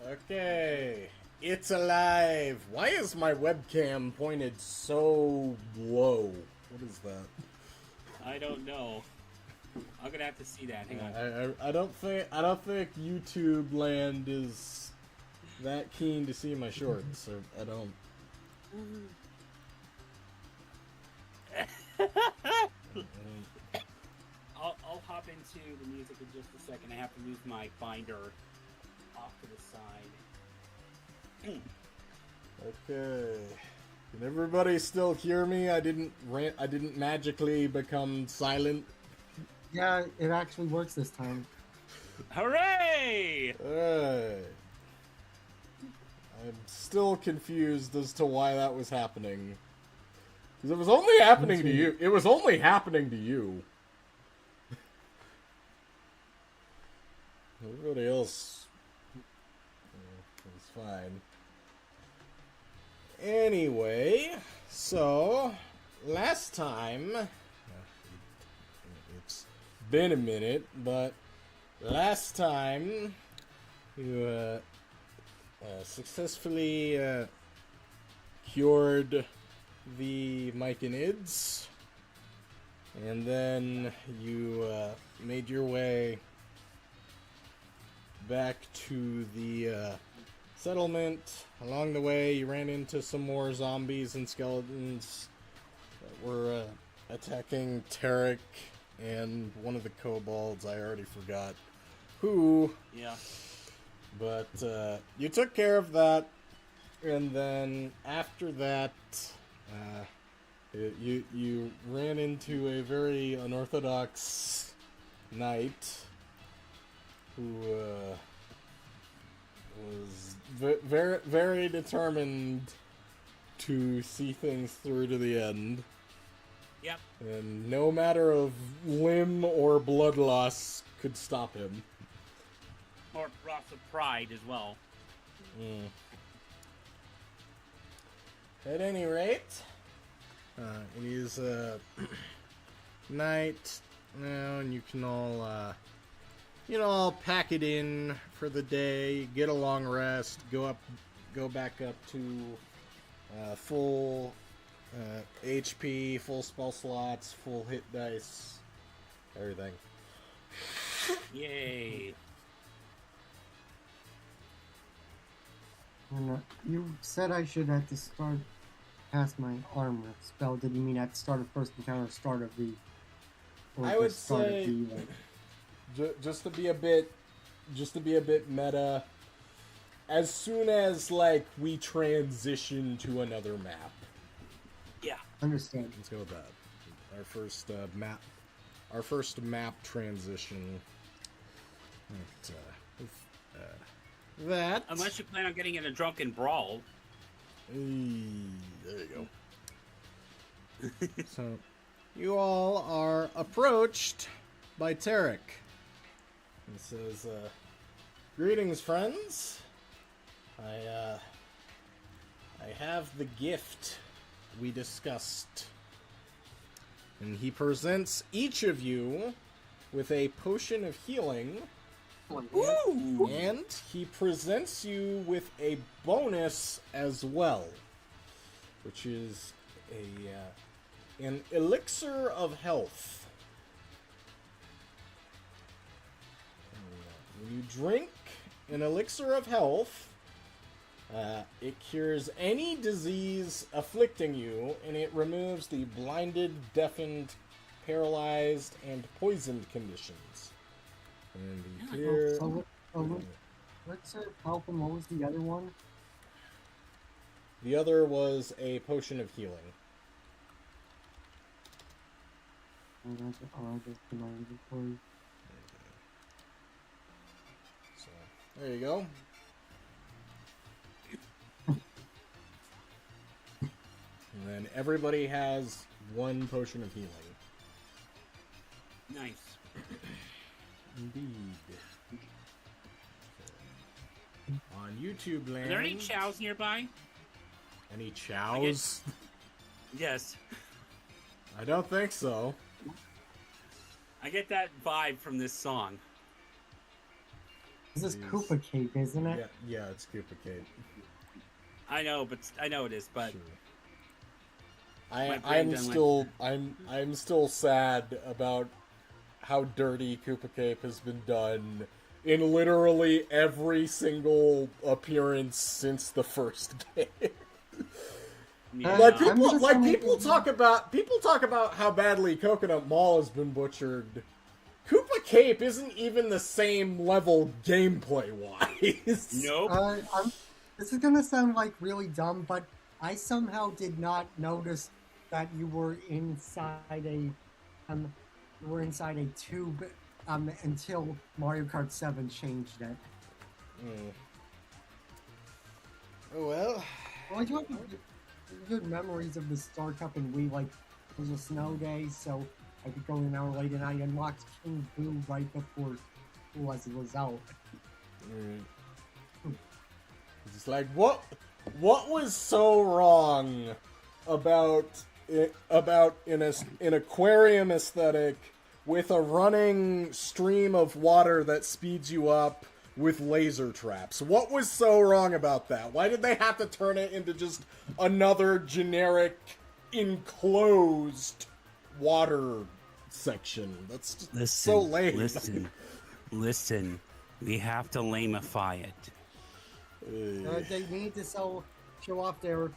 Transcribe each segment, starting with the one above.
Okay, it's alive. Why is my webcam pointed so low? What is that? I don't know. I'm gonna have to see that. Hang on. I don't think YouTube land is that keen to see my shorts. I don't. I'll hop into the music in just a second. I have to move my binder off to the side. Okay. Can everybody still hear me? I didn't magically become silent. Yeah, it actually works this time. Hooray! Alright. I'm still confused as to why that was happening. Because it was only happening to you. It was only happening to you. Everybody else was fine. Anyway, so last time, it's been a minute, but last time you successfully cured the myconids, and then you made your way back to the settlement. Along the way, you ran into some more zombies and skeletons that were attacking Tarek and one of the kobolds. I already forgot who. Yeah. But you took care of that, and then after that, you ran into a very unorthodox knight who was very, very determined to see things through to the end. Yep. And no matter of limb or blood loss could stop him. Or lots of pride as well. At any rate, it is night now, and you can all pack it in for the day, get a long rest, go back up to full HP, full spell slots, full hit dice, everything. Yay. And, you said I should at the start cast my armor spell. Did you mean at the start of first encounter, start of the? Or I the would start say, of the, just to be a bit meta, as soon as we transition to another map. Yeah. Understand. Let's go with that. Our first map transition. That. Unless you plan on getting in a drunken brawl. There you go. So, you all are approached by Tarek. He says, "Greetings, friends. I have the gift we discussed." And he presents each of you with a potion of healing. Ooh! And he presents you with a bonus as well, which is an elixir of health. When you drink an elixir of health, it cures any disease afflicting you, and it removes the blinded, deafened, paralyzed, and poisoned conditions. And the cure... What's help and what was the other one? The other was a potion of healing. So, there you go. And then everybody has one potion of healing. Nice. Indeed. On YouTube land... Are there any chows nearby? Any chows? Yes. I don't think so. I get that vibe from this song. This is He's- Koopa Cape, isn't it? Yeah, it's Koopa Cape. I know it is, but Sure. my brain I'm doesn't still I'm still sad about how dirty Koopa Cape has been done in literally every single appearance since the first game. yeah. Like I'm people, just like saying- people talk about how badly Coconut Mall has been butchered. Koopa Cape isn't even the same level gameplay wise. Nope. This is gonna sound like really dumb, but I somehow did not notice that you were inside a tube until Mario Kart 7 changed it. Oh well. Well, I do have good memories of the Star Cup and Wii. Like, it was a snow day, so I could go an hour late, and I unlocked King Boo right before school as a result. It's like what was so wrong about an aquarium aesthetic with a running stream of water that speeds you up with laser traps? What was so wrong about that? Why did they have to turn it into just another generic enclosed water section? That's just so lame. Listen. We have to lamify it. They need to show off their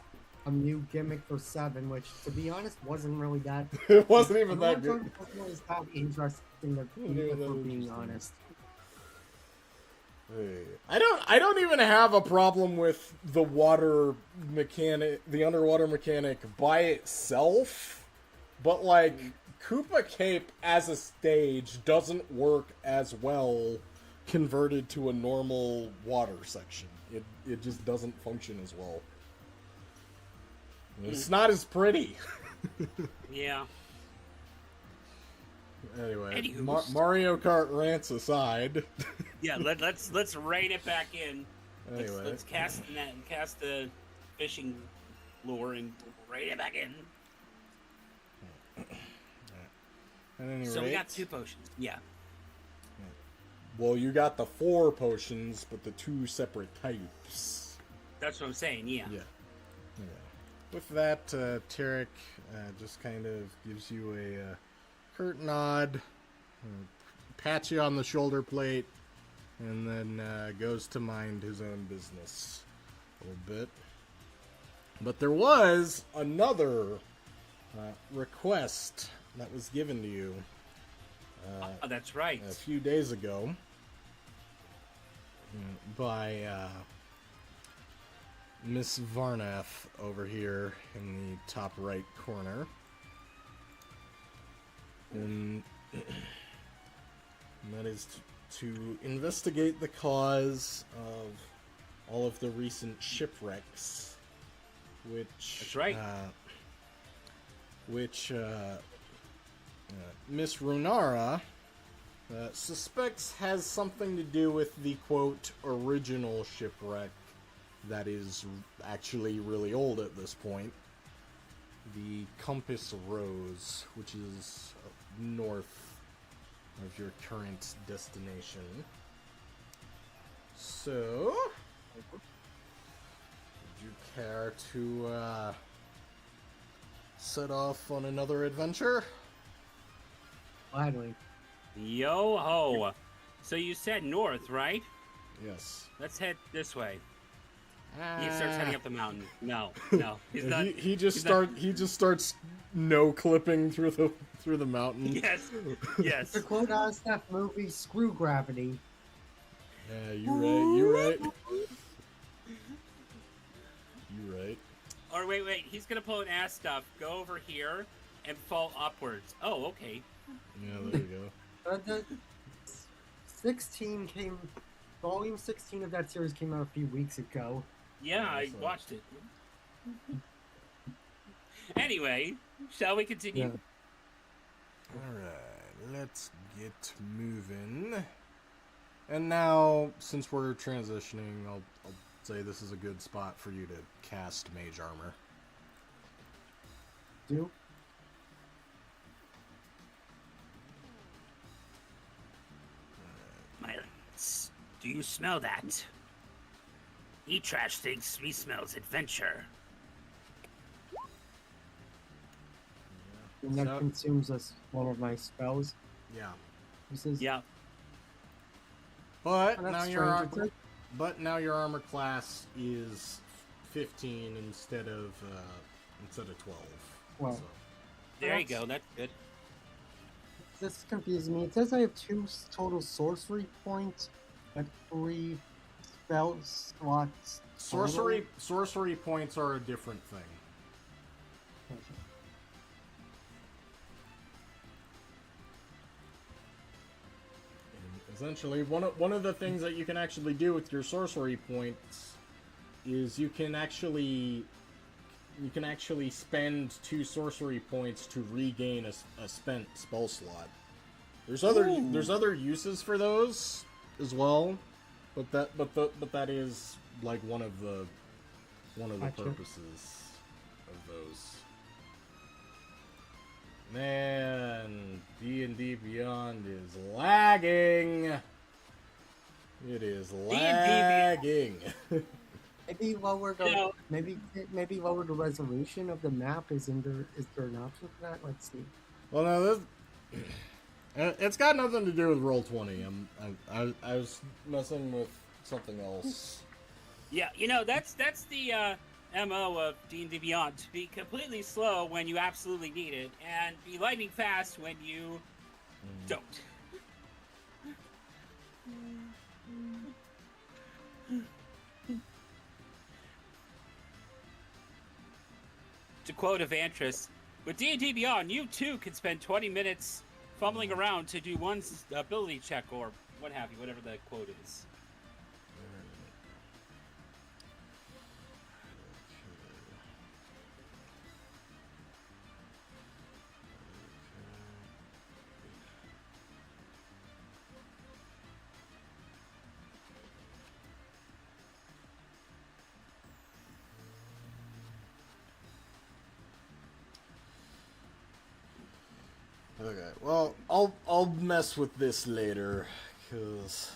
new gimmick for 7, which, to be honest, wasn't really that. It wasn't even that good. It wasn't really that interesting to me, if we're being honest. I don't even have a problem with the water mechanic, the underwater mechanic by itself, but like Koopa Cape as a stage doesn't work as well converted to a normal water section. It just doesn't function as well. It's not as pretty. Yeah. Anyway, Anywho. Mario Kart rants aside. Yeah, let's rein it back in. Anyway. Let's cast the net and cast the fishing lure and rein it back in. At any So we rate, got 2 potions. Yeah. well, you got the 4 potions, but the 2 separate types. That's what I'm saying, yeah. Yeah. With that, Tarek just kind of gives you a curt nod, pats you on the shoulder plate, and then goes to mind his own business a little bit. But there was another request that was given to you Oh, that's right. a few days ago by Miss Varnath over here in the top right corner. And that is to investigate the cause of all of the recent shipwrecks, which That's right. Miss Runara suspects has something to do with the quote original shipwreck that is actually really old at this point. The Compass Rose, which is north of your current destination. So, would you care to set off on another adventure? Gladly. Yo ho. So you said north, right? Yes. Let's head this way. He starts heading up the mountain. No. He's not. He just starts no clipping through the mountain. Yes. To quote that movie, "Screw Gravity." Yeah, you're right. Or wait. He's gonna pull an ass stuff. Go over here and fall upwards. Oh, okay. Yeah, there you go. The 16 came. Volume 16 of that series came out a few weeks ago. Yeah, I watched it. Anyway, shall we continue? Yeah. Alright, let's get moving. And now, since we're transitioning, I'll say this is a good spot for you to cast Mage Armor. Do? Do you smell that? E-Trash thinks we smells adventure. And that So- consumes one of my spells. Yeah. This is Yeah. But oh, now that's your strange. It's like, but now your armor class is 15 instead of 12. Well. So, There you go. That's good. this confuses me. It says I have 2 total sorcery points, but 3 spell slots. sorcery points are a different thing. total. And essentially, one of the things that you can actually do with your sorcery points is you can actually spend 2 sorcery points to regain a spent spell slot. There's other uses for those as well, but that is like one of the Gotcha. purposes of those. Man, D&D Beyond is lagging. It is lagging. Maybe lower the No. maybe lower the resolution of the map. Is there an option for that? Let's see. Well, no, this it's got nothing to do with Roll20. I was messing with something else. Yeah, that's the MO of D&D Beyond, to be completely slow when you absolutely need it, and be lightning fast when you don't. To quote Evantris, with D&D Beyond, you too can spend 20 minutes fumbling around to do one ability check or what have you, whatever the quote is. Okay, well, I'll mess with this later, cause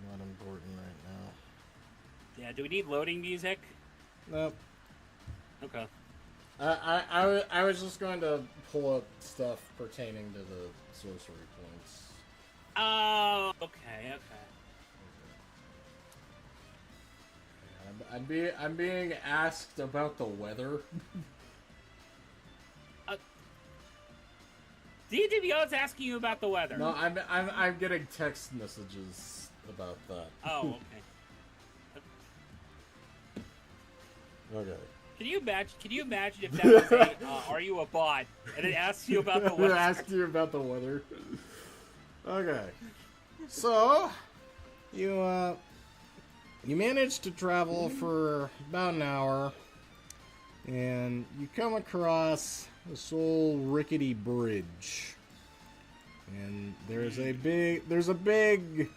not important right Yeah, do we need loading music? now. Nope. Okay. I was just going to pull up stuff pertaining to the sorcery points. Oh, okay. I'm being asked about the weather. D&D Beyond's asking you about the weather. No, I'm getting text messages about that. Oh, okay. Okay. Can you imagine if that was a "Are you a bot?" and it asks you about the weather? Asked you about the weather. Okay. So, you manage to travel for about an hour, and you come across this old rickety bridge, and there's a big,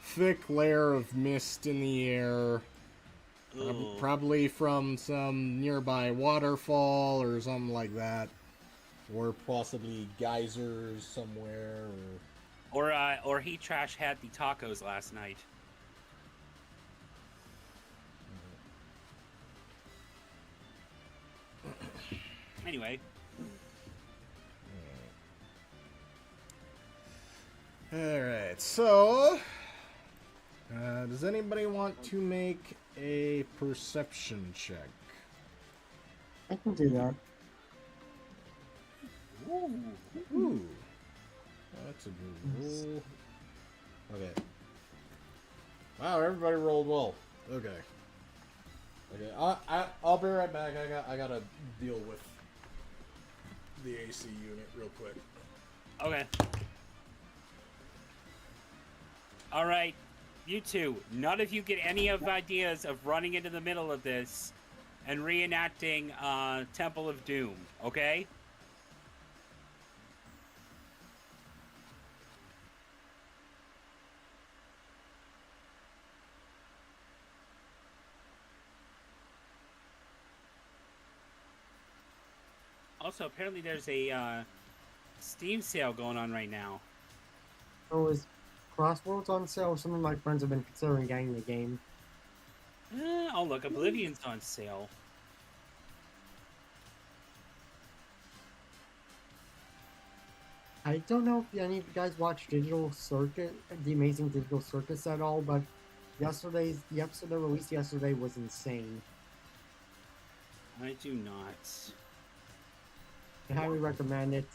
thick layer of mist in the air. Probably from some nearby waterfall or something like that, or possibly geysers somewhere. Or he trash had the tacos last night. Anyway. Alright, so does anybody want to make a perception check? I can do that. Ooh. That's a good roll. Okay. Wow, everybody rolled well. Okay. Okay, I'll be right back. I gotta deal with the AC unit real quick. Okay. All right, you two. None of you get any of ideas of running into the middle of this and reenacting Temple of Doom. Okay. Also, apparently there's a Steam sale going on right now. Oh, is Crossworlds on sale? Some of my friends have been considering getting the game. Oh, look, Oblivion's on sale. I don't know if any of you guys watched Digital Circuit, The Amazing Digital Circus at all, but the episode that released yesterday was insane. I do not. I highly recommend it.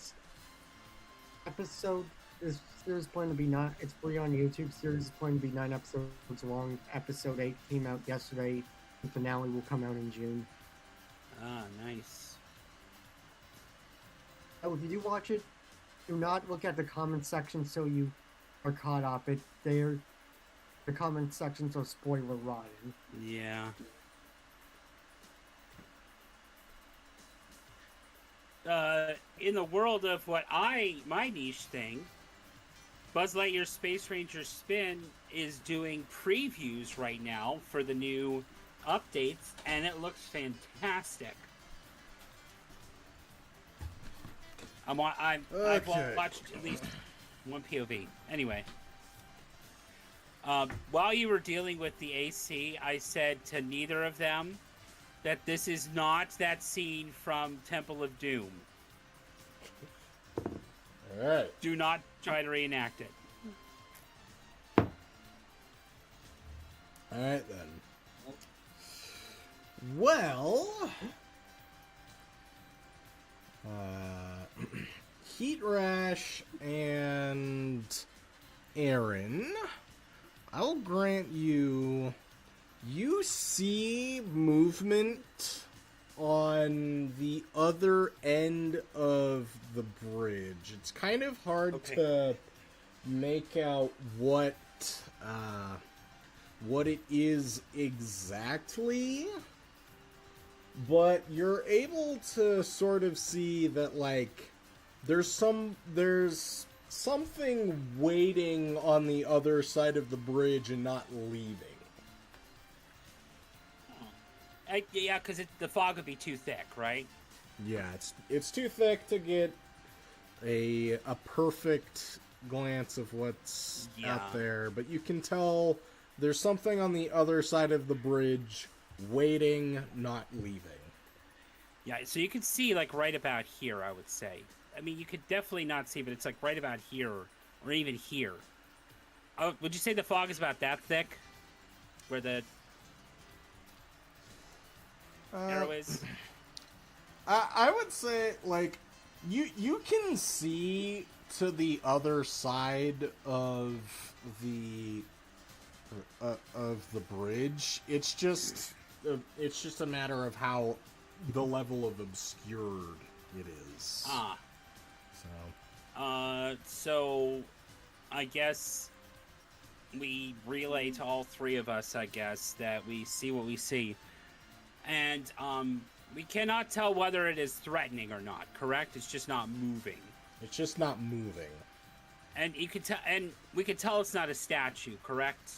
Episode is series planned to be it's free on YouTube. Series is planned to be 9 episodes long. Episode 8 came out yesterday. The finale will come out in June. Ah, nice. Oh, if you do watch it, do not look at the comment section so you are caught up. The comment sections are spoiler rotten. Yeah. In the world of my niche thing, Buzz Lightyear Space Ranger Spin is doing previews right now for the new updates, and it looks fantastic. I've watched at least one POV. Anyway, while you were dealing with the AC, I said to neither of them that this is not that scene from Temple of Doom. Alright. Do not try to reenact it. Alright then. Well... Heat Rash and Aaron, I'll grant you see movement on the other end of the bridge. It's kind of hard to make out what it is exactly, but you're able to sort of see that, like, there's something waiting on the other side of the bridge and not leaving. Yeah, because the fog would be too thick, right? Yeah, it's too thick to get a perfect glance of what's out there, but you can tell there's something on the other side of the bridge waiting, not leaving. Yeah, so you can see, like, right about here, I would say. I mean, you could definitely not see, but it's, like, right about here, or even here. Would you say the fog is about that thick? Where the arrow is? I would say, like, you can see to the other side of the bridge. It's just a matter of how the level of obscured it is. Ah. So I guess we relay to all three of us, I guess, that we see what we see. And, we cannot tell whether it is threatening or not, correct? It's just not moving. It's just not moving. And you could and we could tell it's not a statue, correct?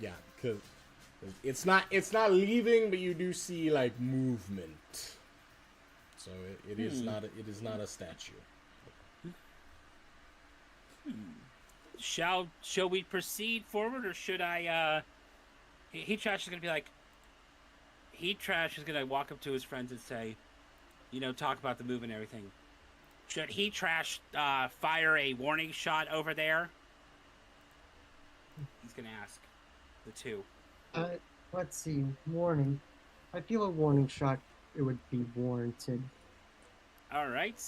Yeah, because it's not leaving, but you do see, like, movement. So it is not a statue. Shall we proceed forward, or should I? Heat Trash is gonna be like. Heat Trash is gonna walk up to his friends and say, talk about the move and everything. Should Heat Trash fire a warning shot over there? He's gonna ask the two. Let's see. Warning. I feel a warning shot. It would be warranted. All right.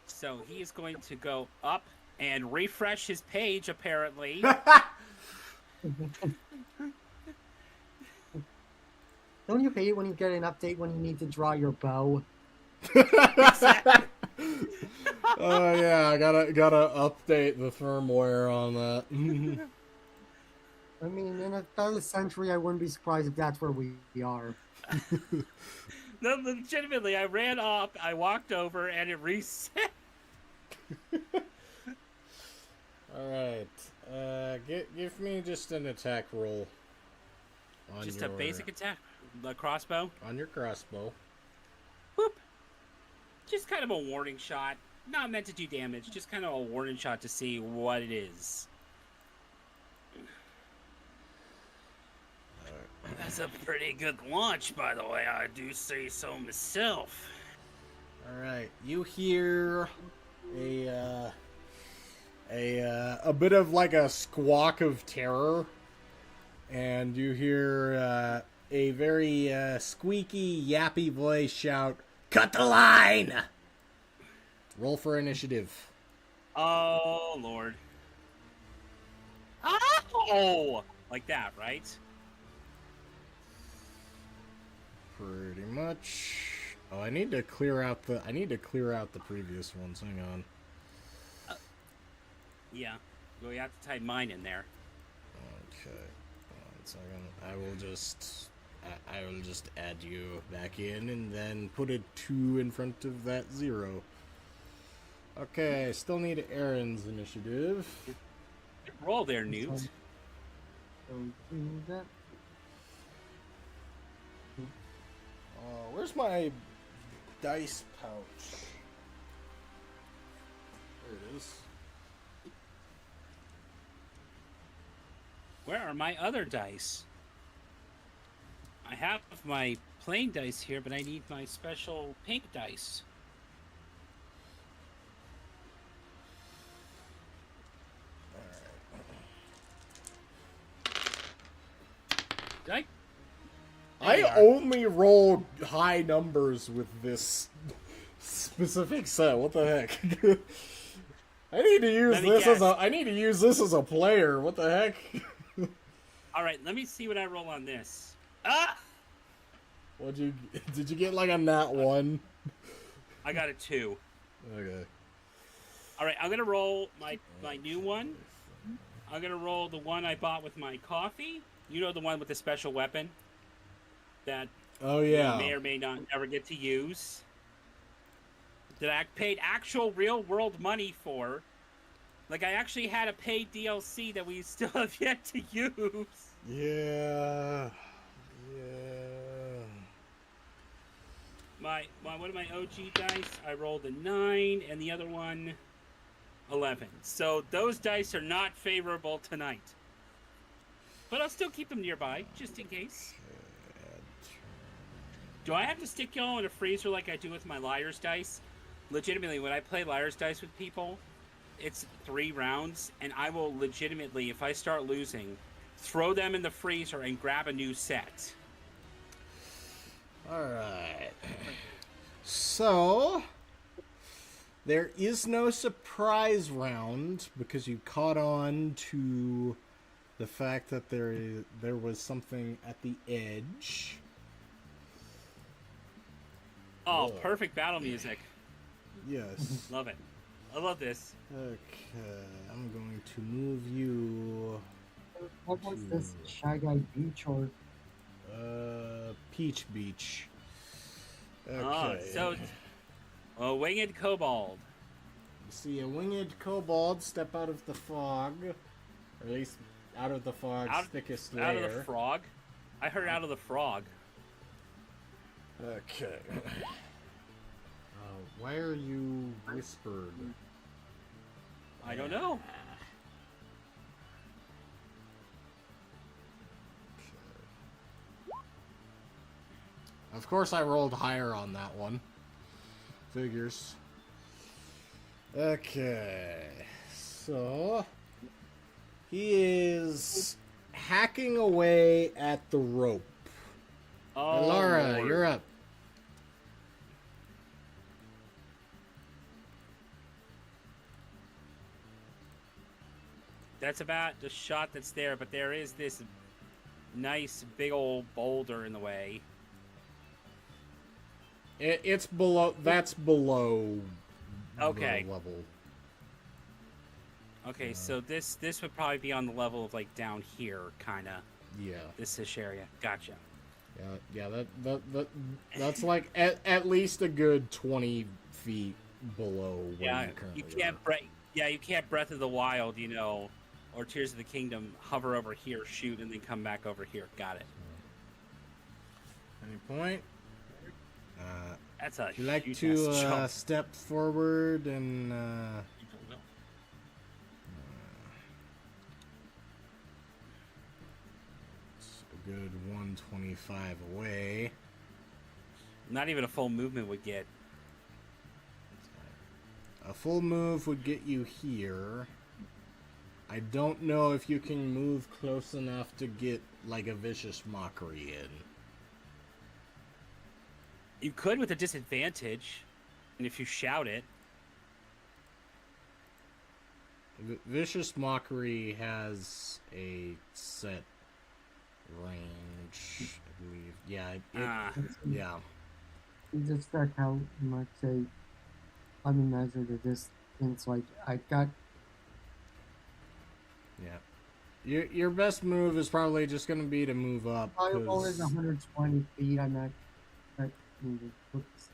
So he is going to go up and refresh his page, apparently. Don't you hate it when you get an update when you need to draw your bow? Oh yeah, I gotta update the firmware on that. I mean, in about a century, I wouldn't be surprised if that's where we are. No, legitimately, I ran up, I walked over, and it reset. Alright, give me just an attack roll. Just a basic attack? The crossbow? On your crossbow. Whoop. Just kind of a warning shot. not meant to do damage, just kind of a warning shot to see what it is. That's a pretty good launch, by the way. I do say so myself. All right, you hear a bit of like a squawk of terror, and you hear a very squeaky, yappy voice shout, "Cut the line!" Roll for initiative. Oh, Lord. Oh! Like that, right? Pretty much. Oh, I need to clear out the previous ones. Hang on. Yeah. Well, you have to type mine in there. Okay. 1 second. I will just add you back in and then put a 2 in front of that 0. Okay, still need Aaron's initiative. Roll there, Newt. Don't do that. Where's my dice pouch? There it is. Where are my other dice? I have my plain dice here, but I need my special pink dice. I only roll high numbers with this specific set. What the heck? I need to use this as a player. What the heck? All right, let me see what I roll on this. Ah! Did you get like a nat 1? I got a 2. Okay. All right, I'm gonna roll my new one. I'm gonna roll the one I bought with my coffee. You know, the one with the special weapon that you may or may not ever get to use. That I paid actual real world money for. Like, I actually had a paid DLC that we still have yet to use. Yeah. One of my OG dice, I rolled a 9, and the other one, 11. So those dice are not favorable tonight. But I'll still keep them nearby, just in case. Do I have to stick y'all in a freezer like I do with my Liar's dice? Legitimately, when I play Liar's dice with people, it's 3 rounds, and I will legitimately, if I start losing, throw them in the freezer and grab a new set. Alright. So, there is no surprise round because you caught on to the fact that there was something at the edge. Oh, perfect battle music. Yes. Love it. I love this. Okay, I'm going to move you. What was this Shy Guy Beach or? Peach Beach. Okay. Oh, so a winged kobold. You see a winged kobold step out of the fog, or at least out of the fog's thickest layer. Out of the frog? I heard out of the frog. Okay. Why are you whispered? I don't know. Of course I rolled higher on that one. Figures. Okay. So he is hacking away at the rope. Oh, Laura, Lord. you're up. That's about the shot that's there, but there is this nice big old boulder in the way. It's below. That's below. Okay. The level. Okay, so this would probably be on the level of like down here, kind of. Yeah. This area. Gotcha. Yeah. That's like at least a good 20 feet below where you currently are. You can't Breath of the Wild, or Tears of the Kingdom, hover over here, shoot, and then come back over here. Got it. Any point? That's a Would you like huge to ass jump. step forward and it's a good 125 away. Not even a full movement would get. A full move would get you here. I don't know if you can move close enough to get like a vicious mockery in. You could with a disadvantage, and if you shout it. Vicious mockery has a set range, I believe. Yeah, yeah. You just check how much let me measure the distance. Like I got. Yeah. Your best move is probably just going to be to move up. Fireball is 120 feet. I'm not. Oops.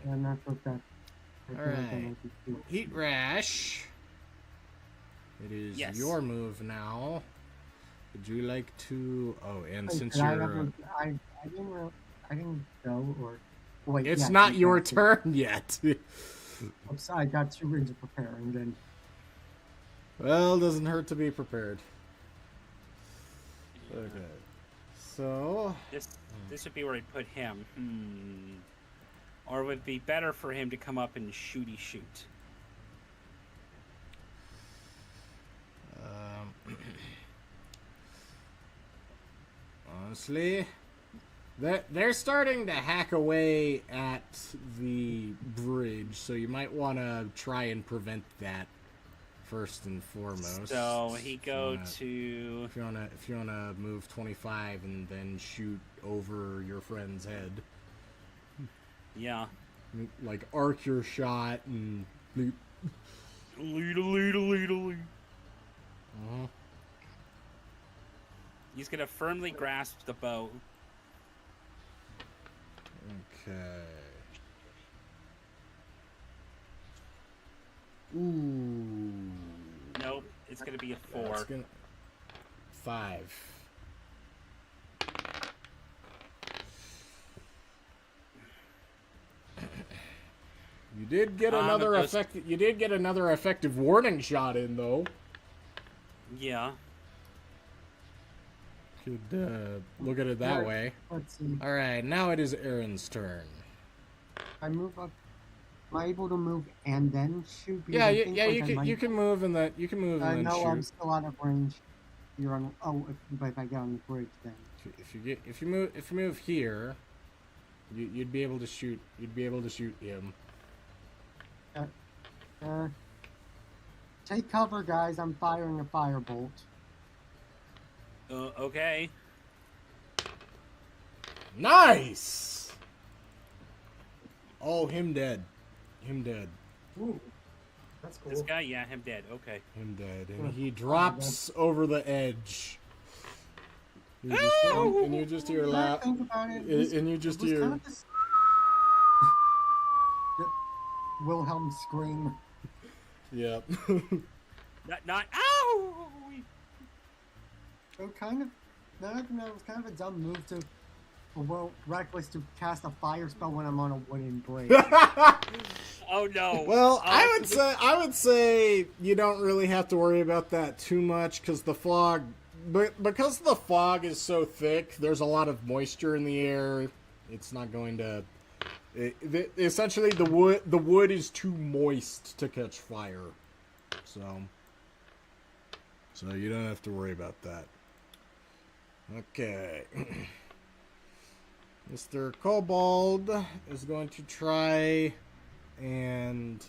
I'm not sure if that. Alright. Heat Rash. It is your move now. Would you like to? Oh, and Wait, since did I you're, I didn't go or. Wait, it's yeah, not your turn yet. Oops, I got 2 rings of preparing then. Well, doesn't hurt to be prepared. Okay. So This would be where I put him. Or would it be better for him to come up and shooty shoot? Honestly, they're starting to hack away at the bridge, so you might want to try and prevent that first and foremost. So he go to if you wanna move 25 and then shoot over your friend's head. Yeah. Like arc your shot and lead. Uh-huh. He's gonna firmly grasp the bow. Okay. Ooh. Nope, it's gonna be a 4. 5. You did get another You did get another effective warning shot in, though. Yeah. Could look at it that way. Let's see. All right, now it is Aaron's turn. I move up. Am I able to move and then shoot? Yeah, you can move and then and then no, shoot. I'm still out of range. You're on. If I get on the bridge, then. If you move here, you'd be able to shoot. You'd be able to shoot him. Take cover, guys. I'm firing a firebolt. Okay. Nice. Oh, him dead. Him dead. Ooh, that's cool. This guy, yeah, him dead. Okay. Him dead, and he drops over the edge. And you just hear loud. And you just hear. Kind of Wilhelm scream. Yep. Not. Ow! So kind of. Now that it was kind of a dumb move to. Well, reckless to cast a fire spell when I'm on a wooden bridge. Oh no. Well, I would say you don't really have to worry about that too much because the fog is so thick. There's a lot of moisture in the air. It's not going to. Essentially, the wood is too moist to catch fire, so you don't have to worry about that. Okay. Mr. Kobold is going to try and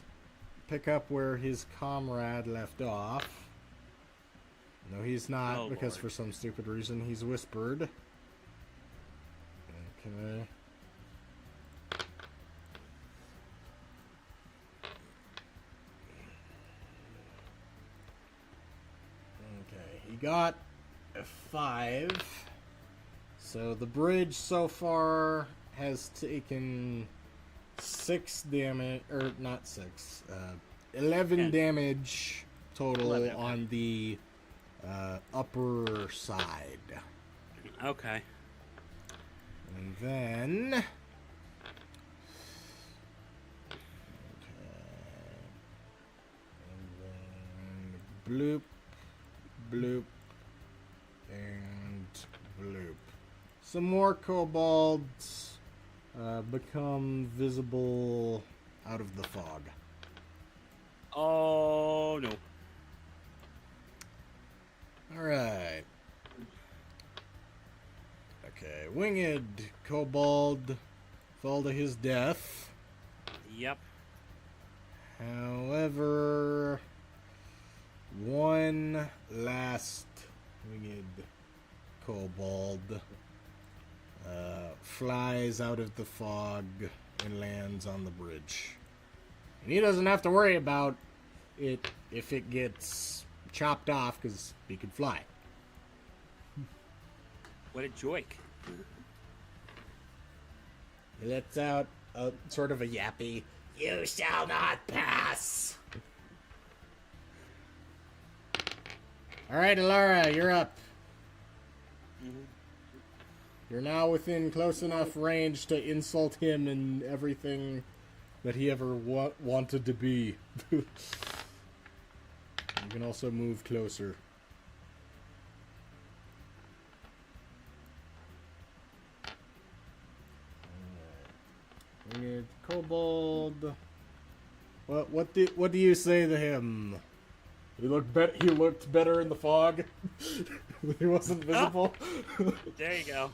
pick up where his comrade left off. No, he's not, because for some stupid reason he's whispered. Okay. Okay, he got a 5. So the bridge so far has taken 6 damage, or not 6, 11 damage total on the upper side. Okay. And then bloop, bloop, and bloop. Some more kobolds become visible out of the fog. Oh, no. Alright. Okay, winged kobold fall to his death. Yep. However, one last winged kobold flies out of the fog and lands on the bridge. And he doesn't have to worry about it if it gets chopped off, because he can fly. What a joik. He lets out a sort of a yappy, "You shall not pass!" Alright, Alara, you're up. You're now within close enough range to insult him and everything that he ever wanted to be. You can also move closer. Winged kobold. What do you say to him? He looked better in the fog. He wasn't visible. There you go.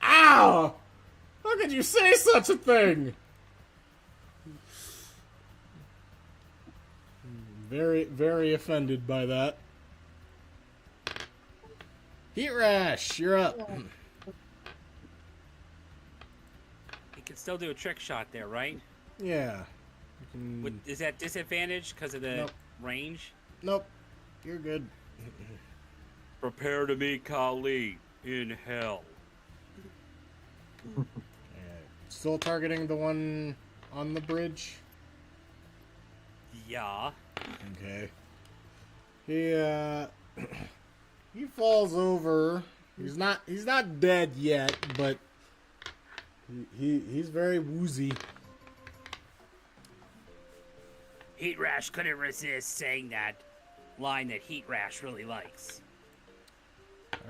Ow! How could you say such a thing? Very, very offended by that. Heat Rash, you're up. You can still do a trick shot there, right? Yeah. You can... Is that disadvantage because of the range? Nope. You're good. Prepare to meet Kali in hell. Still targeting the one on the bridge? Yeah. Okay. He falls over. He's not dead yet, but he's very woozy. Heat Rash couldn't resist saying that line that Heat Rash really likes.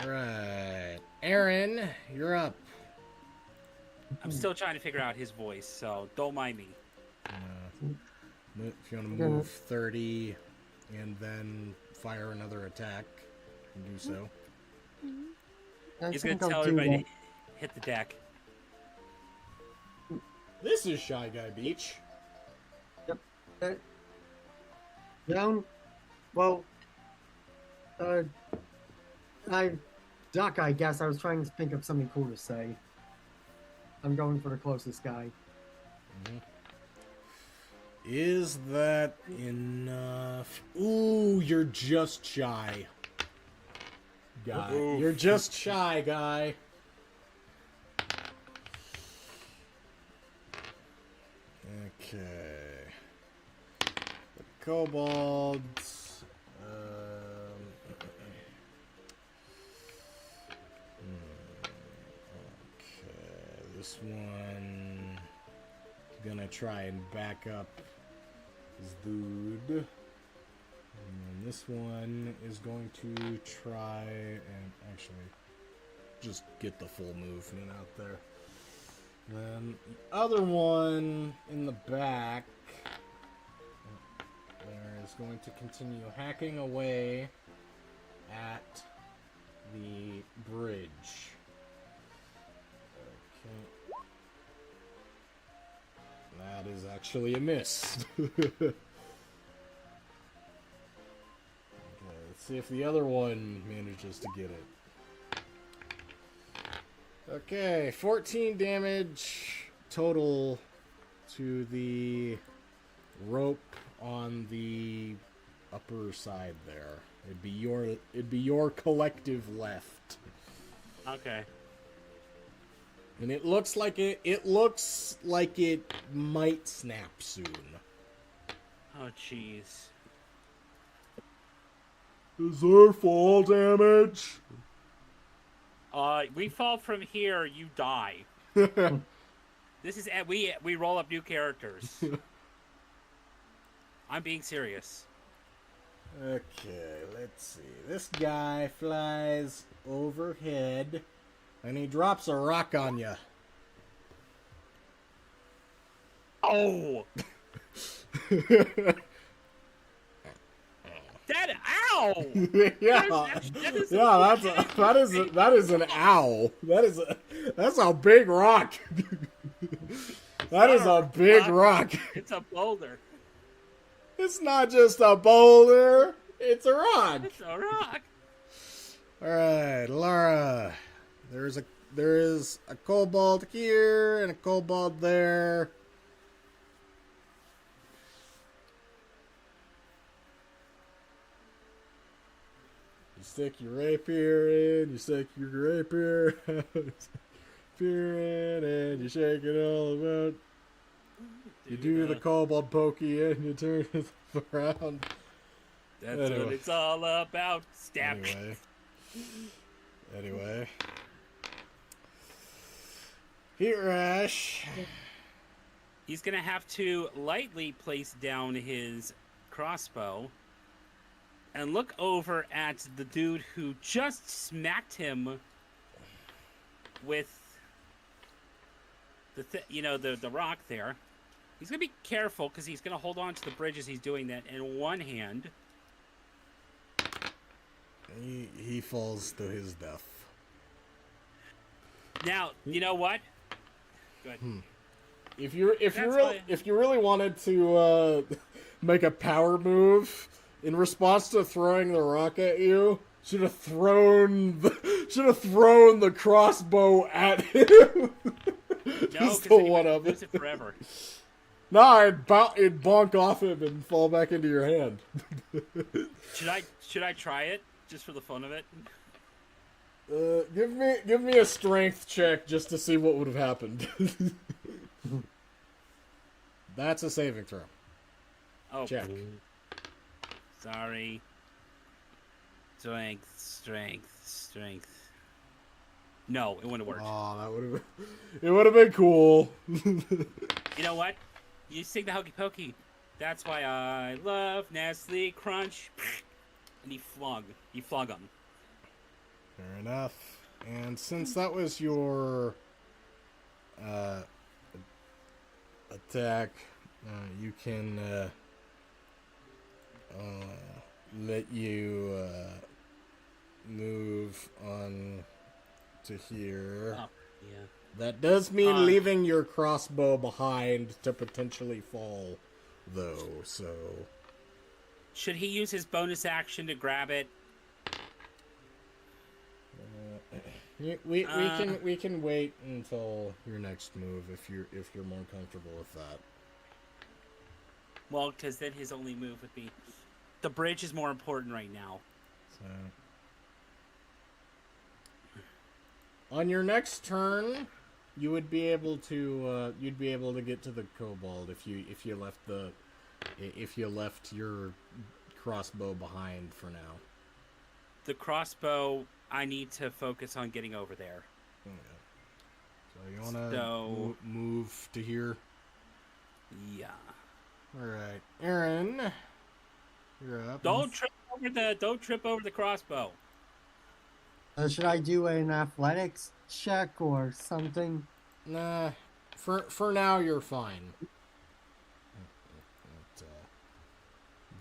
Alright. Aaron, you're up. I'm still trying to figure out his voice, so don't mind me. If you want to move 30 and then fire another attack, you can do so. He's going to tell everybody to hit the deck. This is Shy Guy Beach. Yep. Down. Well, Duck, I guess. I was trying to think of something cool to say. I'm going for the closest guy. Mm-hmm. Is that enough? Ooh, you're just shy. Guy. Oof. You're just shy, guy. Okay. The kobolds. Okay, this one is gonna try and back up his dude. And then this one is going to try and actually just get the full movement out there. Then the other one in the back there is going to continue hacking away at the bridge. Okay. That is actually a miss. Okay, let's see if the other one manages to get it. Okay, 14 damage total to the rope on the upper side there. It'd be your collective left. Okay. And it looks like it might snap soon. Oh, jeez. Is there fall damage? We fall from here, you die. This is we roll up new characters. I'm being serious. Okay, let's see. This guy flies overhead, and he drops a rock on you. Oh! That ow! Yeah, that is an owl. That's a big rock. That is a big rock. It's a boulder. It's not just a boulder. It's a rock. It's a rock. All right, Laura. There is a kobold here and a kobold there. You stick your rapier in. You stick your rapier in, and you shake it all about. You do the kobold pokey and you turn it around. That's what it's all about. Stab. Anyway. Heat Rash. He's going to have to lightly place down his crossbow and look over at the dude who just smacked him with the rock there. He's going to be careful because he's going to hold on to the bridge as he's doing that in one hand. He falls to his death. Now, you know what? Go ahead. If you really wanted to make a power move in response to throwing the rock at you, should have thrown the crossbow at him. No, because one of it forever. No, it'd bonk off him and fall back into your hand. Should I try it just for the fun of it? Give me a strength check just to see what would have happened. That's a saving throw. Oh, check. Sorry. Strength. No, it wouldn't have worked. Oh, it would have been cool. You know what? You sing the Hokey Pokey. That's why I love Nestle Crunch. And he flung him. Fair enough. And since that was your attack, you can let you move on to here. Oh, yeah. That does mean leaving your crossbow behind to potentially fall, though. So, should he use his bonus action to grab it? We can wait until your next move if you're more comfortable with that. Well, because then his only move would be the bridge is more important right now. So, on your next turn, you would be able to get to the kobold if you left your crossbow behind for now. The crossbow, I need to focus on getting over there. Okay. So you want to move to here? Yeah. All right, Aaron, you're up. Don't trip over the crossbow. Should I do an athletics check or something? Nah, for now you're fine.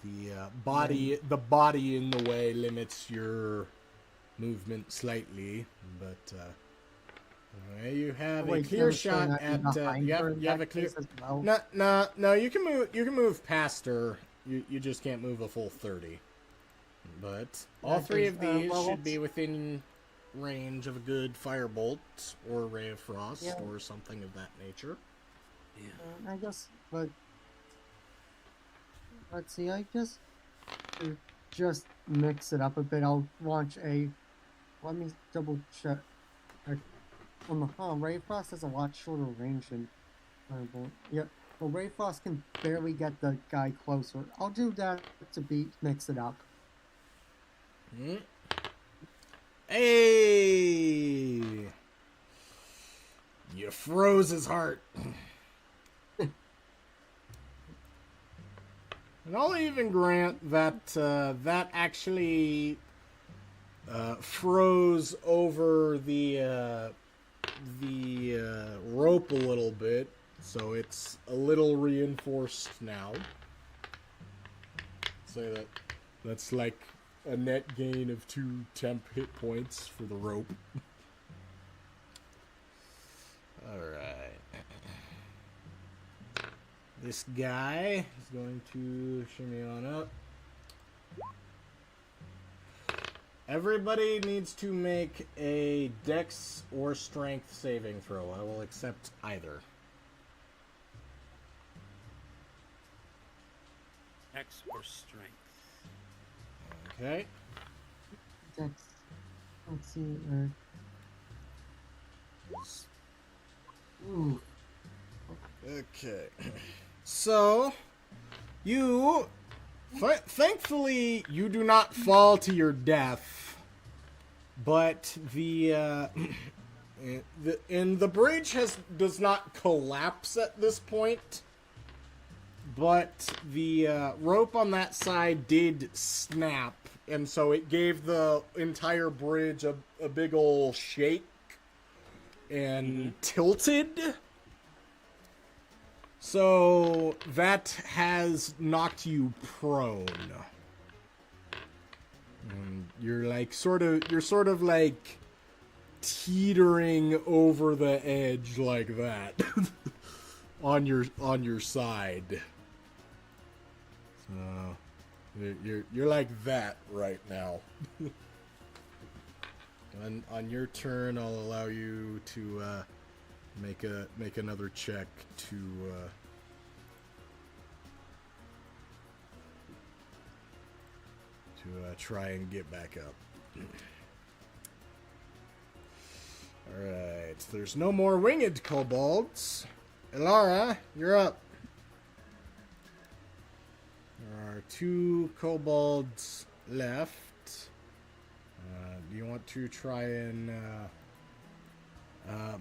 The body in the way limits your movement slightly, but you have a clear shot at. You have a clear. No. You can move past her. You just can't move a full 30. But all three of these should be within range of a good firebolt or ray of frost or something of that nature. Yeah. I guess, but let's see. I guess to just mix it up a bit, I'll launch a. Let me double check. Ray of Frost has a lot shorter range than firebolt. Yep. Well, Ray of Frost can barely get the guy closer. I'll do that to mix it up. Hey! You froze his heart. And I'll even grant that that actually froze over the rope a little bit, so it's a little reinforced now. Say that's like a net gain of 2 temp hit points for the rope. Alright. This guy is going to shimmy on up. Everybody needs to make a dex or strength saving throw. I will accept either. X or strength. Okay. Let's see. Ooh. Okay. So, you... Thankfully, you do not fall to your death, but the bridge does not collapse at this point, but the rope on that side did snap, and so it gave the entire bridge a big ol' shake and tilted. So that has knocked you prone. And you're sort of like teetering over the edge like that on your side. So you're like that right now. On your turn, I'll allow you to make another check to try and get back up. Alright, there's no more winged kobolds. Elara, you're up. There are 2 kobolds left. Do you want to try and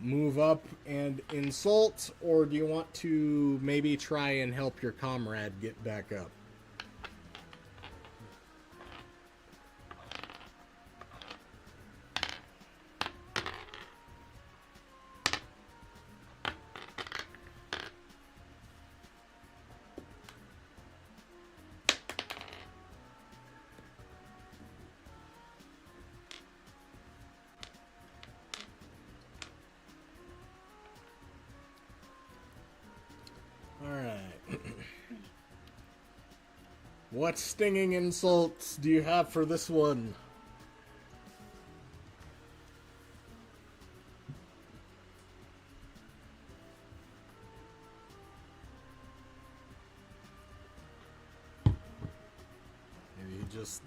move up and insult, or do you want to maybe try and help your comrade get back up? What stinging insults do you have for this one? Maybe just...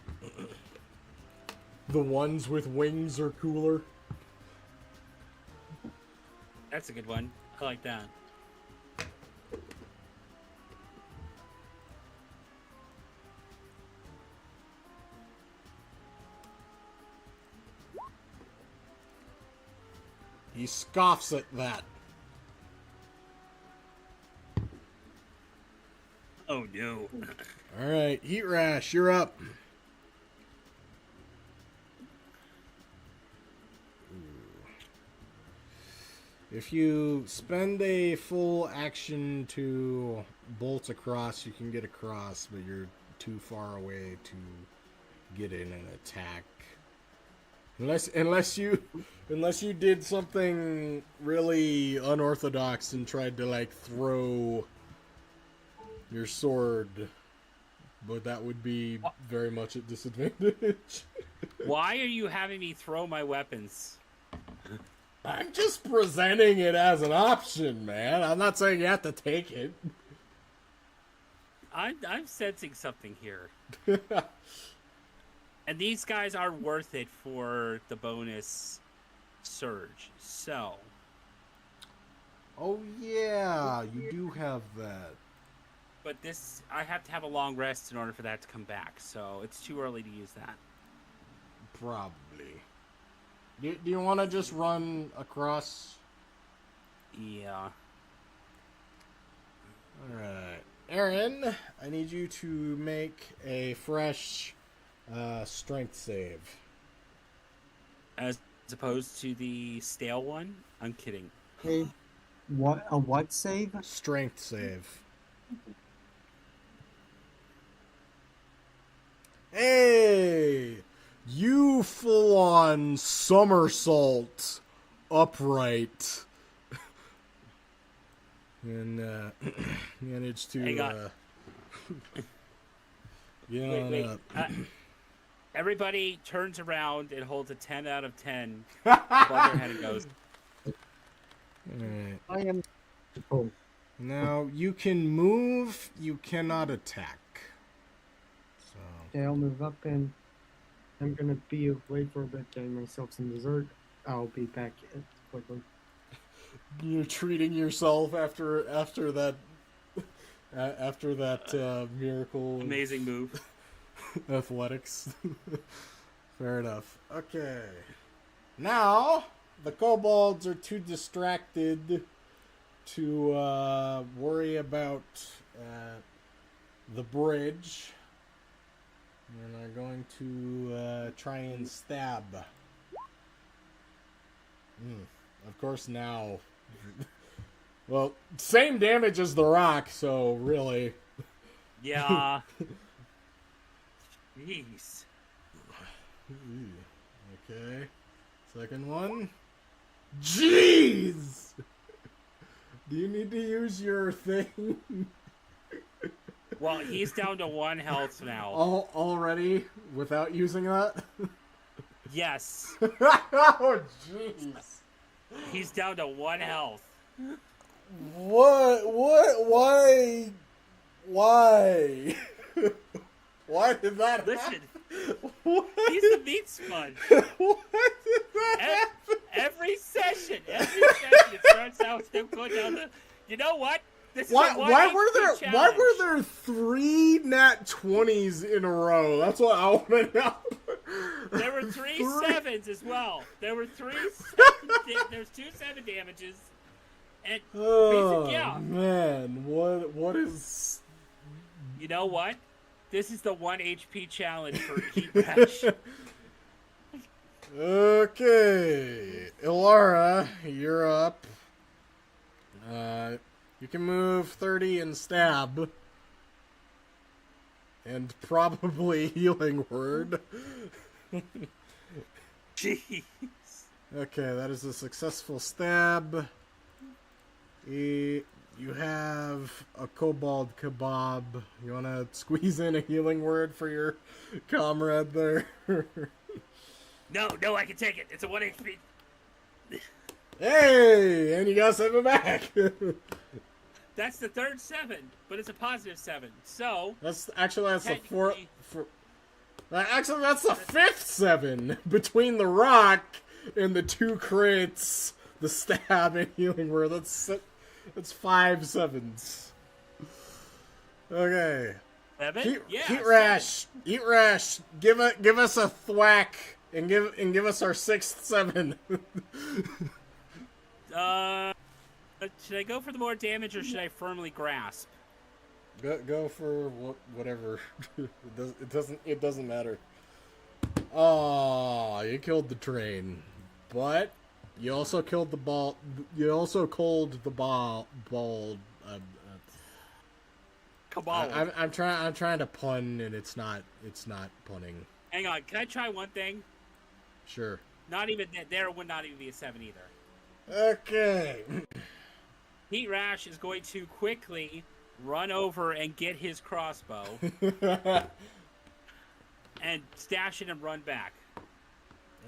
the ones with wings are cooler? That's a good one. I like that. He scoffs at that. Oh no. Alright, Heat Rash, you're up. If you spend a full action to bolt across, you can get across, but you're too far away to get in an attack. Unless you did something really unorthodox and tried to like throw your sword, but that would be very much at disadvantage. Why are you having me throw my weapons? I'm just presenting it as an option, man. I'm not saying you have to take it. I'm sensing something here. And these guys are worth it for the bonus surge. So. Oh yeah, you do have that. But this, I have to have a long rest in order for that to come back. So it's too early to use that. Probably. Do you want to just run across? Yeah. Alright. Aaron, I need you to make a fresh strength save. As opposed to the stale one? I'm kidding. Hey, what save? Strength save. Hey! You full-on somersault upright. And managed to Hang on. get Wait. up. Everybody turns around and holds a 10 out of 10 above their head and goes, Alright. I am. Oh, Now, you can move, you cannot attack. So, okay, I'll move up and I'm gonna be away for a bit, getting myself some dessert. I'll be back quickly. you're treating yourself after that miracle amazing move. athletics. Fair enough. Okay. Now, the kobolds are too distracted to worry about the bridge. And are going to try and stab. Of course now. Well, same damage as the rock, so really. Yeah. Jeez. Okay. Second one. Jeez! Do you need to use your thing? Well, he's down to 1 health now. Already? Without using that? Yes. Oh, jeez. He's down to 1 health. What? Why? Why? Why did that Listen, happen? What? he's the meat sponge. What did that happen? Every session, it starts out to go down the. You know what? This is a Why were challenge. there 3 nat 20s in a row? That's what I want to know. There were 3 sevens as well. There were 3 there's 2 7 damages. And Oh yeah. man, what is? You know what? This is the 1 HP challenge for Heat Rash. Okay, Ilara, you're up. You can move 30 and stab. And probably healing word. Jeez. Okay, that is a successful stab. You have a kobold kebab. You want to squeeze in a healing word for your comrade there? No, I can take it. It's a 1 HP. Hey, and you got 7 back. That's the 3rd 7, but it's a positive 7. So That's the 4th. technically- Actually, that's the 5th 7 between the rock and the 2 crits, the stab and healing word. That's 5 7s. Okay. 7? Heat rash. Give us a thwack and give us our 6th 7. Should I go for the more damage or should I firmly grasp? Go for whatever. It doesn't matter. Oh, you killed the train, but you also killed the ball. You also killed the ball. Kabbalah. I'm trying to pun, and it's not punning. Hang on, can I try one thing? Sure. Not even there would not even be a 7 either. Okay. Heat Rash is going to quickly run over and get his crossbow and stash it and run back.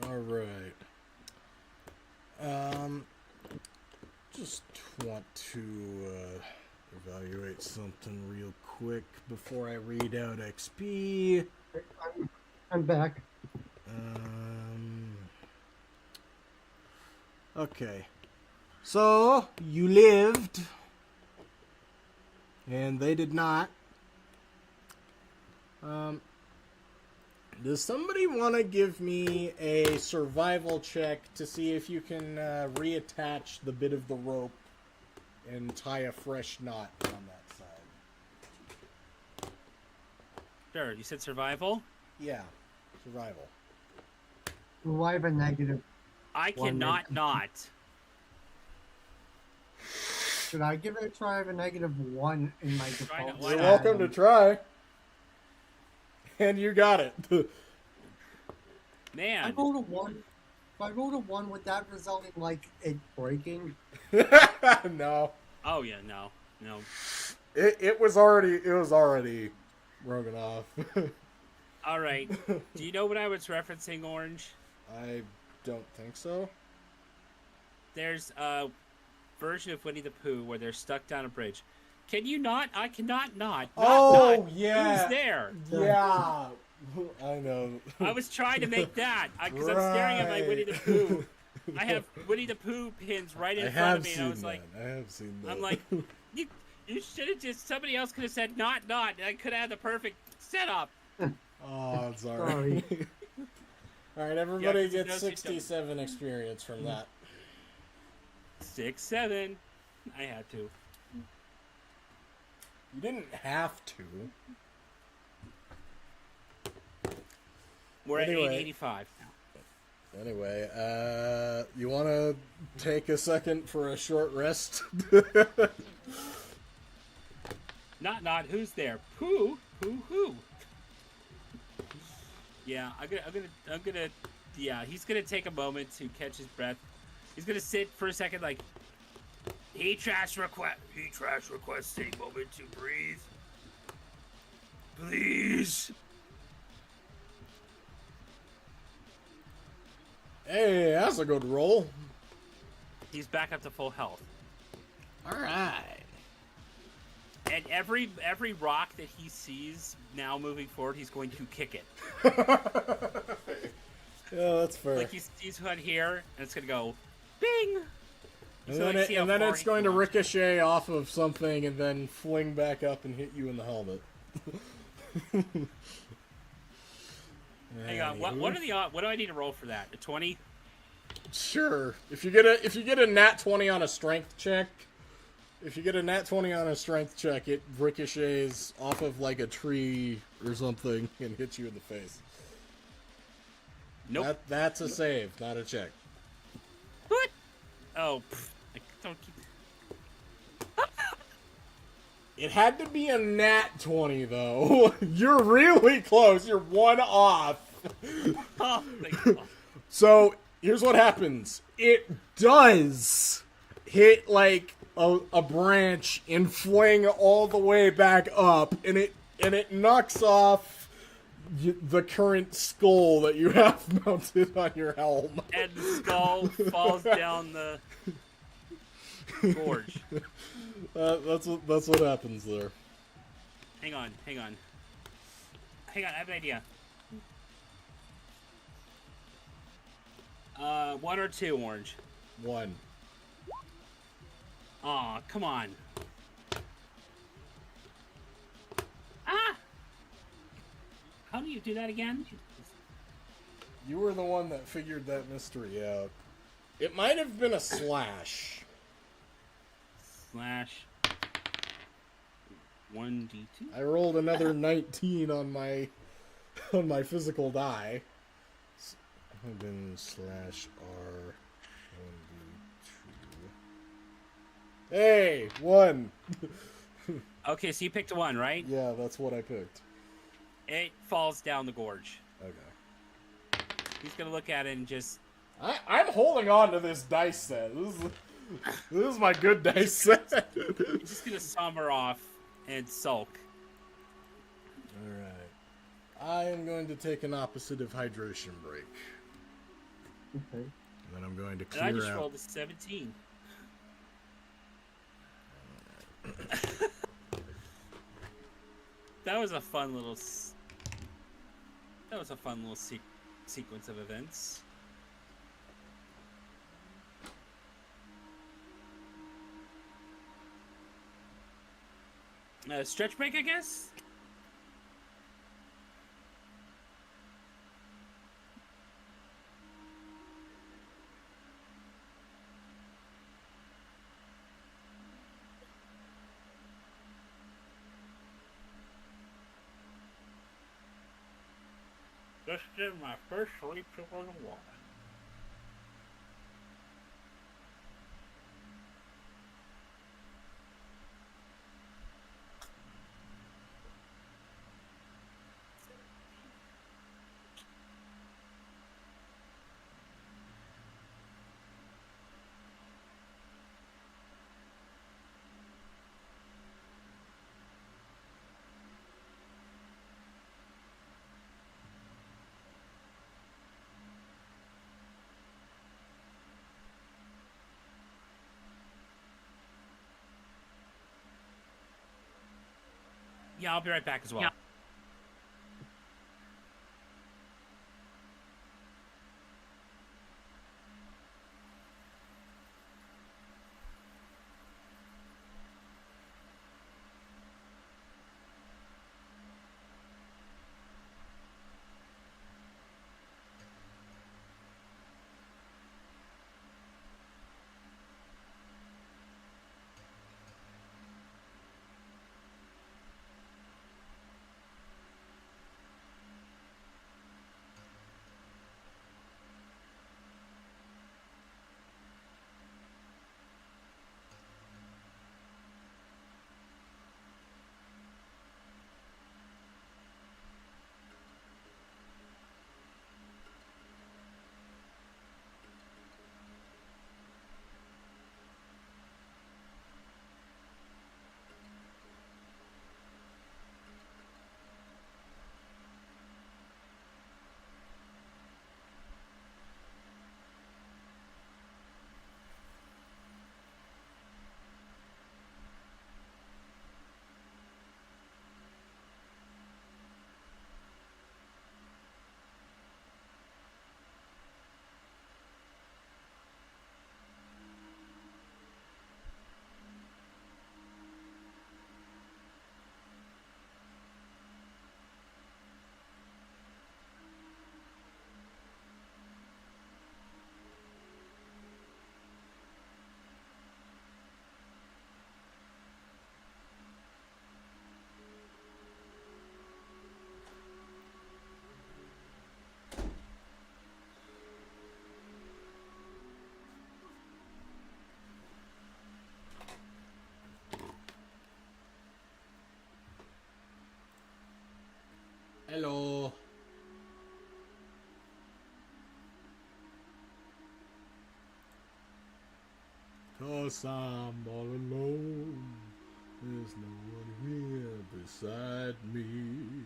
All right. Just want to evaluate something real quick before I read out XP. I'm back. Okay. So, you lived, and they did not. Does somebody want to give me a survival check to see if you can reattach the bit of the rope and tie a fresh knot on that side? Sure. You said survival? Yeah, survival. Well, I have a negative. I One cannot not. Should I give it a try? I have a -1 in my Try not- default. why You're not? welcome to try. And you got it. Man. I rolled a 1. If I rolled a 1, would that result in, like, it breaking? No. Oh, yeah, no. No. It was already broken off. All right. Do you know what I was referencing, Orange? I don't think so. There's a version of Winnie the Pooh where they're stuck down a bridge. Can you not? I cannot not. Not. Yeah. Who's there? Yeah. I know. I was trying to make that because I'm staring at my Winnie the Pooh. I have Winnie the Pooh pins right in front of me, and I was like, I have seen that. I'm like, you should have just. Somebody else could have said not. And I could have had the perfect setup. Oh, sorry. All right, everybody Yeah, gets 67 experience from that. 6, 7. I had to. You didn't have to. We're at Anyway. 885 now. Anyway, you want to take a second for a short rest? Not. Who's there? Pooh. Who? Yeah, I'm gonna. Yeah, he's gonna take a moment to catch his breath. He's gonna sit for a second, like. He trash requesting moment to breathe. Please. Hey, that's a good roll. He's back up to full health. All right. And every rock that he sees now moving forward, he's going to kick it. Yeah, that's fair. Like he sees one here, and it's gonna go, bing. And So, like, see how then far it's he going to can launch. ricochet off of something and then fling back up and hit you in the helmet. Hang on. What are the odds? What do I need to roll for that? A 20? Sure. If you get a nat 20 on a strength check, it ricochets off of like a tree or something and hits you in the face. Nope. That's a save, not a check. What? Oh, I don't keep. It had to be a nat 20 though. You're really close. You're one off. Oh, thank God. So here's what happens. It does hit like a branch and fling all the way back up, and it knocks off the current skull that you have mounted on your helm. And the skull falls down the gorge. That's what happens there. Hang on. I have an idea. 1 or 2, Orange. 1. Aw, come on. Ah! How do you do that again? You were the one that figured that mystery out. It might have been a slash. Slash 1d2. I rolled another 19 on my physical die. I've been slash R 1d2. Hey, 1. Okay, so you picked a 1, right? Yeah, that's what I picked. It falls down the gorge. Okay. He's gonna look at it and just. I'm holding on to this dice set. This is my good dice set. He's just gonna somber off and sulk. Alright. I am going to take an opposite of hydration break. Okay. And then I'm going to And I clear just out. rolled a 17. That was a fun little. That was a fun little sequence of events. Stretch break, I guess. busted my first sleep over the water. Yeah, I'll be right back as well. Yeah. Hello. Cause I'm all alone. There's no one here beside me.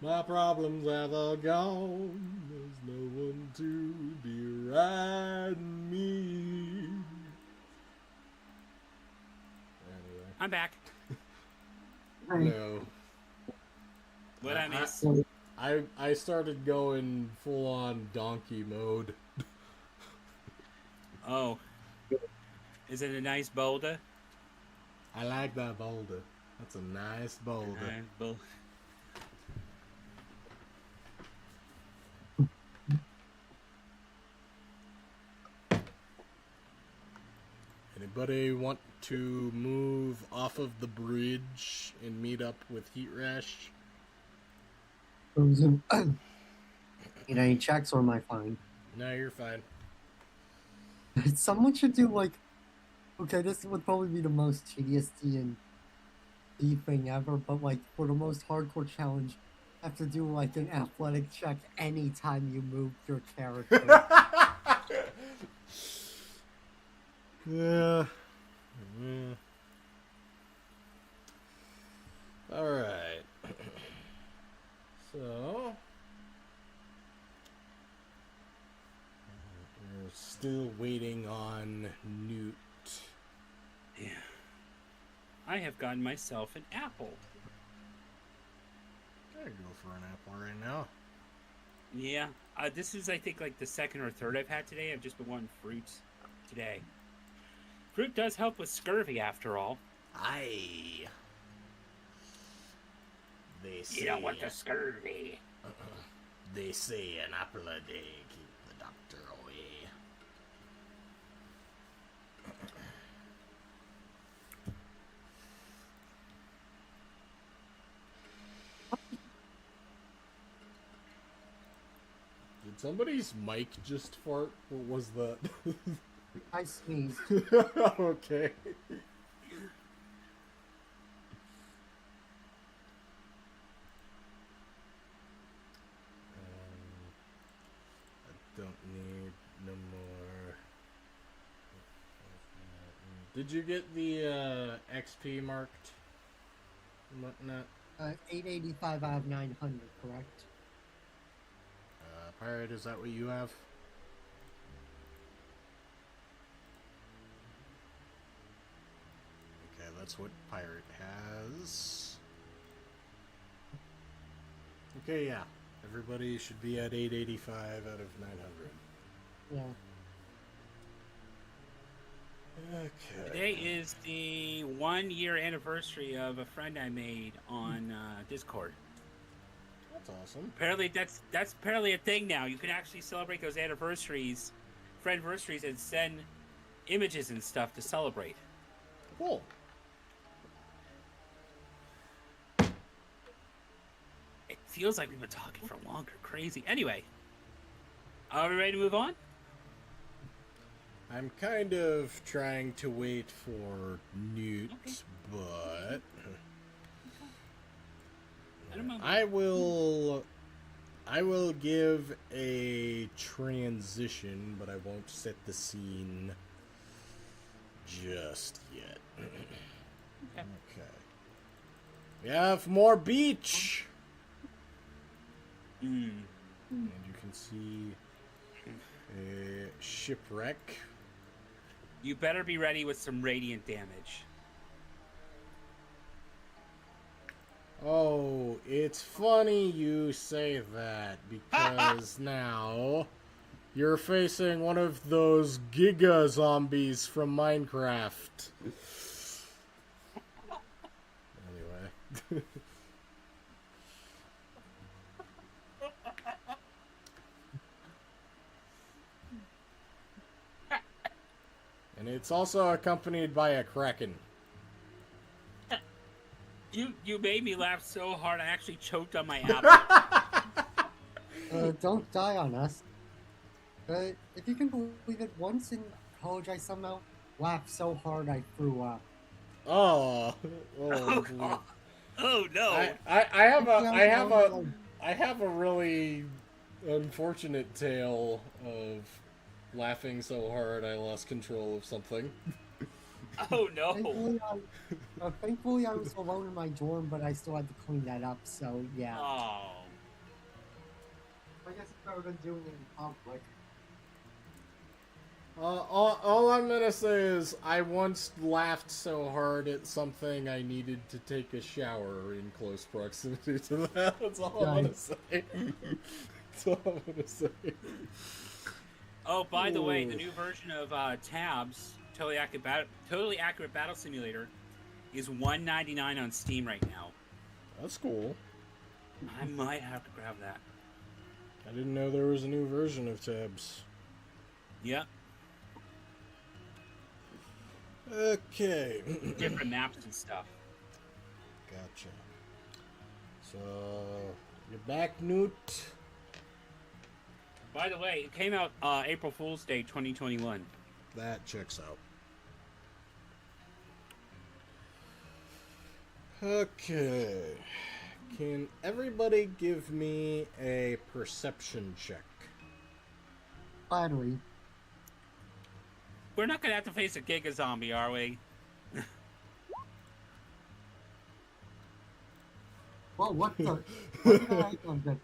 My problems have all gone. There's no one to deride me. Anyway. I'm back. Hello. What I miss? I started going full on donkey mode. Oh. Is it a nice boulder? I like that boulder. That's a nice boulder. Anybody want to move off of the bridge and meet up with Heat Rash? Need any checks or am I fine? No, you're fine. Someone should do like, okay, this would probably be the most tedious D&D thing ever, but like for the most hardcore challenge, have to do like an athletic check anytime you move your character. Yeah. All right. So we're still waiting on Newt. Yeah. I have gotten myself an apple. I go for an apple right now. Yeah. This is, I think, like the second or third I've had today. I've just been wanting fruits today. Fruit does help with scurvy, after all. Aye. They say You don't want the scurvy. They say an apple a day keep the doctor away. Did somebody's mic just fart? What was that? I sneezed. Okay. I don't need no more. Did you get the XP marked? And whatnot? 885 out of 900, correct? Pirate, is that what you have? Okay, that's what Pirate has. Okay, yeah. Everybody should be at 885 out of 900. Yeah. Okay. Today is the 1-year anniversary of a friend I made on Discord. That's awesome. Apparently, that's apparently a thing now. You can actually celebrate those anniversaries, friendversaries, and send images and stuff to celebrate. Cool. It feels like we've been talking for longer. Crazy. Anyway, are we ready to move on? I'm kind of trying to wait for Newt, but I will give a transition, but I won't set the scene just yet. Okay. We have more beach. And you can see a shipwreck. You better be ready with some radiant damage. Oh, it's funny you say that, because now you're facing one of those Giga zombies from Minecraft. Anyway. And it's also accompanied by a kraken. You made me laugh so hard I actually choked on my apple. Don't die on us. If you can believe it, once in college I somehow laughed so hard I threw up. Oh, God. Oh no! I have a really unfortunate tale of laughing so hard I lost control of something. Oh no! Thankfully I was alone in my dorm, but I still had to clean that up. So yeah. Oh. I guess if I would have been doing it in public. All I'm gonna say is I once laughed so hard at something I needed to take a shower in close proximity to that. That's all I'm gonna say. That's all I'm gonna say. Oh, by the way, the new version of Tabs, Totally Accurate Battle Simulator, is $1.99 on Steam right now. That's cool. I might have to grab that. I didn't know there was a new version of Tabs. Yep. Okay. Different maps and stuff. Gotcha. So, you're back, Newt. By the way, it came out April Fool's Day 2021. That checks out. Okay. Can everybody give me a perception check? Flattery. We're not gonna have to face a Giga Zombie, are we? Well, what the? What the heck was that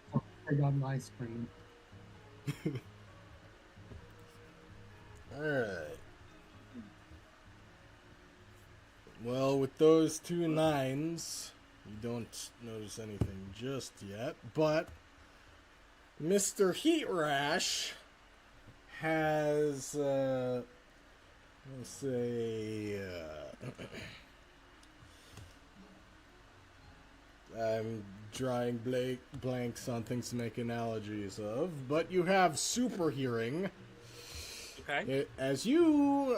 big on my screen? Alright. Well, with those 2 9s, you don't notice anything just yet, but Mr. Heat Rash has, let's say, I'm drawing blanks on things to make analogies of, but you have super hearing. Okay. As you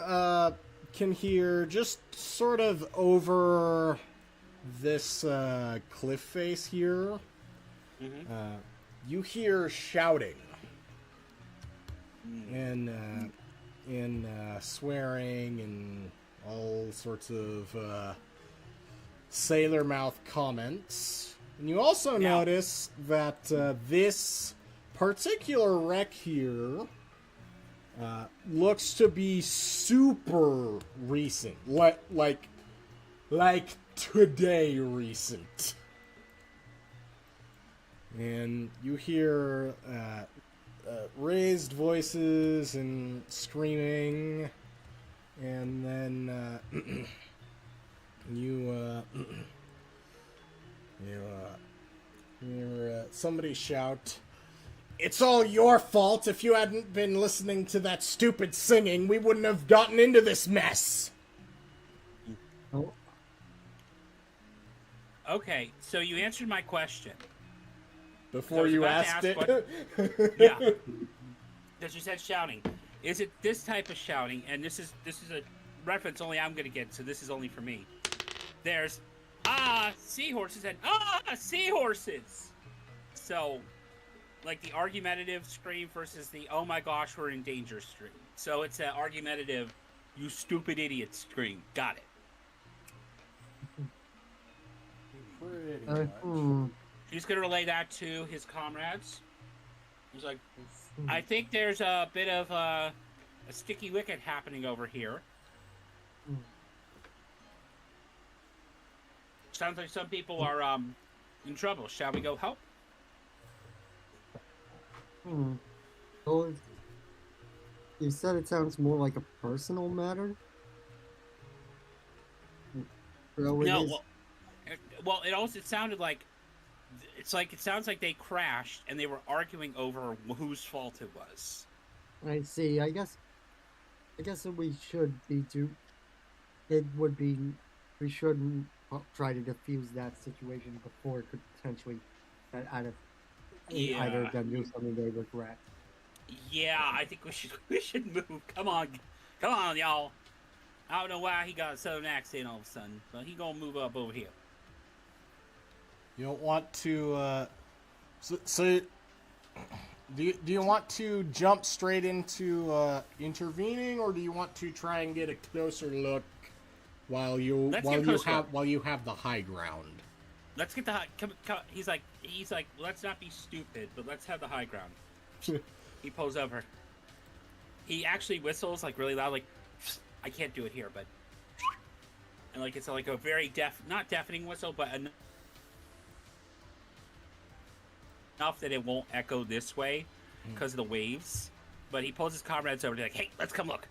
can hear just sort of over this cliff face here, you hear shouting and swearing and all sorts of sailor mouth comments. And you also notice that this particular wreck here looks to be super recent, like today recent. And you hear raised voices and screaming, and then you hear somebody shout, "It's all your fault. If you hadn't been listening to that stupid singing, we wouldn't have gotten into this mess." Oh, Okay, so you answered my question. Before you asked it. Yeah. Because you said shouting. Is it this type of shouting? And this is a reference only I'm going to get, so this is only for me. There's, seahorses and, seahorses! So, like the argumentative scream versus the, oh my gosh, we're in danger scream. So it's an argumentative, you stupid idiot scream. Got it. Pretty much. He's going to relay that to his comrades. He's like, I think there's a bit of a sticky wicket happening over here. Sounds like some people are in trouble. Shall we go help? Well, you said it sounds more like a personal matter? So it No, is- it sounded like it sounds like they crashed and they were arguing over whose fault it was. I see. I guess that we should be we shouldn't try to defuse that situation before it could potentially get out of either of them do something they regret. Yeah, I think we should move. Come on, y'all. I don't know why he got a southern accent all of a sudden, but he gonna move up over here. You don't want to, so do you want to jump straight into intervening, or do you want to try and get a closer look while you have the high ground? Let's get the high. Come, he's like, let's not be stupid, but let's have the high ground. He pulls over. He actually whistles like really loud, like I can't do it here, but and like it's like a very not deafening whistle, but enough that it won't echo this way because of the waves. But he pulls his comrades over to like, hey, let's come look.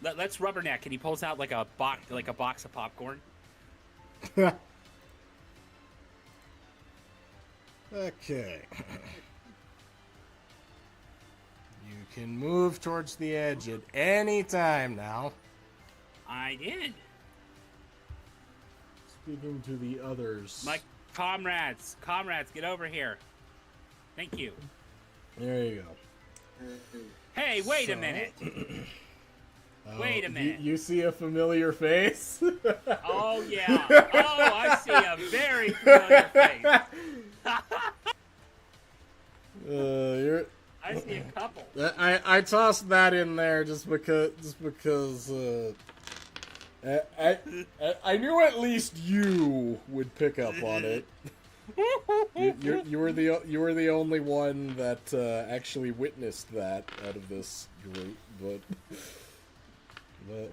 Let's rubberneck, and he pulls out like a box of popcorn. Okay. You can move towards the edge at any time now. I did. Speaking to the others. My comrades, get over here. Thank you. There you go. Hey, wait a minute. Wait a minute. You see a familiar face? Oh, yeah. Oh, I see a very familiar face. I see a couple. I tossed that in there just because I knew at least you would pick up on it. You were the only one that actually witnessed that out of this group,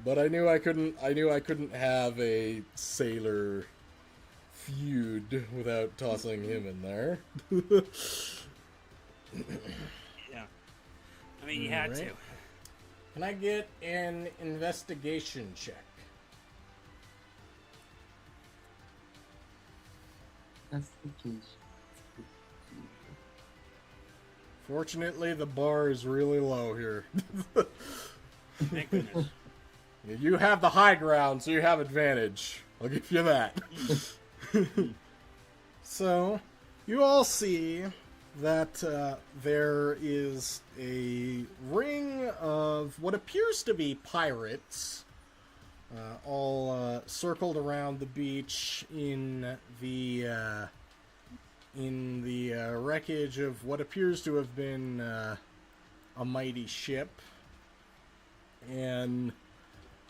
but I knew I couldn't have a sailor feud without tossing him in there. Yeah. I mean, you had to. Can I get an investigation check? That's the key. Fortunately, the bar is really low here. Thank goodness. You have the high ground, so you have advantage. I'll give you that. So, you all see that there is a ring of what appears to be pirates, all circled around the beach in the wreckage of what appears to have been a mighty ship, and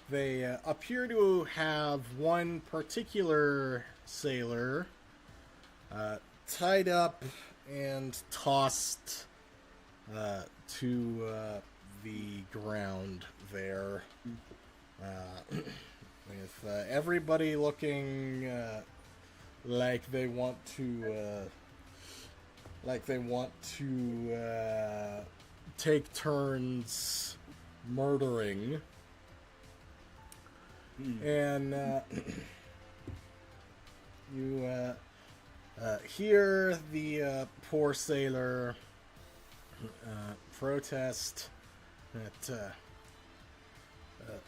they appear to have one particular sailor tied up and tossed to the ground there, with everybody looking like they want to take turns murdering. And you hear the poor sailor protest that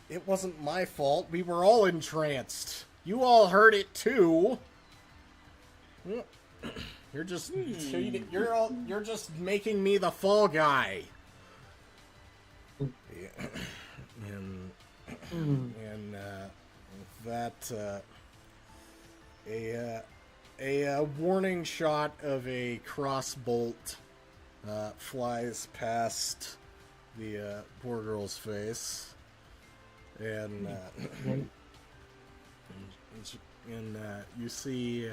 it wasn't my fault. We were all entranced. You all heard it too. You're just you're just making me the fall guy. Yeah. And with that, a warning shot of a crossbolt flies past the poor girl's face, and you see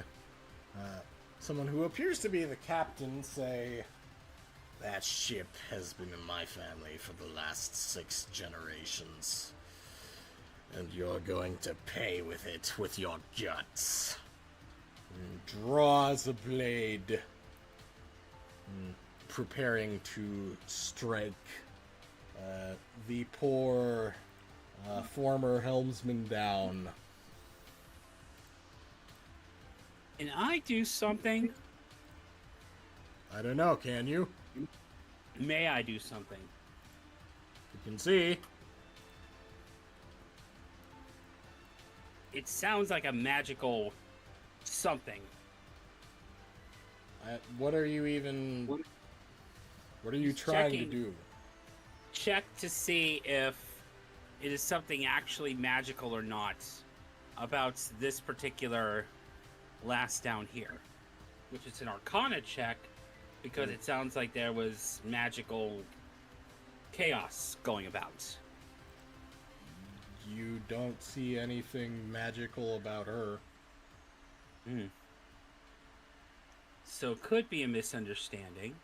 someone who appears to be the captain say, "That ship has been in my family for the last 6 generations. And you're going to pay with it with your guts." And draws a blade, preparing to strike the poor former helmsman down. Can I do something? I don't know, can you? May I do something? You can see. It sounds like a magical something. What are you even... What are you trying to do? Check to see if it is something actually magical or not about this particular last down here. Which is an Arcana check, because it sounds like there was magical chaos going about. You don't see anything magical about her. So it could be a misunderstanding.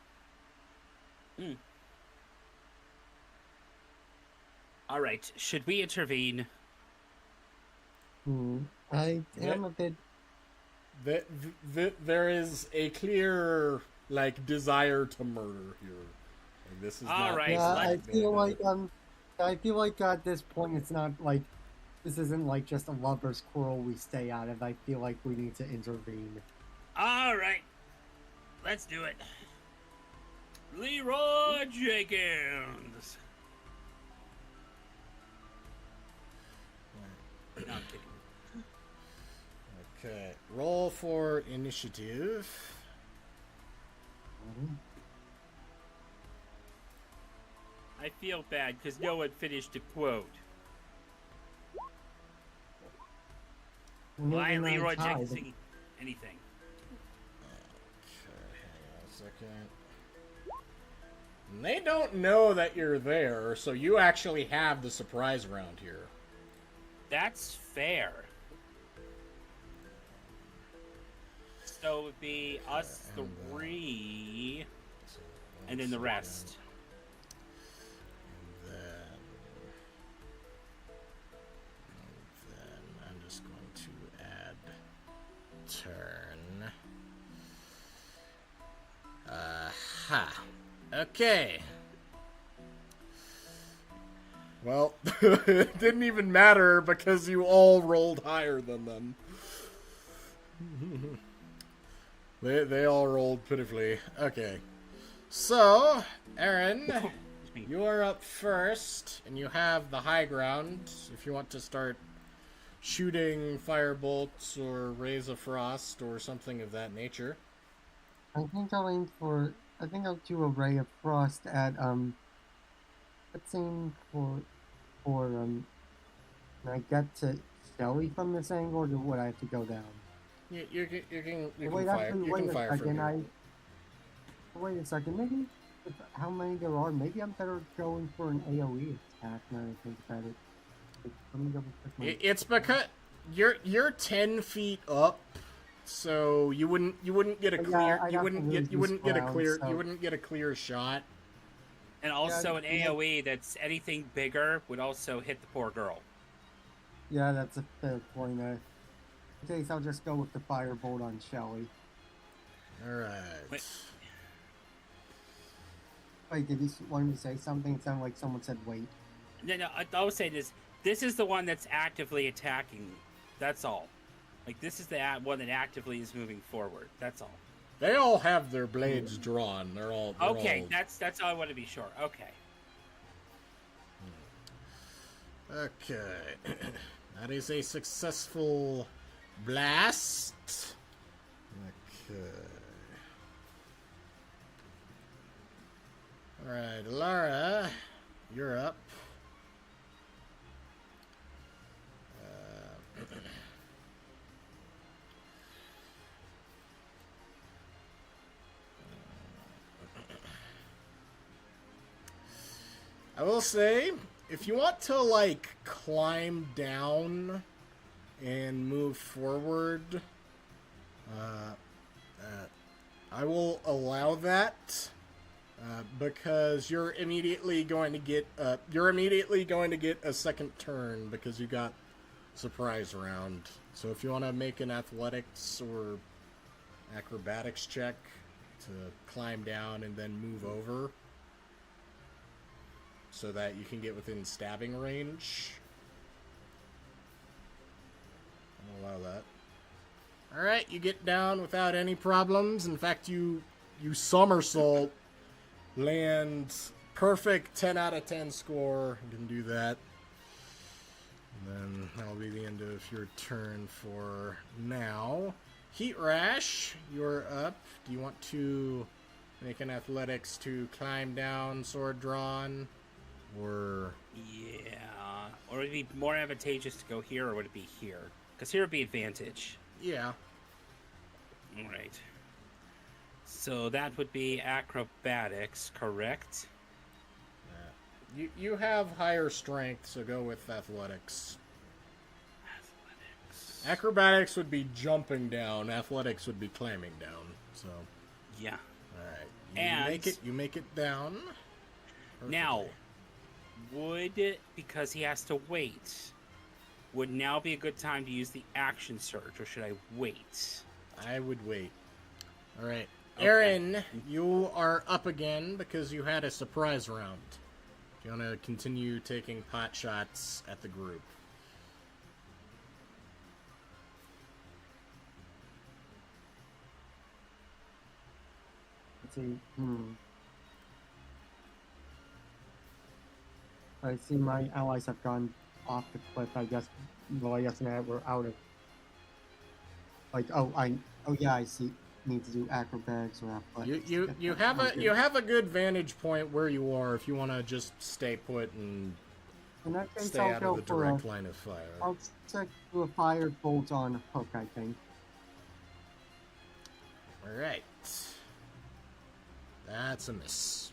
Alright, should we intervene? I am a bit... There is a clear, desire to murder here. This is All not... right, Yeah, I feel like at this point it's not like... This isn't just a lover's quarrel we stay out of. I feel like we need to intervene. Alright, let's do it. Leroy Jenkins! No, I'm kidding. Okay, roll for initiative. I feel bad because no one finished the quote. Why Leroy Jenkins singing anything? Okay, hang on a second. And they don't know that you're there, so you actually have the surprise round here. That's fair. So it would be us three, and then the rest. And then I'm just going to add turn. Aha. Okay. Well, it didn't even matter because you all rolled higher than them. They all rolled pitifully. Okay. So, Aaron, you are up first, and you have the high ground if you want to start shooting firebolts or rays of frost or something of that nature. I think I'll do a ray of frost at let's aim for can I get to Shelly from this angle, or would I have to go down? You can Wait, fire. actually, You can fire from here. wait a second, maybe how many there are. Maybe I'm better going for an AoE attack now that I think about it. Like, let me double check my. It's because you're 10 feet up, so you wouldn't get a But clear. I'd You have to wouldn't really get you do wouldn't get a surround, clear. so- You wouldn't get a clear shot. And also an Yeah. AoE that's anything bigger would also hit the poor girl. Yeah, that's a fair point. Okay, so I'll just go with the firebolt on Shelly. All right. Wait, did he want me to say something? It sounded like someone said wait. No, I was saying this is the one that's actively attacking. That's all. Like, this is the one that actively is moving forward. That's all. They all have their blades drawn. They're all Okay, all... that's all I want to be sure. Okay. Okay. That is a successful blast. Okay. Alright, Lara, you're up. I will say, if you want to, like, climb down and move forward, I will allow that, because you're immediately going to get a second turn because you got surprise round. So if you want to make an athletics or acrobatics check to climb down and then move over, so that you can get within stabbing range. I'll allow that. Alright, you get down without any problems. In fact, you somersault, land perfect 10 out of 10 score. You can do that. And then that'll be the end of your turn for now. Heat Rash, you're up. Do you want to make an athletics to climb down, sword drawn? Or... Yeah. Or would it be more advantageous to go here, or would it be here? Because here would be advantage. Yeah. Alright. So that would be acrobatics, correct? You have higher strength, so go with athletics. Athletics. Acrobatics would be jumping down. Athletics would be climbing down. So, Yeah. all right. And- You make it down. Now, because he has to wait, would now be a good time to use the action surge, or should I wait? I would wait. All right. Okay. Aaron, you are up again because you had a surprise round. Do you want to continue taking pot shots at the group? Let's see. I see my allies have gone off the cliff. I guess. Well, I guess now we're out of. Like, yeah, I see. Need to do acrobatics or athletics. You have a good vantage point where you are if you want to just stay put and In that case, stay I'll out go of the for direct line of fire. I'll stick to a fire bolt on hook, I think. Alright. That's a miss.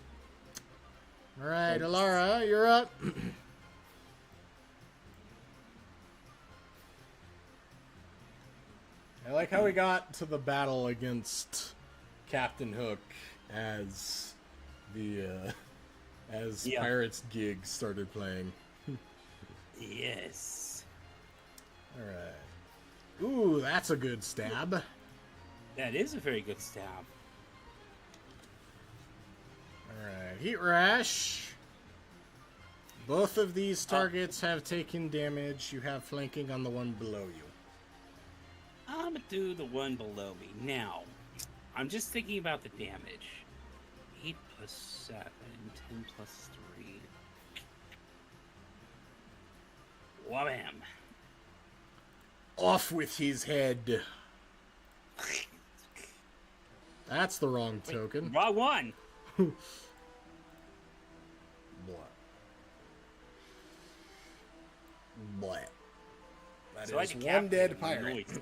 Alright, Alara, you're up. I like how we got to the battle against Captain Hook as the Yeah. Pirates Gig started playing. Yes. Alright. Ooh, that's a good stab. That is a very good stab. Alright, Heat Rash. Both of these targets have taken damage. You have flanking on the one below you. I'm gonna do the one below me. Now, I'm just thinking about the damage. 8 plus 7, 10 plus 3. Wham! Off with his head. That's the wrong token. Wrong one! Blah. Blah. That So I is one decapitated dead him, pirate. noise.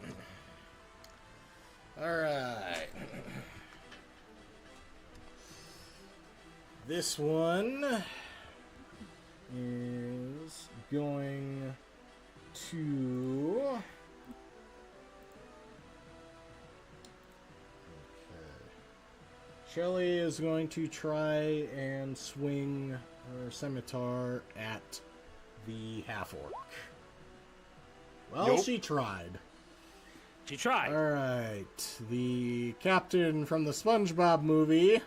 Alright. This one is going to... Shelly is going to try and swing her scimitar at the half-orc. Well, Nope. she tried. She tried. Alright, the captain from the SpongeBob movie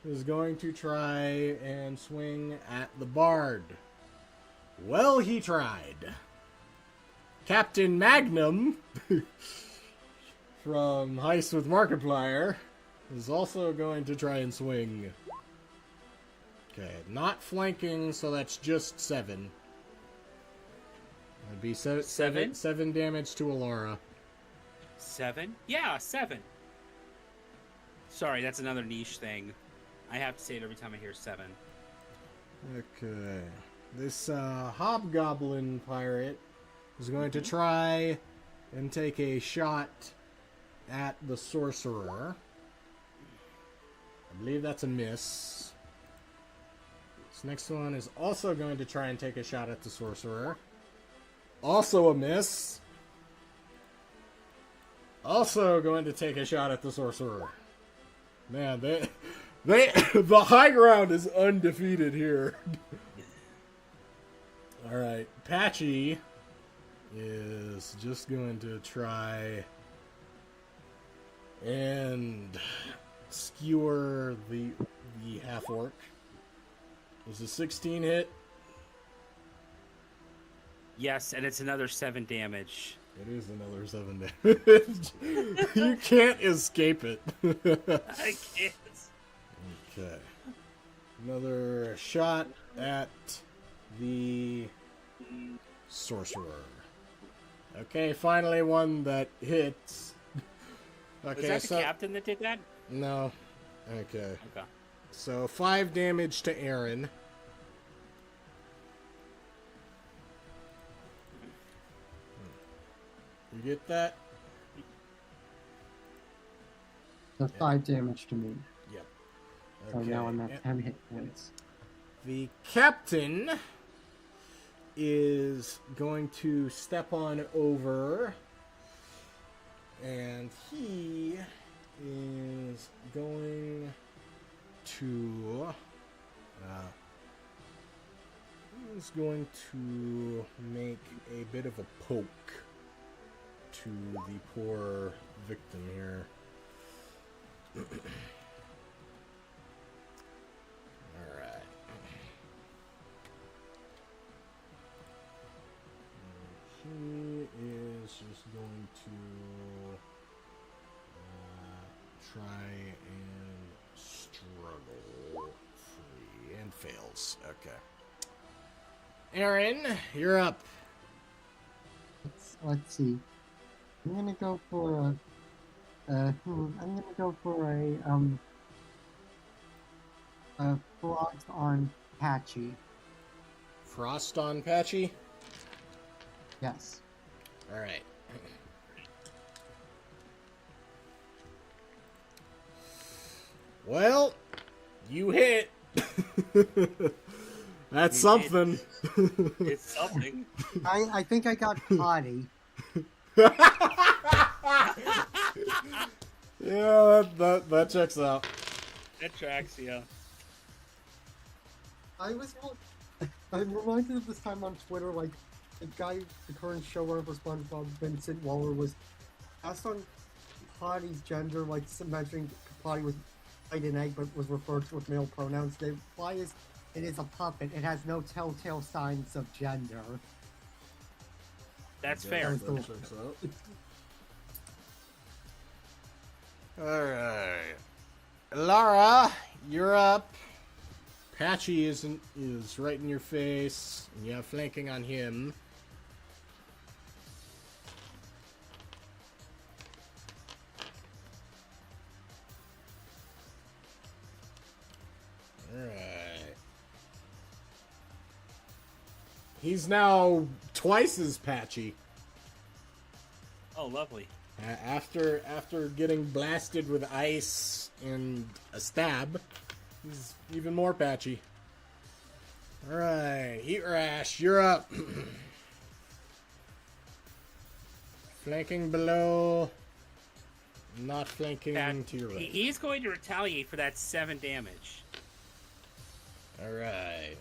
is going to try and swing at the bard. Well, he tried. Captain Magnum from Heist with Markiplier is also going to try and swing. Okay, not flanking, so that's just 7. That'd be seven damage to Alara. 7? Yeah, 7. Sorry, that's another niche thing. I have to say it every time I hear 7. Okay. This hobgoblin pirate is going to try and take a shot at the sorcerer. I believe that's a miss. This next one is also going to try and take a shot at the sorcerer. Also a miss. Also going to take a shot at the sorcerer. Man, the high ground is undefeated here. Alright, Patchy is just going to try and skewer the half-orc. Was a 16 hit? Yes, and it's another 7 damage. It is another 7 damage. You can't escape it. I can't. Okay. Another shot at the sorcerer. Okay, finally one that hits. Okay, Was that the captain that did that? No. Okay. Okay. So 5 damage to Aaron. You get that? So 5 damage to me. Yep. So now I'm at 10 hit points. The captain is going to step on over, and he is going to make a bit of a poke to the poor victim here. Alright. He is just going to try and struggle free and fails. Okay. Aaron, you're up. Let's see. I'm gonna go for a frost on Patchy. Frost on Patchy? Yes. Alright. Well, you hit. That's something. It's something. I think I got potty. Yeah, that checks out. That tracks, yeah. I'm reminded of this time on Twitter, like, the guy, the current showrunner for SpongeBob, Vincent Waller, was asked on Potty's gender, like, mentioning Potty was laid an egg, but was referred to with male pronouns. The reply is, it is a puppet. It has no telltale signs of gender. That's fair. That checks out. Alright. Lara, you're up. Patchy is right in your face. And you have flanking on him. Alright. He's now twice as patchy. Oh, lovely. After getting blasted with ice and a stab, He's even more patchy. Alright, Heat Rash, you're up. Flanking below. Not flanking to your right. He's going to retaliate for that 7 damage. Alright.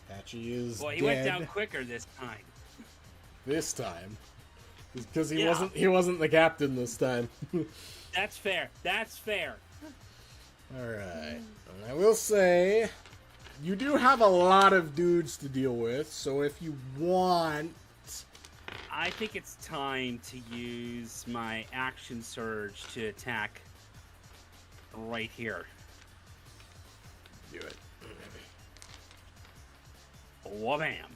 Patchy is Well, he dead. went down quicker this time. This time. Because he wasn't the captain this time. That's fair. That's fair. Alright. And I will say, you do have a lot of dudes to deal with, so if you want... I think it's time to use my action surge to attack right here. Do it. Wha-bam.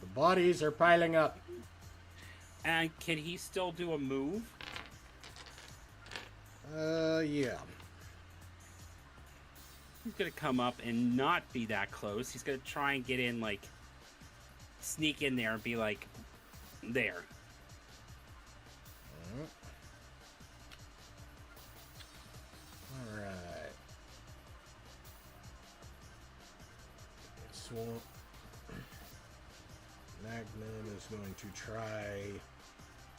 The bodies are piling up. And can he still do a move? Yeah. He's gonna come up and not be that close. He's gonna try and get in, like, sneak in there and be like, there. Alright. So, Magnum is going to try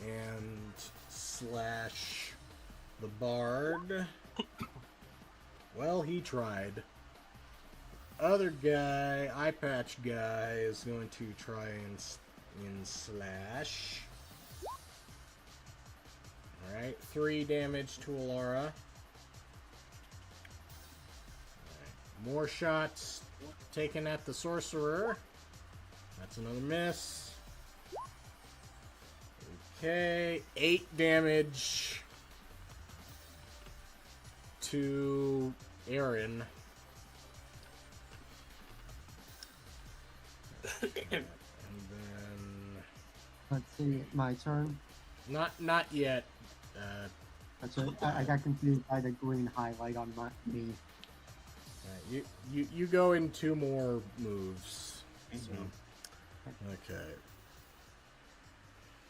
and slash the Bard. Well, he tried. Other guy, eye patch guy, is going to try and slash. Alright, 3 damage to Alara. Alright, more shots taken at the sorcerer. That's another miss. Okay, 8 damage to Aaron. And then Let's see, my turn. not yet. That's it. I got confused by the green highlight on me. You go in 2 more moves. So. Okay.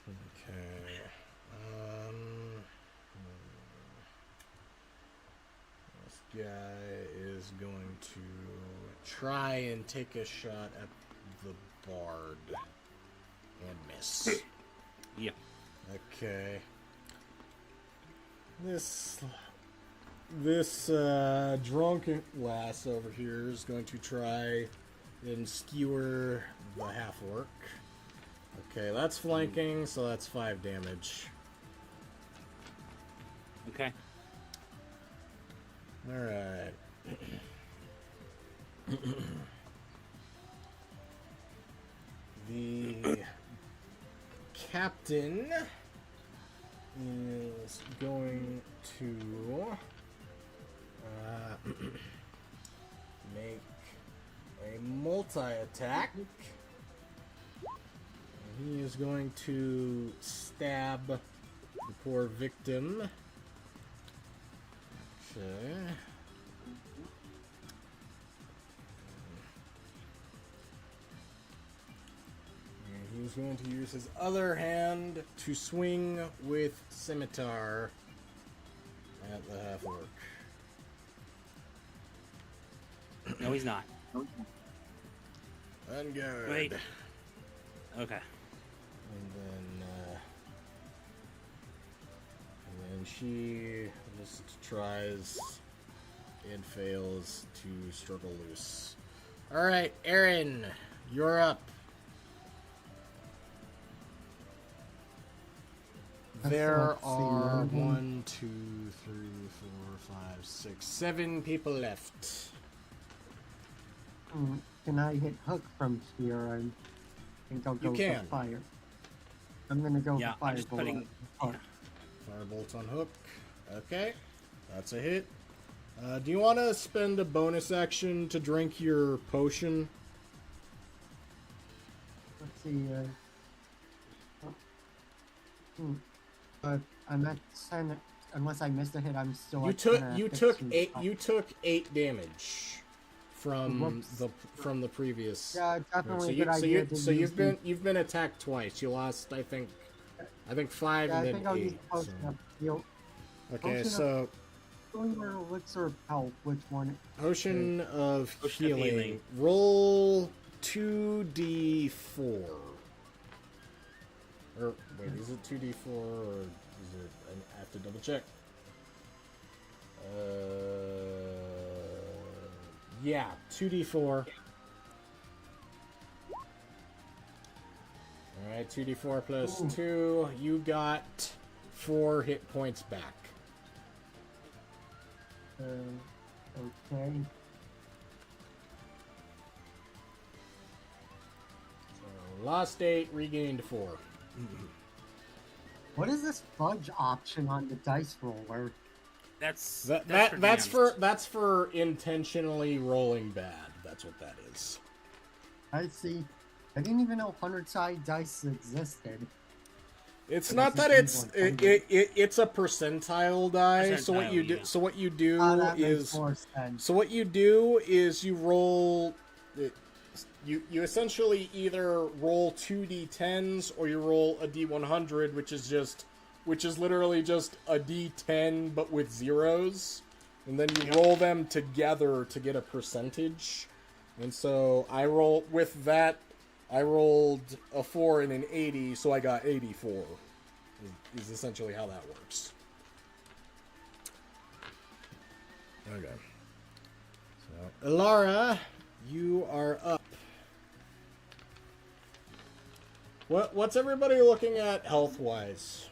Okay. This guy is going to try and take a shot at the Bard and miss. Yeah. Okay. This drunken lass over here is going to try and skewer the half-orc. Okay, that's flanking, so that's 5 damage. Okay. Alright. The captain is going to make a multi-attack. He is going to stab the poor victim. Okay. And he's going to use his other hand to swing with scimitar at the half-orc. No, he's not. Ungood. Wait. Okay. And then she just tries and fails to struggle loose. Alright, Aaron, you're up. There are 1, 2, 3, 4, 5, 6, 7 people left. Can I hit hook from here and think I'll go You can. for fire? I'm gonna go Yeah, for I'm just firebolt. putting- Firebolt on hook. Okay, that's a hit. Do you want to spend a bonus action to drink your potion? Let's see. But I'm at 10. Unless I missed a hit, I'm still. You at took 10 you at took 15. 8 you took 8 damage from Whoops. the previous. Yeah, definitely So a good idea. you've been attacked twice. You lost, I think, I think 5 Yeah, I and think then I'll use 8. potion So. of heal. Okay, Potion so healing or elixir of health. Which one? Potion of Potion of healing. healing. Roll 2d4. Or wait, is it 2d4 or is it? I have to double check. Yeah, 2d4. Alright, 2d4 plus 2. You got 4 hit points back. Okay. So, lost 8, regained 4. What is this fudge option on the dice roller? That's That's for intentionally rolling bad. That's what that is. I see. I didn't even know 100-sided dice existed. It's But not that's that a it's D100. it's a percentile die. So what you Percentile, do yeah. so what you do That makes is more sense. so what you do is you roll you essentially either roll 2d10s or you roll a d100, which is literally just a d10 but with zeros, and then you roll them together to get a percentage. And so I rolled a 4 and an 80, so I got 84. Is essentially how that works. Okay. So, Ilara, you are up. What's everybody looking at health-wise?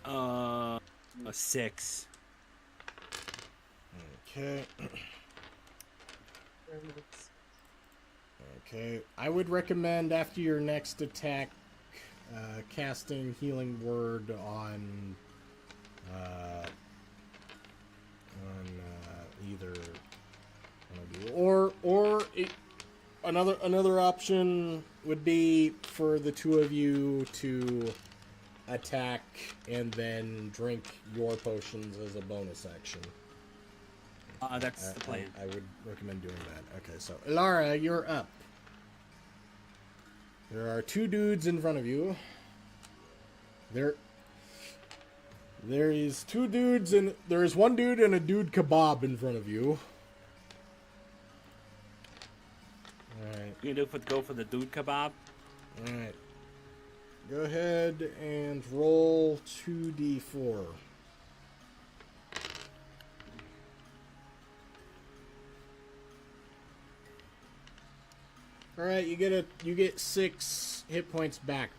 a 6. Okay. Okay. I would recommend after your next attack, casting Healing Word on either one of you, or another option would be for the two of you to attack and then drink your potions as a bonus action. That's the plan. I would recommend doing that. Okay, so Ilara, you're up. There are 2 dudes in front of you. There is 2 dudes and there is 1 dude and a dude kebab in front of you. Alright. You gonna go for the dude kebab? Alright. Go ahead and roll 2d4. Alright, you get 6 hit points back.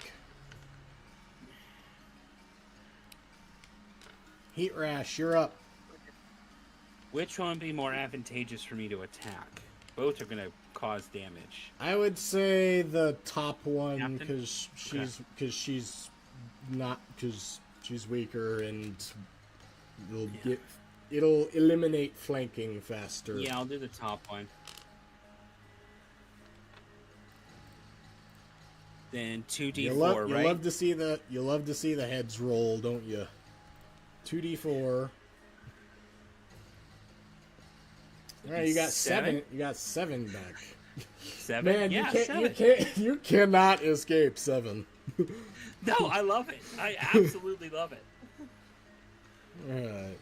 Heat Rash, you're up. Which one would be more advantageous for me to attack? Both are gonna cause damage. I would say the top one Captain? because she's weaker and it'll eliminate flanking faster. Yeah, I'll do the top one. Then 2d4, You right? love to see the heads roll, don't you? 2d4. All right, you got 7. You got 7 back. 7? Man, yeah, you cannot escape 7. No, I love it. I absolutely love it. All right.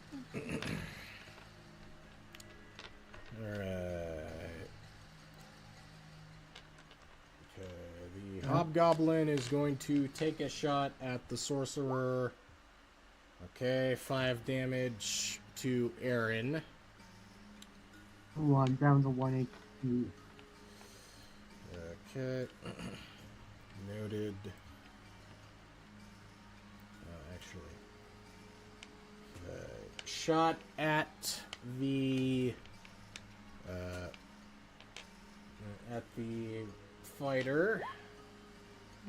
All right. Okay, the Hobgoblin is going to take a shot at the Sorcerer. Okay, 5 damage to Aaron. Oh, I'm down to 1 HP. Okay. Noted. Actually. Shot at the fighter.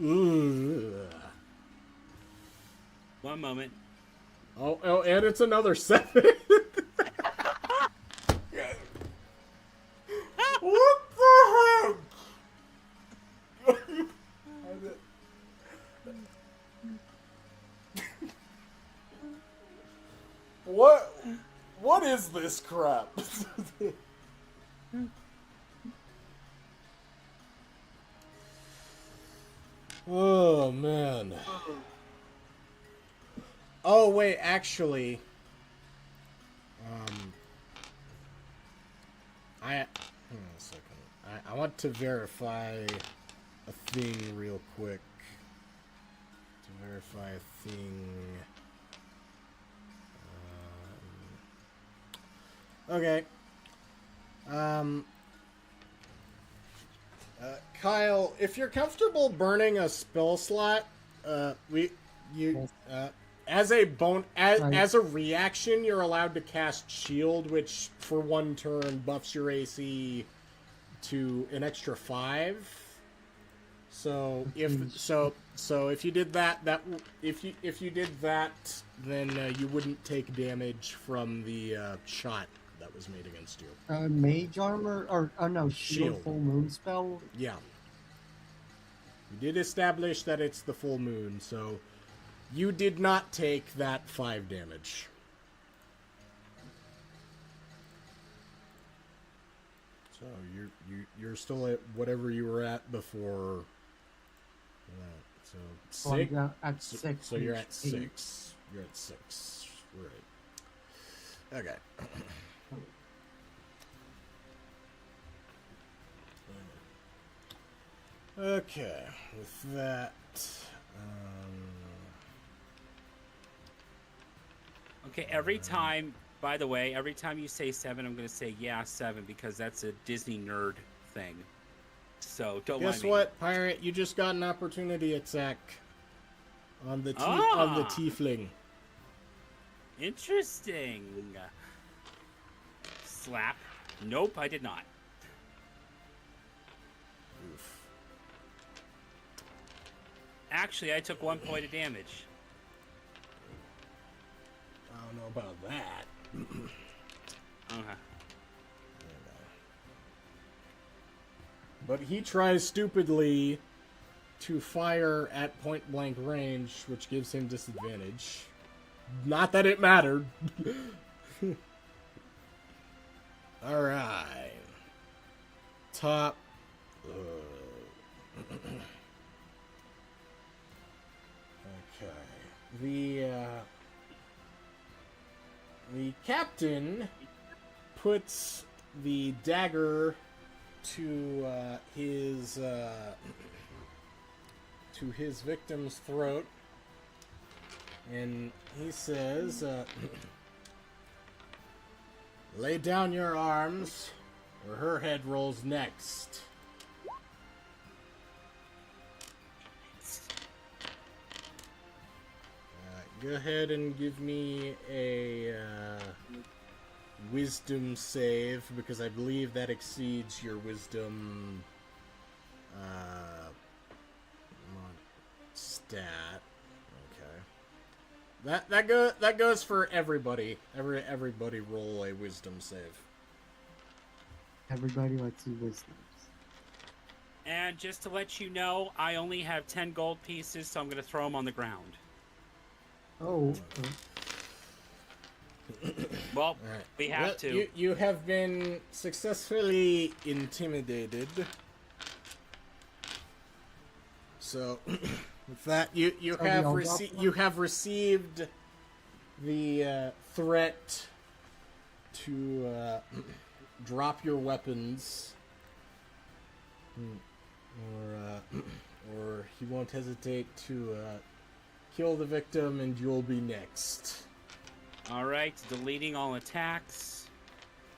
Ugh. One moment. Oh, and it's another 7. What the heck? What is this crap? Oh man. Oh wait, actually, hang on a second. I want to verify a thing real quick. To verify a thing. Okay. Kyle, if you're comfortable burning a spell slot, as a reaction, you're allowed to cast Shield, which for one turn buffs your AC to an extra 5. So if you did that, if you did that, then you wouldn't take damage from the shot that was made against you. Mage armor or no shield full moon spell. Yeah. You did establish that it's the full moon, so you did not take that 5 damage. So you're still at whatever you were at before. So Well, 6. at 6. So you're at 6. You're at 6. Right. Okay. Okay. With that. Okay, every time, by the way, every time you say 7, I'm going to say, yeah, 7, because that's a Disney nerd thing. So, don't mind me. Guess what, Pirate? You just got an opportunity attack on the on the tiefling. Interesting. Slap. Nope, I did not. Oof. Actually, I took 1 point of damage. I don't know about that. Okay. But he tries stupidly to fire at point blank range, which gives him disadvantage. Not that it mattered. Alright. Top. Okay. The captain puts the dagger to his victim's throat, and he says, "Lay down your arms, or her head rolls next." Go ahead and give me a wisdom save, because I believe that exceeds your wisdom stat. Okay. That goes for everybody. Everybody roll a wisdom save. Everybody likes you wisdoms. And just to let you know, I only have 10 gold pieces, so I'm going to throw them on the ground. Oh. Well, we have to. You have been successfully intimidated. So, with that, you have received the threat to drop your weapons, or he won't hesitate to kill the victim, and you'll be next. All right, deleting all attacks.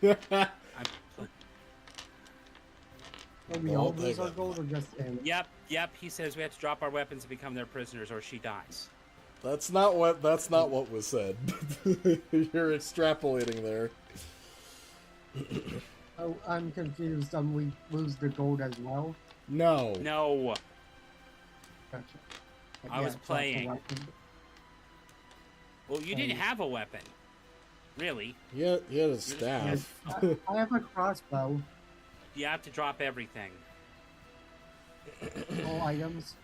Can we all lose our gold or just him? Yep. He says we have to drop our weapons and become their prisoners, or she dies. That's not what was said. You're extrapolating there. Oh, I'm confused. We lose the gold as well. No. Gotcha. I was playing. Well, you didn't have a weapon. Really? Yeah, he had a staff. I have a crossbow. You have to drop everything. All items.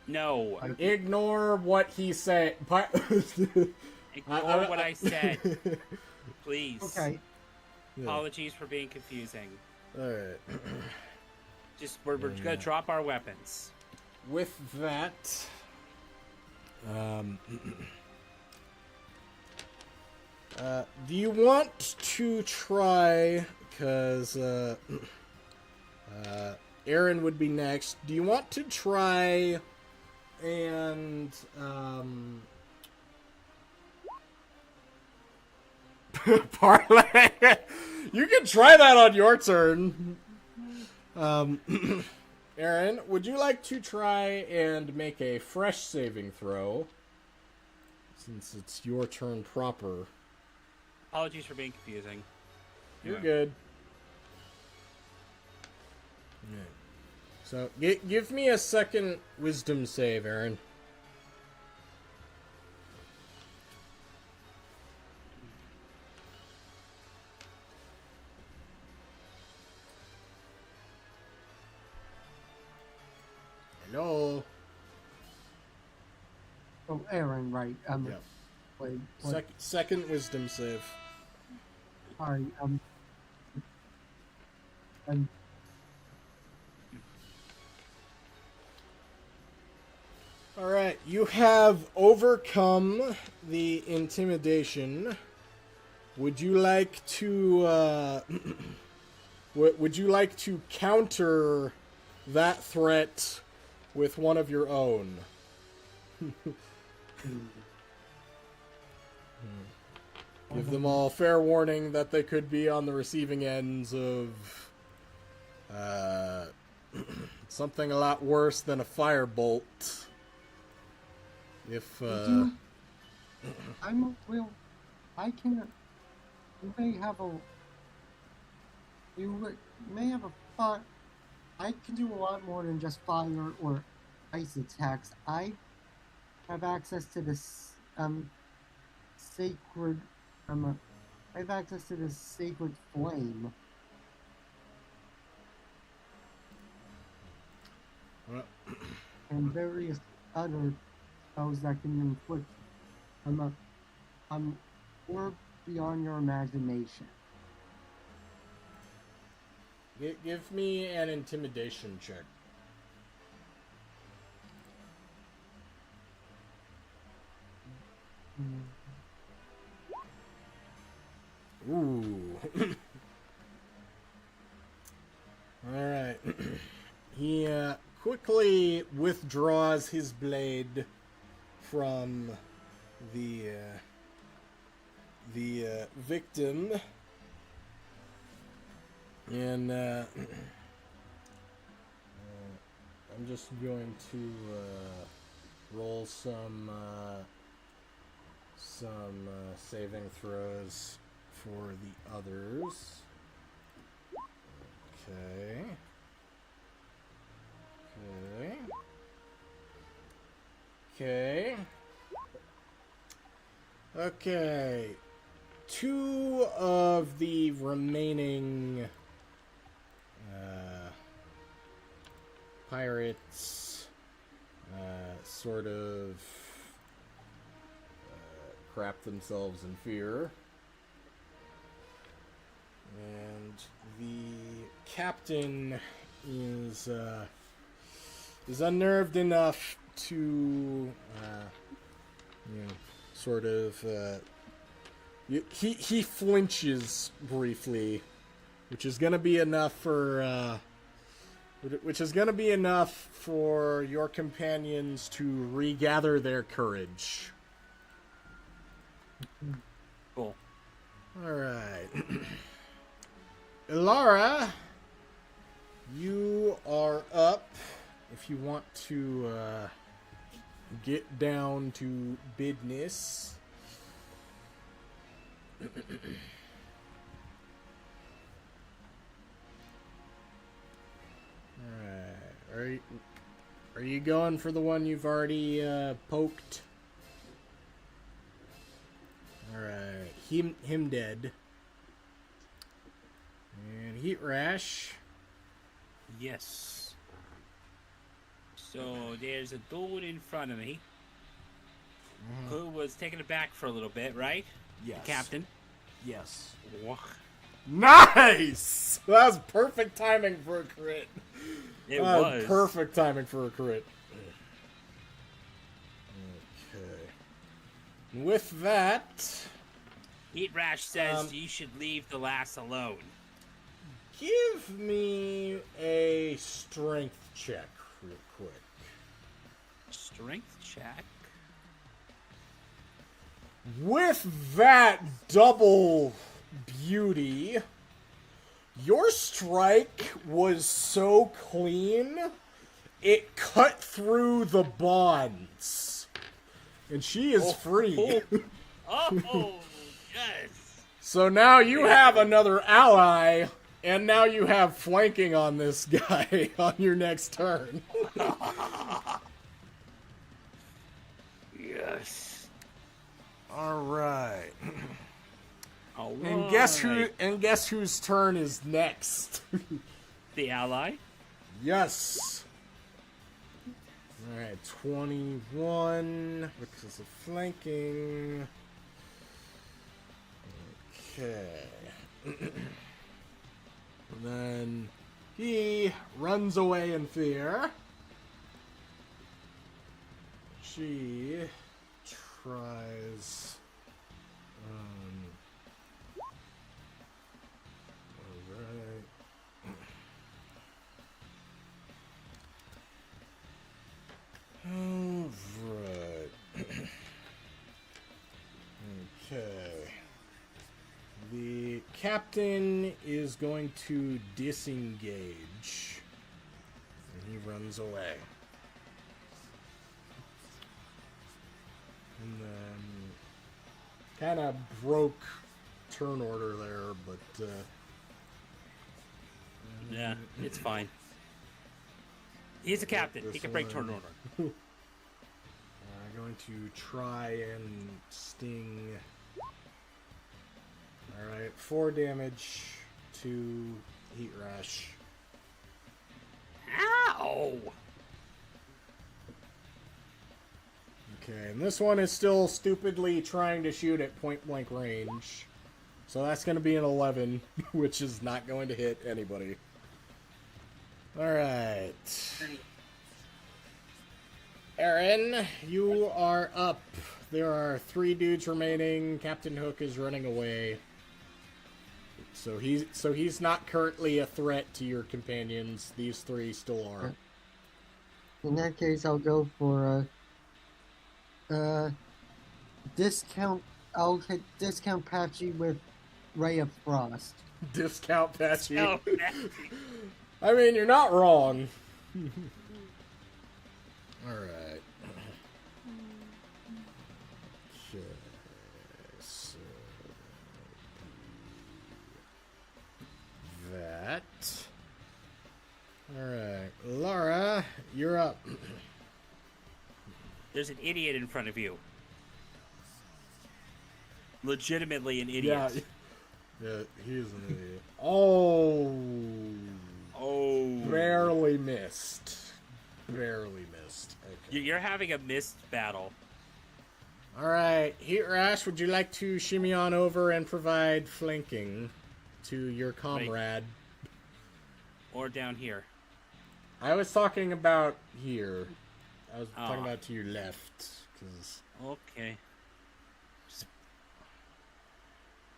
No. Ignore what he said. Ignore what I said. Please. Okay. Apologies for being confusing. Alright. We're gonna drop our weapons. with that, do you want to try, because Aaron would be next, do you want to try and parlay? You can try that on your turn. Aaron, would you like to try and make a fresh saving throw? Since it's your turn proper. Apologies for being confusing. You're good. Yeah. So, give me a second wisdom save, Aaron. Hello. Oh, Aaron, right. Yeah. Wait, what? Second wisdom save. Sorry, Alright, you have overcome the intimidation. Would you like to, would you like to counter that threat with one of your own? Give them all fair warning that they could be on the receiving ends of something a lot worse than a firebolt. If I can. You may have a. You may have a fire. I can do a lot more than just fire or ice attacks. I have access to this sacred. I have access to this sacred flame. And various other spells that can inflict or beyond your imagination. Give me an intimidation check. Ooh. Alright. He quickly withdraws his blade from the victim, and I'm just going to roll some saving throws for the others. Okay. Okay. Two of the remaining pirates sort of crap themselves in fear. And the captain is unnerved enough to sort of he flinches briefly, which is gonna be enough for your companions to regather their courage. Cool. All right. Ilara, you are up. If you want to get down to business. Alright. Are you going for the one you've already poked? Alright. Him dead. And Heat Rash. Yes. So there's a dude in front of me who was taken aback for a little bit, right? Yes. The captain. Yes. Wha- Nice! That was perfect timing for a crit. It was. Perfect timing for a crit. With that, Heat Rash says you should leave the lass alone. give me a strength check real quick. Strength check. With that double beauty, your strike was so clean, it cut through the bonds. And she is free. Oh, yes. So now you have another ally, and now you have flanking on this guy on your next turn. Yes. All right. All And right. guess whose turn is next? The ally? Yes. All right, 21 because of flanking. Okay. Then he runs away in fear. She tries. All right. Okay. The captain is going to disengage. And he runs away. And then kind of broke turn order there, but Yeah, it's fine. He's a captain. He can break turn order. I'm going to try and sting. Alright, 4 damage to Heat Rash. Ow! Okay, and this one is still stupidly trying to shoot at point blank range. So that's going to be an 11, which is not going to hit anybody. Alright. Aaron, you are up. There are 3 dudes remaining. Captain Hook is running away. So he's not currently a threat to your companions. These 3 still are. In that case, I'll go for discount. I'll hit discount Patchy with Ray of Frost. Discount Patchy. Oh, I mean, you're not wrong. Alright. Okay, so that. Alright, Laura, you're up. There's an idiot in front of you. Legitimately an idiot. Yeah, he is an idiot. Oh. Oh. Barely missed. Barely missed. Okay. You're having a missed battle. Alright, Heat Rash, would you like to shimmy on over and provide flanking to your comrade? Or down here. I was talking about here. I was talking about to your left. Cause... Okay.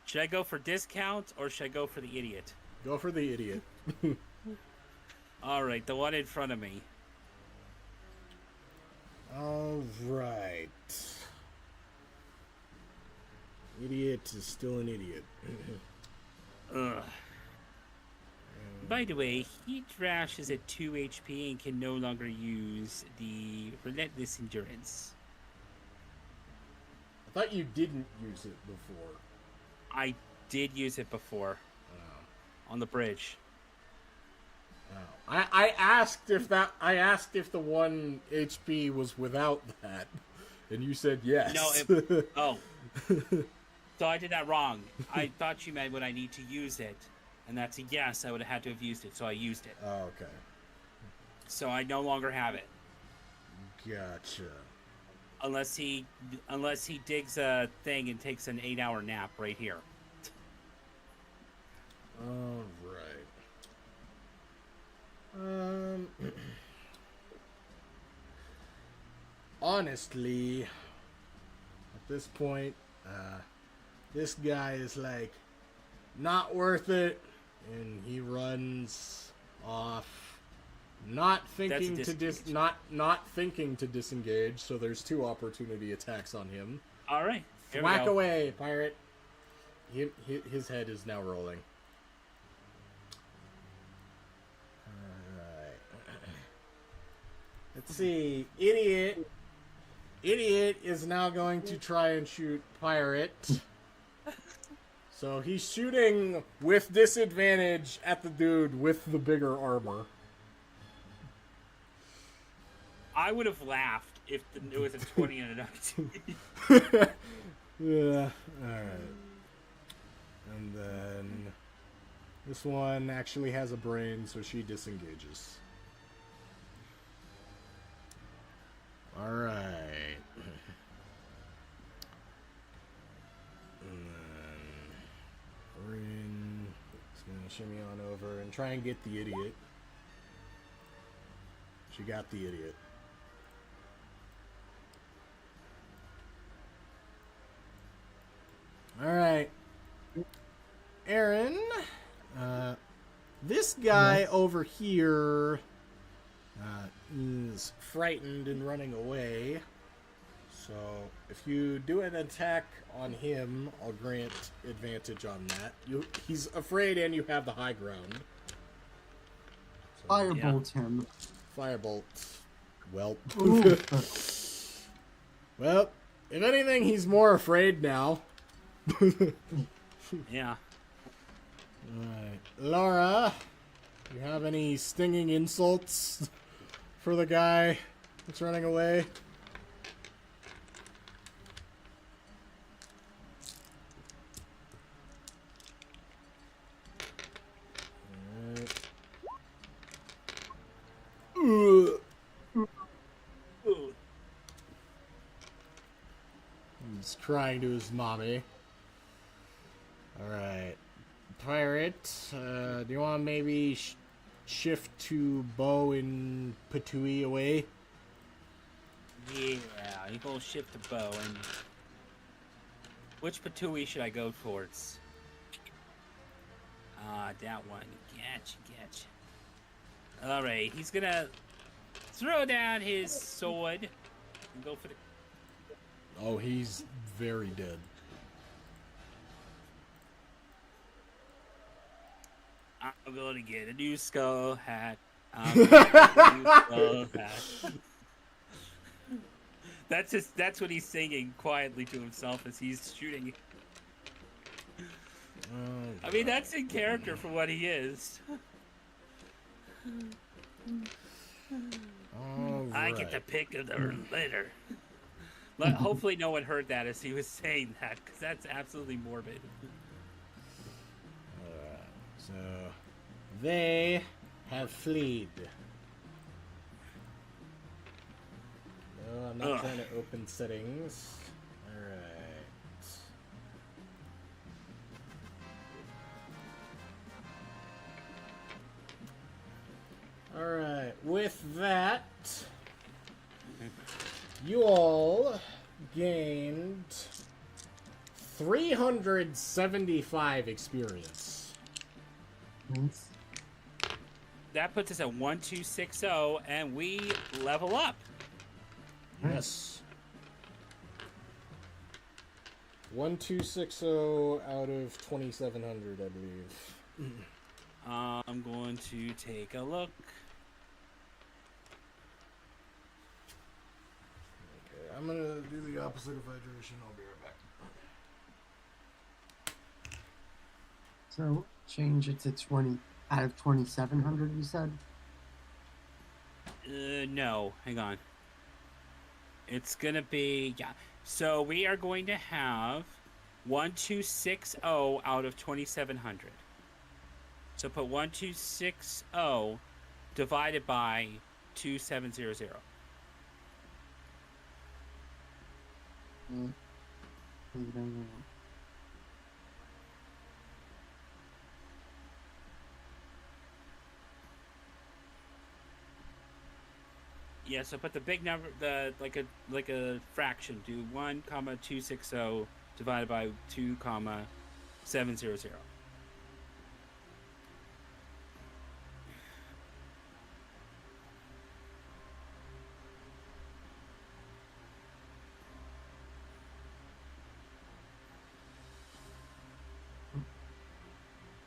Should I go for discount or should I go for the idiot? Go for the idiot. Alright, the one in front of me. Alright. Idiot is still an idiot. Ugh. By the way, Heat Rash is at 2 HP and can no longer use the Relentless Endurance. I thought you didn't use it before. I did use it before. On the bridge. Oh. I asked if the 1 HP was without that, and you said yes. No, oh. So I did that wrong. I thought you meant when I need to use it, and that's a yes, I would have had to have used it, so I used it. Oh, okay. So I no longer have it. Gotcha. Unless he digs a thing and takes an 8-hour nap right here. All right. Honestly, I'll this point, this guy is like, not worth it, and he runs off, not thinking to disengage. So there's 2 opportunity attacks on him. All right, here Whack we go. away, pirate. His head is now rolling. Alright. Let's see. Idiot is now going to try and shoot pirate. So he's shooting with disadvantage at the dude with the bigger armor. I would have laughed if it was a 20 and a 19. Yeah. Alright. And then this one actually has a brain, so she disengages. Alright. And then Rin is going to shimmy on over and try and get the idiot. She got the idiot. Alright. Aaron, this guy over here is frightened and running away. So if you do an attack on him, I'll grant advantage on that. He's afraid and you have the high ground. So, Firebolt him. Firebolt. Well. Ooh. Well, if anything, he's more afraid now. Yeah. Alright. Laura, you have any stinging insults for the guy that's running away? Alright. Ooh. He's crying to his mommy. Alright. Pirate, do you want to maybe shift to Bo and Patui away? Yeah, you go shift to bow. And which Patui should I go towards? That one. Gotcha. Alright, he's gonna throw down his sword and go for the... Oh, he's very dead. I'm gonna get a new skull hat. I'm gonna get a new skull hat. That's what he's singing quietly to himself as he's shooting. I mean, that's in character for what he is. I get the pick of the litter. Hopefully no one heard that as he was saying that, because that's absolutely morbid. So, they have fled. No, I'm not trying to open settings. Alright, with that, you all gained 375 experience. Nice. That puts us at 1260, and we level up. Yes. 1260 out of 2700, I believe. I'm going to take a look. Okay, I'm gonna do the opposite of hydration. I'll be right back. So change it to 20 out of 2700. You said. No, hang on. It's gonna be So we are going to have 1260 out of 2700. So put 1260 divided by 2700. Yeah, so put the big number, like a fraction. Do 1,260 divided by 2,700.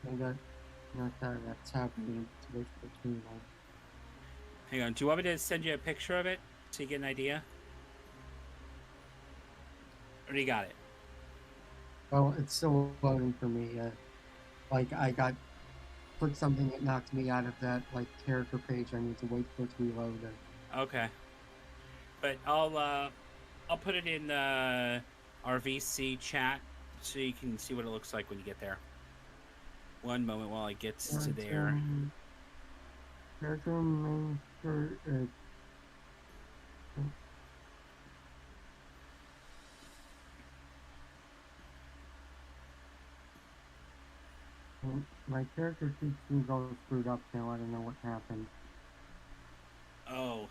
I got not that that's happening. To wait for too long. Hang on. Do you want me to send you a picture of it so you get an idea? Or do you got it? Well, it's still loading for me. Like I got put something that knocked me out of that like character page. I need to wait for it to reload. Okay. But I'll put it in our VC chat so you can see what it looks like when you get there. One moment while it gets to there. Character maker. My character keeps being all screwed up now. I don't know what happened. Oh.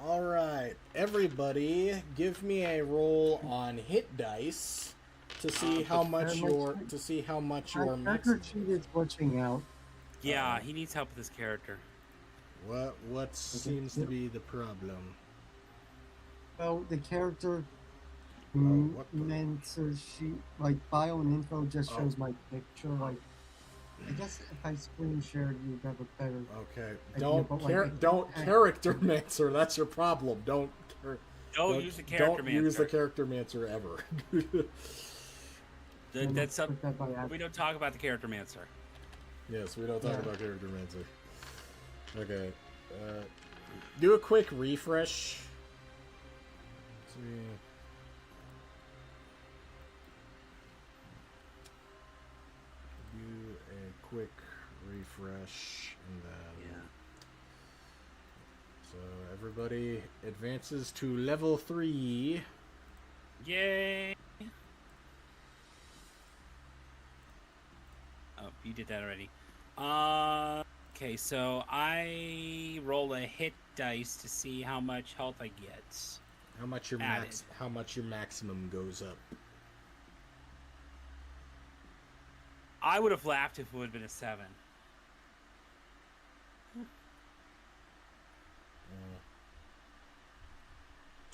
All right, everybody, give me a roll on hit dice to see how much your My max. character sheet is glitching out. Yeah, he needs help with his character. What seems to be the problem? Well, the character what the- mentor sheet, like bio and info, just shows my picture. Like, I guess if I screen shared, you'd have a better. Okay, idea, but, like, don't character mancer. That's your problem. Don't Use the character Don't use the mancer. character mancer ever. That's Put that by we accident. don't talk about the character mancer. Yes, we don't talk Yeah. about character mancer. Okay, do a quick refresh. Let's see. Do a quick refresh and then. So everybody advances to level 3. Yay! Oh, you did that already. Okay, so I roll a hit dice to see how much health I get. How much your maximum goes up? I would have laughed if it would have been a 7.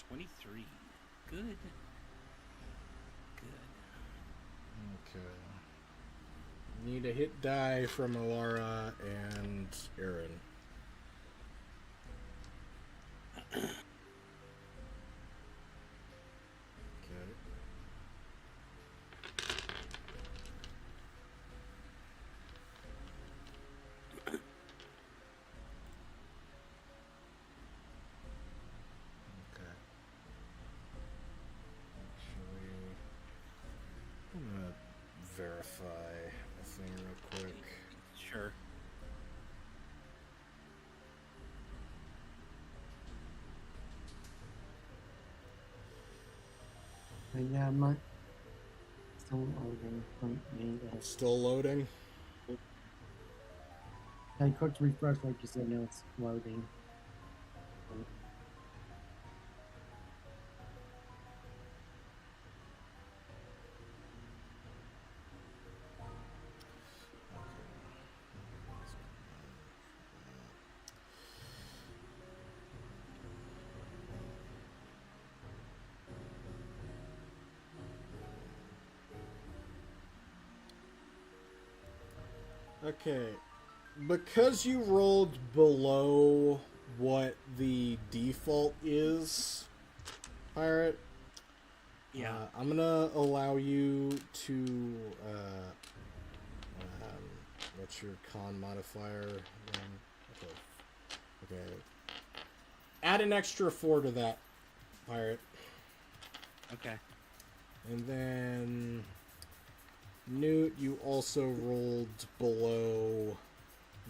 23. Good. Okay. Need a hit die from Alara and Aaron. Okay. Okay. Actually, I'm gonna verify a thing real quick. Sure. And yeah, my still loading from me. Still loading. I clicked refresh, like you said. Now it's loading. Okay, because you rolled below what the default is, Pirate, Yeah. I'm gonna allow you to, what's your con modifier again? Okay. Add an extra 4 to that, Pirate. Okay. And then Newt, you also rolled below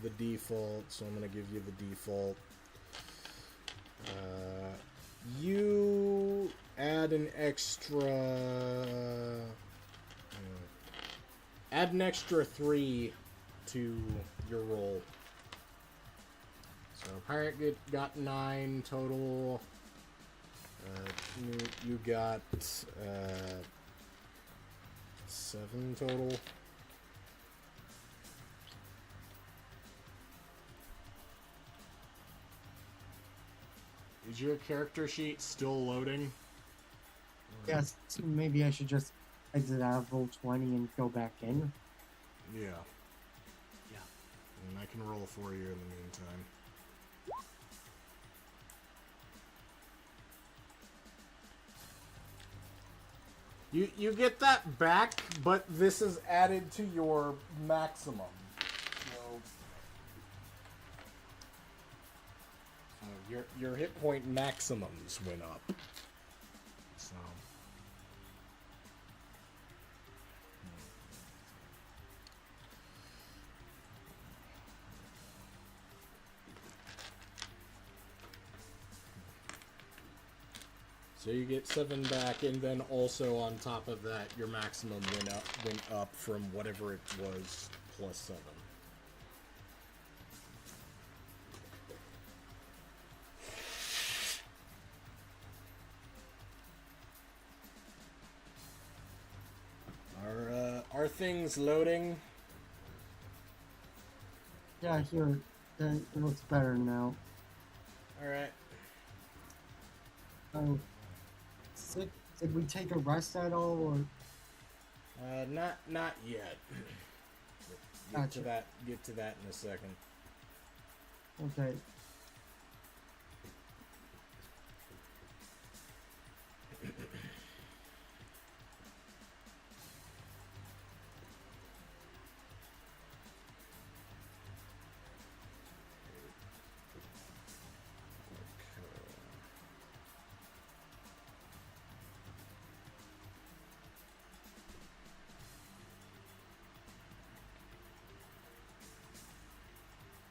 the default, so I'm going to give you the default. You add an extra 3 to your roll. So Pirate got 9 total. You got 7 total. Is your character sheet still loading? Yes, maybe I should just exit out of roll 20 and go back in. Yeah. Yeah. And I can roll for you in the meantime. You get that back, but this is added to your maximum. So your hit point maximums went up. So So you get 7 back, and then also on top of that, your maximum went up from whatever it was plus 7. Are things loading? Yeah, here, it looks better now. All right. Oh, did we take a rest at all, or? Not yet. Gotcha. Get to that in a second. Okay.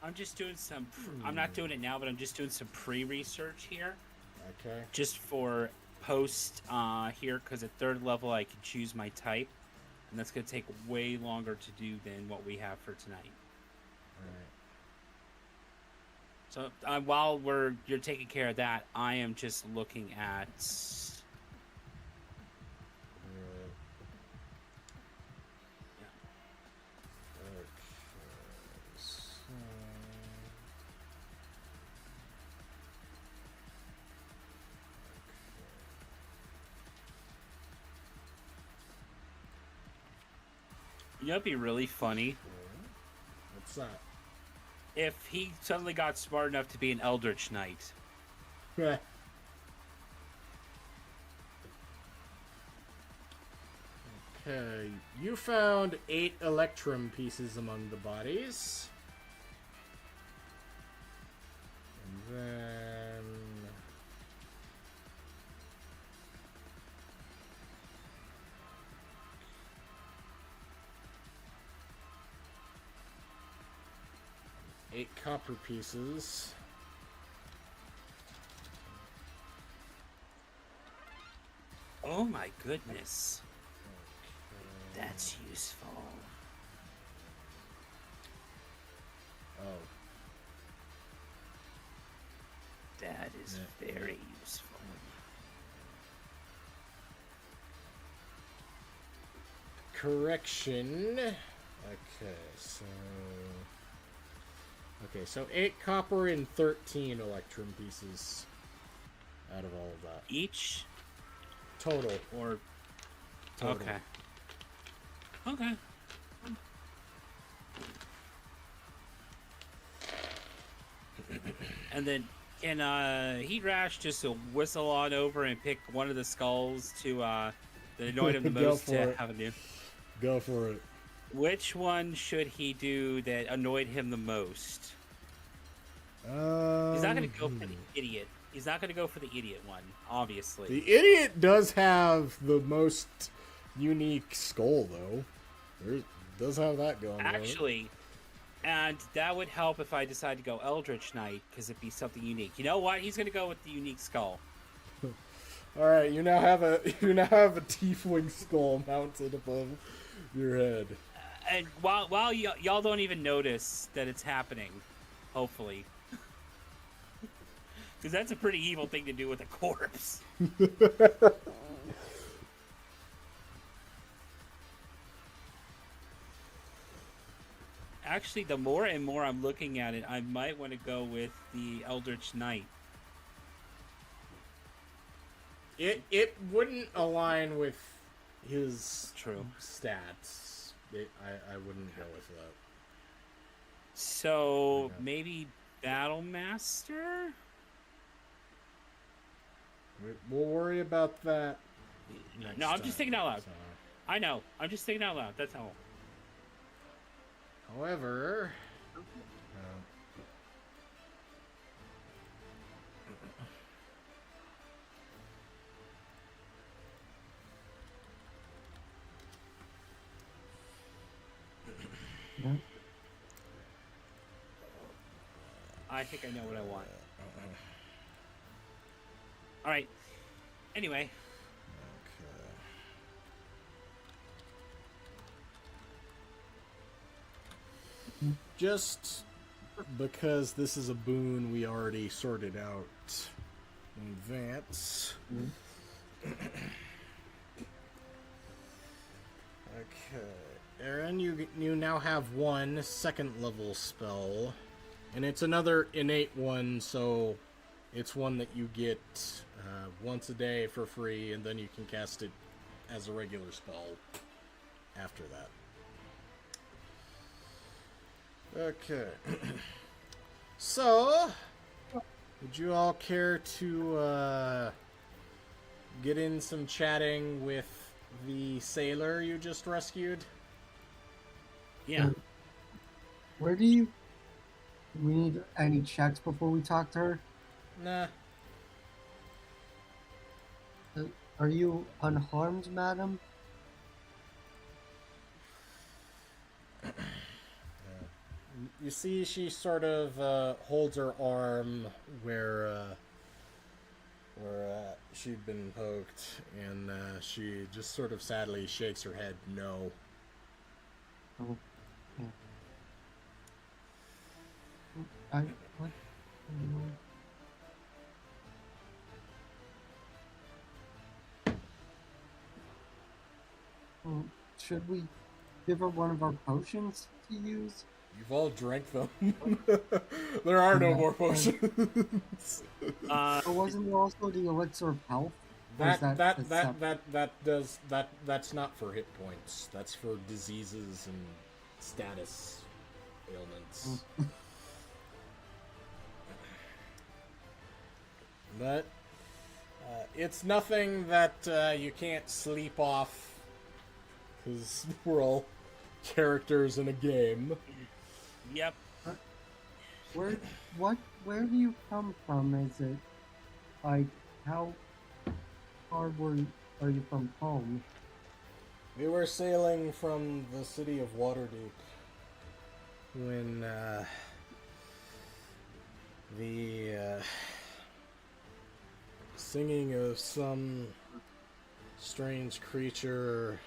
I'm just doing some. I'm not doing it now, but I'm just doing some pre-research here. Okay. Just for post here, because at 3rd level I can choose my type, and that's going to take way longer to do than what we have for tonight. All right. So while you're taking care of that, I am just looking at. You know, it'd be really funny What's that? if he suddenly got smart enough to be an Eldritch Knight. Yeah. Okay, you found 8 electrum pieces among the bodies. And then... eight copper pieces. Oh my goodness. That's useful. Oh. That is very useful. Correction. Okay, so 8 copper and 13 electrum pieces out of all of that. Each? Total. Or... Total. Okay. Okay. And then can Heat Rash just whistle on over and pick one of the skulls to that annoyed him the Go most for to it. have a new? Go for it. Which one should he do that annoyed him the most? He's not going to go for the idiot. He's not going to go for the idiot one, obviously. The idiot does have the most unique skull, though. There does have that going. Actually, and that would help if I decide to go Eldritch Knight, because it'd be something unique. You know what? He's going to go with the unique skull. All right, you now have a tiefling skull mounted above your head. And while y'all don't even notice that it's happening, hopefully. Because that's a pretty evil thing to do with a corpse. Actually, the more and more I'm looking at it, I might want to go with the Eldritch Knight. It wouldn't align with his True stats. I wouldn't go with that. So maybe Battle Master? We'll worry about that. No, I'm just thinking out loud. I know. I'm just thinking out loud. That's all. However, I think I know what I want. All right. Anyway. Okay. Just because this is a boon we already sorted out in advance. Okay. Aaron, you now have one second level spell. And it's another innate one, so it's one that you get once a day for free, and then you can cast it as a regular spell after that. Okay. So, would you all care to get in some chatting with the sailor you just rescued? Yeah. Where do you... We need any checks before we talk to her? Nah. Are you unharmed, madam? You see, she sort of holds her arm where she'd been poked, and she just sort of sadly shakes her head no. Oh, yeah. What? Should we give her one of our potions to use? You've all drank them. There are no more potions. But wasn't there also the elixir of health? That's not for hit points. That's for diseases and status ailments. But it's nothing that you can't sleep off, because we're all characters in a game. Yep. Where do you come from? Is it like how far are you from home? We were sailing from the city of Waterdeep when the singing of some strange creature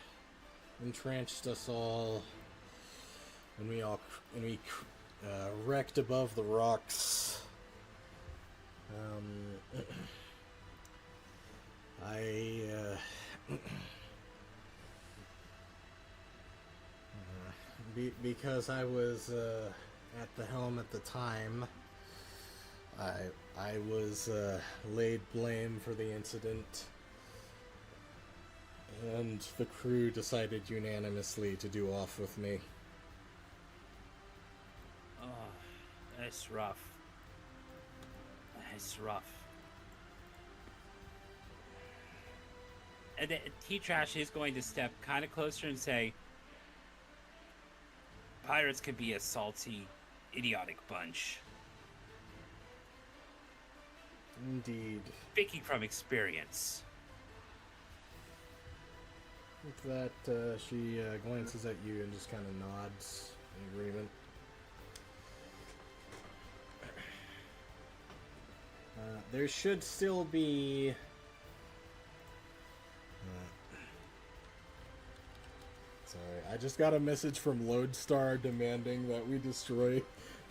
entranced us all, and we wrecked above the rocks. Because I was at the helm at the time, I was laid blame for the incident, and the crew decided unanimously to do off with me. Oh, that's rough. That's rough. And then T-Trash is going to step kind of closer and say, pirates can be a salty, idiotic bunch. Indeed. Speaking from experience. With that, she glances at you and just kind of nods in agreement. There should still be... sorry, I just got a message from Lodestar demanding that we destroy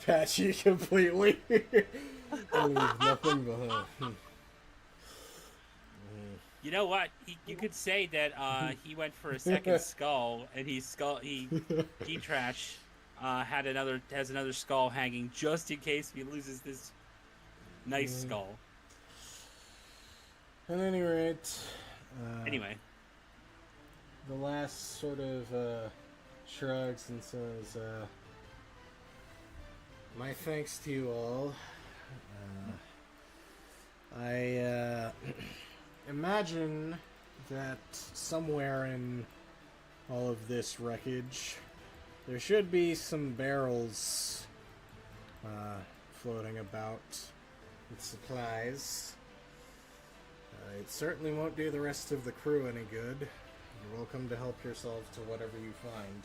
Patchy completely. And leave nothing behind. You know what? You could say that he went for a second skull, and he trash has another skull hanging just in case he loses this nice skull. At any rate, Anyway, the last sort of shrugs and says, "My thanks to you all. I imagine that somewhere in all of this wreckage, there should be some barrels floating about with supplies. It certainly won't do the rest of the crew any good. You're welcome to help yourselves to whatever you find."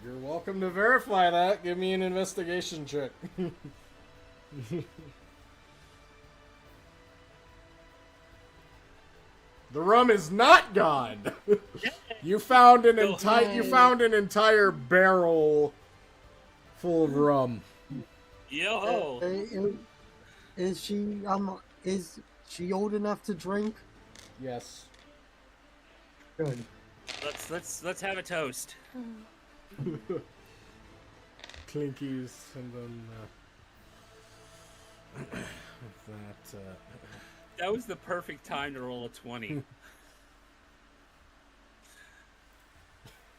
You're welcome to verify that. Give me an investigation check. The rum is not gone. You found an entire barrel full of rum. yo, Is she old enough to drink? Yes. Good. let's have a toast. Clinkies, and then with that. That was the perfect time to roll a 20.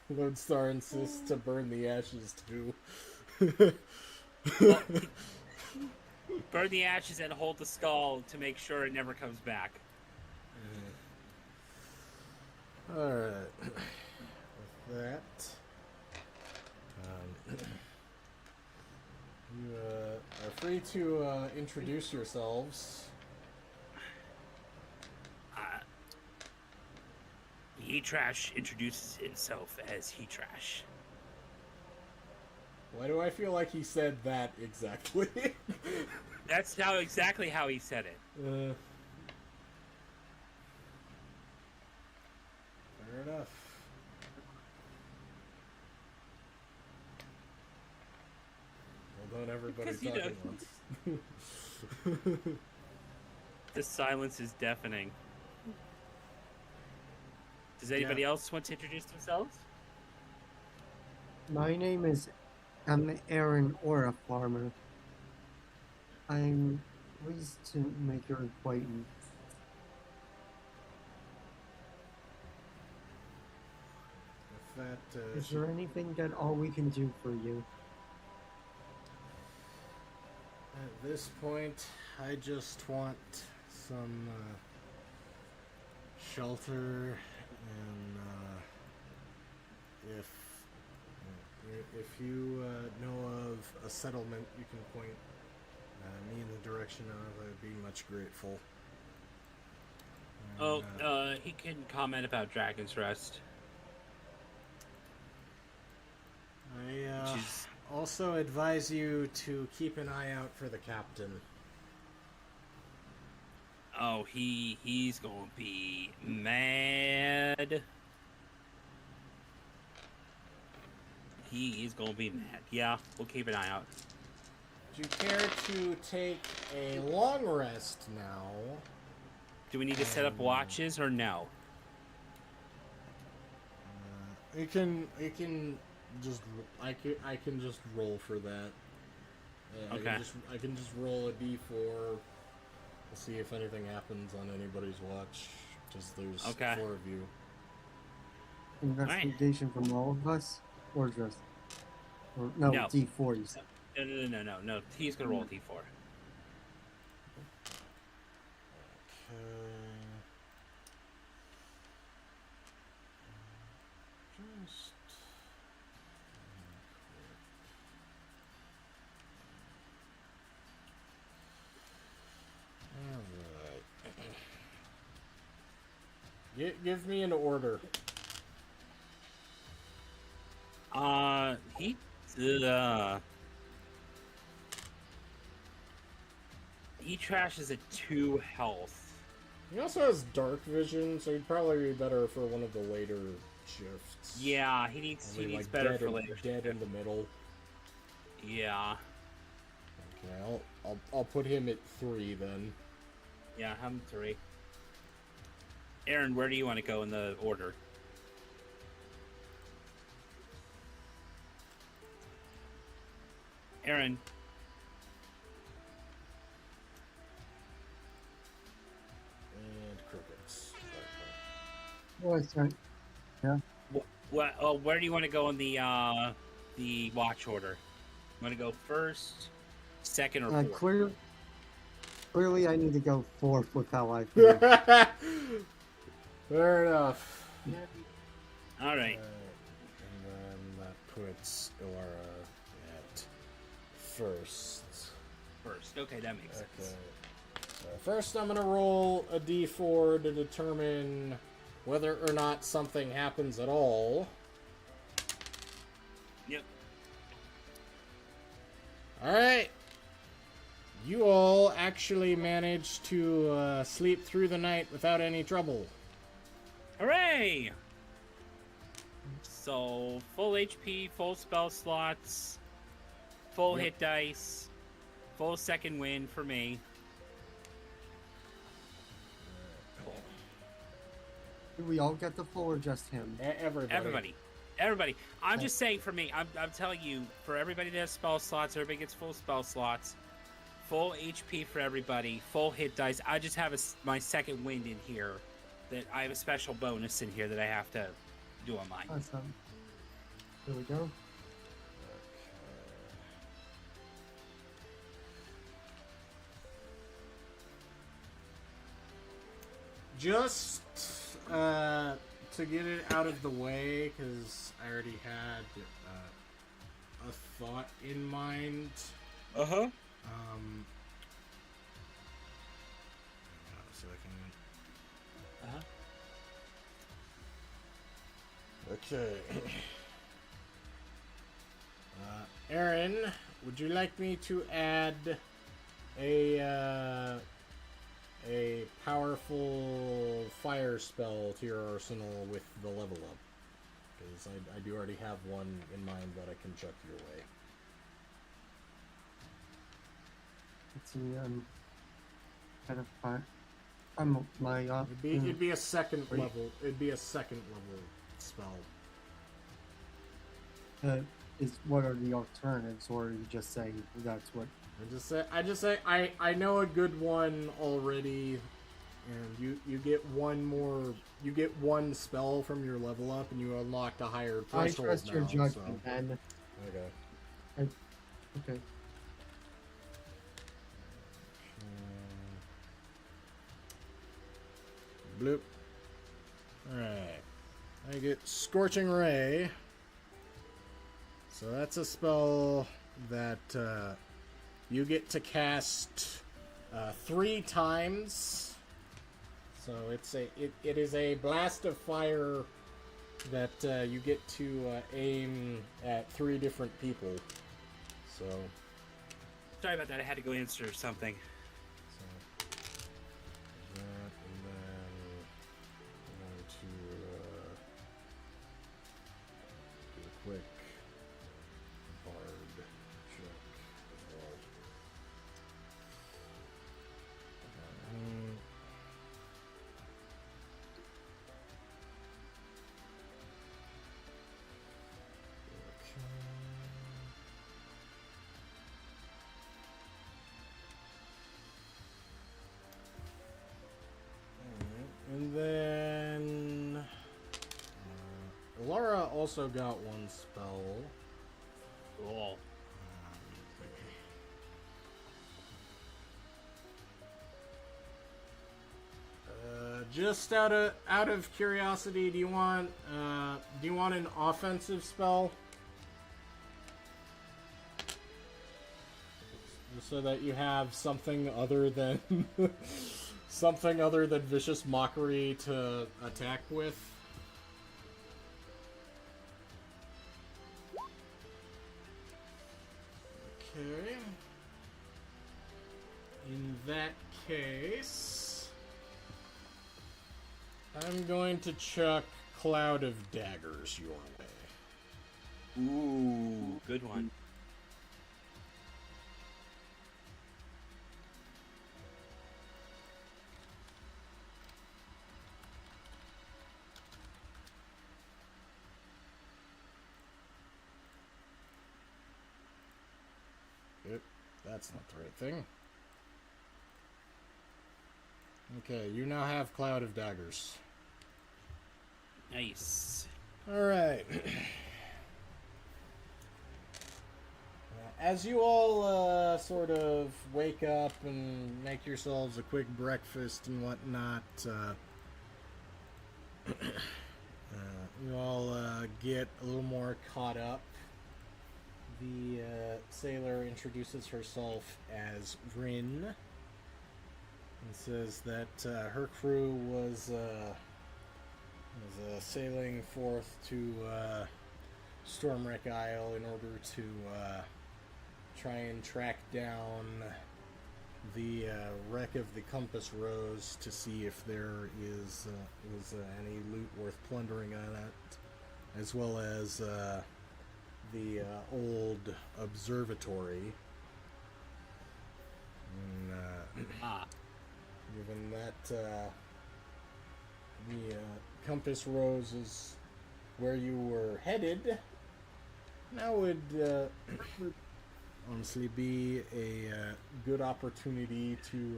Lodestar insists to burn the ashes too. Well, burn the ashes and hold the skull to make sure it never comes back. Alright. With that, you are free to introduce yourselves. He Trash introduces himself as He Trash. Why do I feel like he said that exactly? That's exactly how he said it. Fair enough. Well, don't everybody talk at once. The silence is deafening. Does anybody else want to introduce themselves? My name is Aaron Ora Farmer. I'm pleased to make your acquaintance. With that, Is there anything that all we can do for you? at this point, I just want some shelter, and if you know of a settlement you can point me in the direction of, I'd be much grateful. And, He can comment about Dragon's Rest. I Which is... also advise you to keep an eye out for the captain. Oh, he's gonna be mad. He is gonna be mad. Yeah, we'll keep an eye out. Do you care to take a long rest now? Do we need to set up watches or no? You can just I can just roll for that. Okay. I can just roll a d4. We'll see if anything happens on anybody's watch. Just there's 4 of you. Investigation from all of us, or just, or no, D4. You said. No. He's gonna roll a D4. Just Give me an order. He trashes at 2 health. He also has dark vision, so he'd probably be better for one of the later shifts. Yeah, he needs better for later. Dead in the middle. Yeah. Okay, I'll put him at 3 then. Yeah, I'm 3. Aaron, where do you want to go in the order? Aaron. And crickets. Oh, sorry. Yeah. Where do you want to go in the watch order? You want to go first, second, or fourth? Clearly, I need to go fourth with how I feel. Fair enough. All right. And then that puts Ilara at first. Okay, that makes sense. So first, I'm gonna roll a d4 to determine whether or not something happens at all. Yep. All right. You all actually managed to sleep through the night without any trouble. Hooray! So, full HP, full spell slots, full hit dice, full second win for me. Do we all get the full or just him? Everybody. I'm just saying for me, I'm telling you, for everybody that has spell slots, everybody gets full spell slots, full HP for everybody, full hit dice. I just have my second wind in here. That I have a special bonus in here that I have to do on mine. Awesome. Here we go. Just to get it out of the way, because I already had a thought in mind. Uh-huh. Hang on a second. Okay. Aaron, would you like me to add a powerful fire spell to your arsenal with the level up? Because I do already have one in mind that I can chuck your way. Let's see, kind of fire. I'm my It'd be a second level. It'd be a second level spell. What are the alternatives, or are you just saying that's what? I just say I know a good one already, and you get one more. You get one spell from your level up, and you unlock a higher threshold. I trust your judgment, Ben. Okay. Okay. Bloop. Alright. I get Scorching Ray. So that's a spell that you get to cast 3 times. So it is a blast of fire that you get to aim at 3 different people. So Sorry about that. I had to go answer something. Quick bard check as well. And then Laura also got one spell. Cool. Just out of curiosity, do you want an offensive spell? So that you have something other than something other than vicious mockery to attack with. Okay. In that case, I'm going to chuck Cloud of Daggers your way. Ooh, good one. Yep, that's not the right thing. Okay, you now have Cloud of Daggers. Nice. Alright. As you all sort of wake up and make yourselves a quick breakfast and whatnot, you all get a little more caught up. The sailor introduces herself as Rin and says that her crew was sailing forth to Stormwreck Isle in order to try and track down the wreck of the Compass Rose to see if there is any loot worth plundering on it, as well as the old observatory. And, given that the Compass Rose is where you were headed, that would honestly be a good opportunity to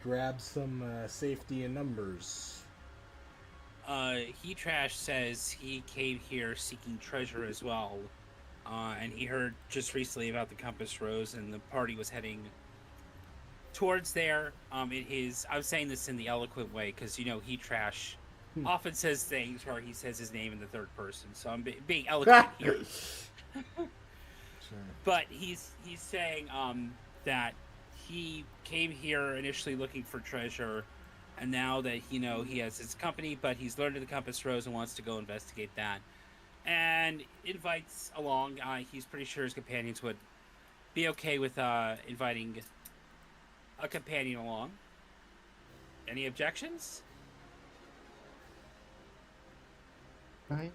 grab some safety in numbers. He Trash says he came here seeking treasure as well, and he heard just recently about the Compass Rose, and the party was heading towards there. I'm saying this in the eloquent way because He Trash often says things where he says his name in the third person, so I'm being eloquent here. Sure. But he's saying that he came here initially looking for treasure, and now that he has his company, but he's learned of the Compass Rose and wants to go investigate that, and invites along. He's pretty sure his companions would be okay with inviting a companion along. Any objections? I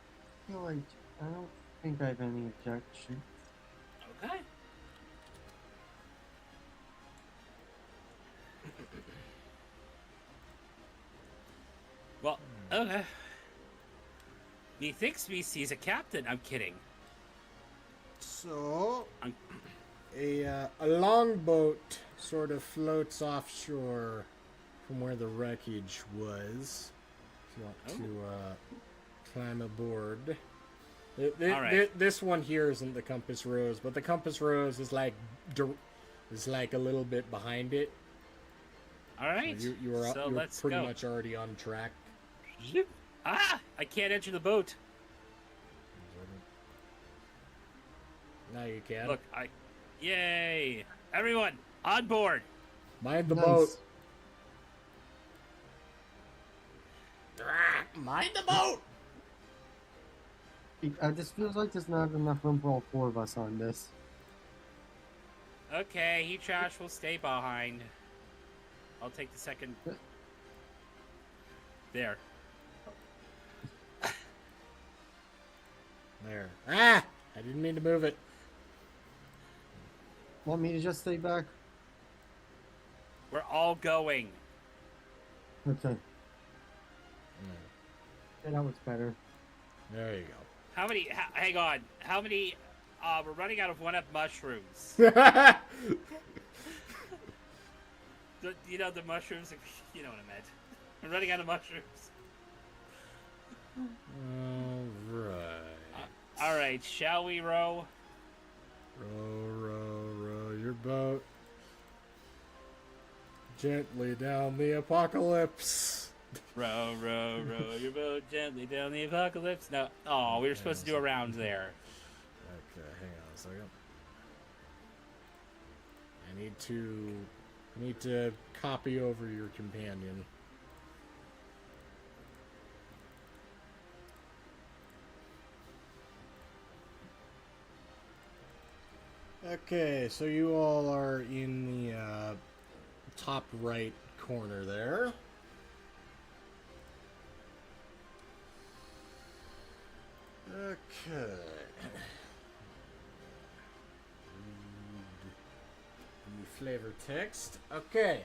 feel like I don't think I have any objection. Okay. Well, okay. Methinks me sees a captain. I'm kidding. So, a longboat sort of floats offshore from where the wreckage was. If you want to climb aboard. This one here isn't the Compass Rose, but the Compass Rose is like a little bit behind it. All right. So you were let's pretty go. much already on track. I can't enter the boat. Now you can. Look, yay! Everyone on board. Mind the Nice. boat. Mind the boat. This feels like there's not enough room for all four of us on this. Okay, He Trash will stay behind. I'll take the second. There. There. I didn't mean to move it. Want me to just stay back? We're all going. Okay. Yeah, that was better. There you go. How many? Hang on. How many? We're running out of one-up mushrooms. All The mushrooms. You know what I meant. We're running out of mushrooms. right. All right. Shall we row? Row your boat gently down the apocalypse. Row your boat gently down the apocalypse. No. Oh, we were supposed to do a round there. Okay, hang on a second. I need to You need to copy over your companion. Okay, so you all are in the top right corner there. Okay. The flavor text. Okay.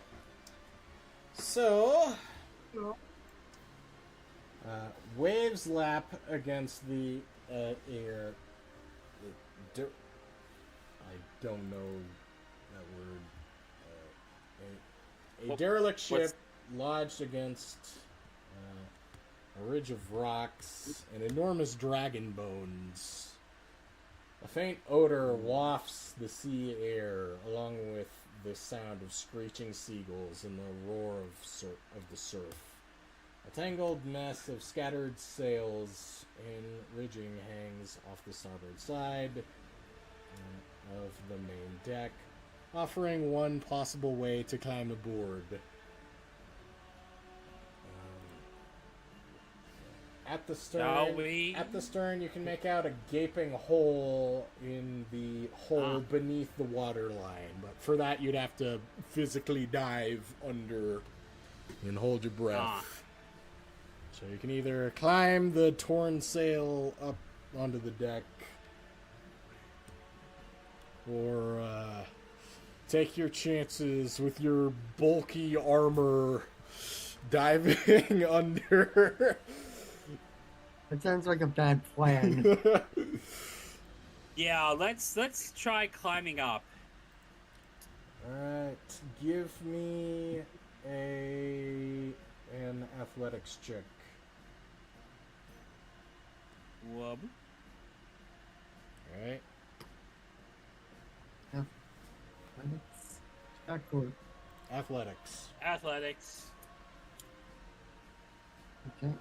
So, waves lap against the air. I don't know that word. A derelict ship lodged against a ridge of rocks and enormous dragon bones. A faint odor wafts the sea air, along with the sound of screeching seagulls and the roar of the surf. A tangled mess of scattered sails and rigging hangs off the starboard side of the main deck, offering one possible way to climb aboard. At the stern, you can make out a gaping hole in the hole beneath the water line. But for that, you'd have to physically dive under and hold your breath. So you can either climb the torn sail up onto the deck, or take your chances with your bulky armor diving under. It sounds like a bad plan. Yeah, let's try climbing up. Alright, give me an athletics check. Wub. Alright. Athletics. Athletics. Okay.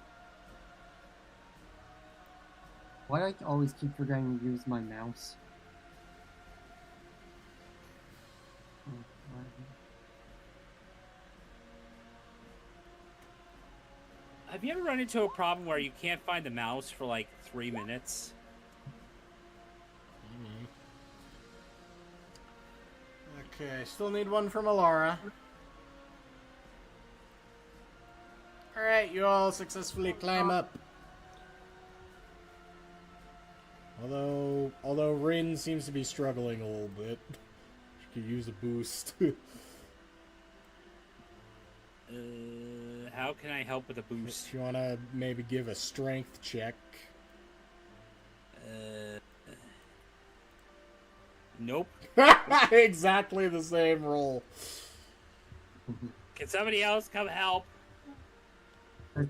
Why do I always keep forgetting to use my mouse? Have you ever run into a problem where you can't find the mouse for like 3 minutes? Okay, still need one from Alara. Alright, you all successfully climb up. Although Rin seems to be struggling a little bit. She could use a boost. How can I help with a boost? If you want to maybe give a strength check. Nope. Exactly the same roll. Can somebody else come help?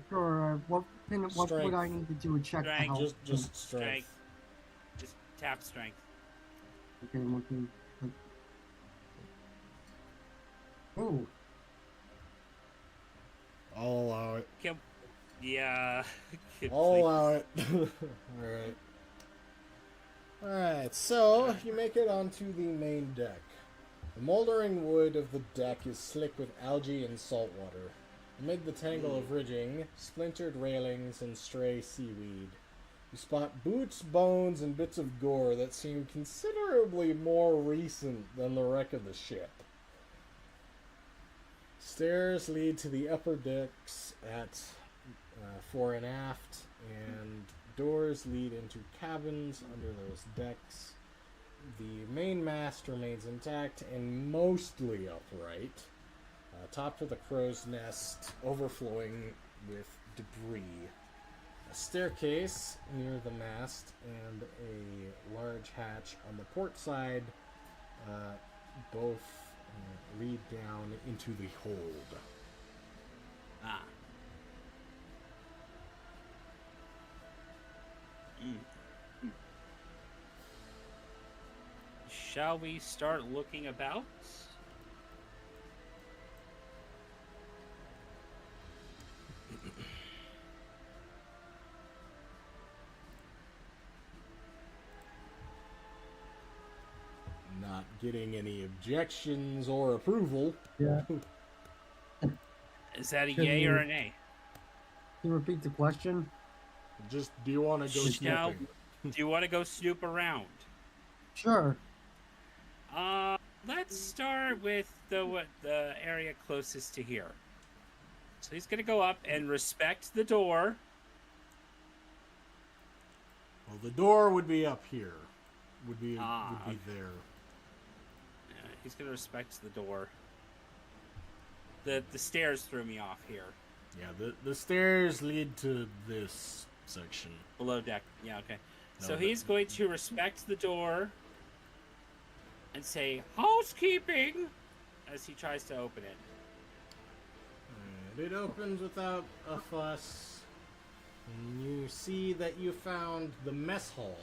Sure. What would I need to do a check to help? Just strength. Just tap strength. Okay, I'm looking. Oh. I'll allow it. Yeah. I'll allow it. Alright, so you make it onto the main deck. The moldering wood of the deck is slick with algae and salt water. Amid the tangle of rigging, splintered railings, and stray seaweed, you spot boots, bones, and bits of gore that seem considerably more recent than the wreck of the ship. Stairs lead to the upper decks at fore and aft, and doors lead into cabins under those decks. The main mast remains intact and mostly upright, topped with a crow's nest overflowing with debris. A staircase near the mast and a large hatch on the port side both lead down into the hold. Shall we start looking about? Not getting any objections or approval. Yeah. Is that a Can yay or you- a nay? Can you repeat the question? Just, do you want to go Now, snooping? do you want to go snoop around? Sure. Let's start with the area closest to here. So he's gonna go up and respect the door. Well, the door would be up here. Would be Ah, would be there. Yeah, he's gonna respect the door. The stairs threw me off here. Yeah, the stairs lead to this section. Below deck. Yeah, okay. No, So but- he's going to respect the door and say housekeeping as he tries to open it. And it opens without a fuss. And you see that you found the mess hall.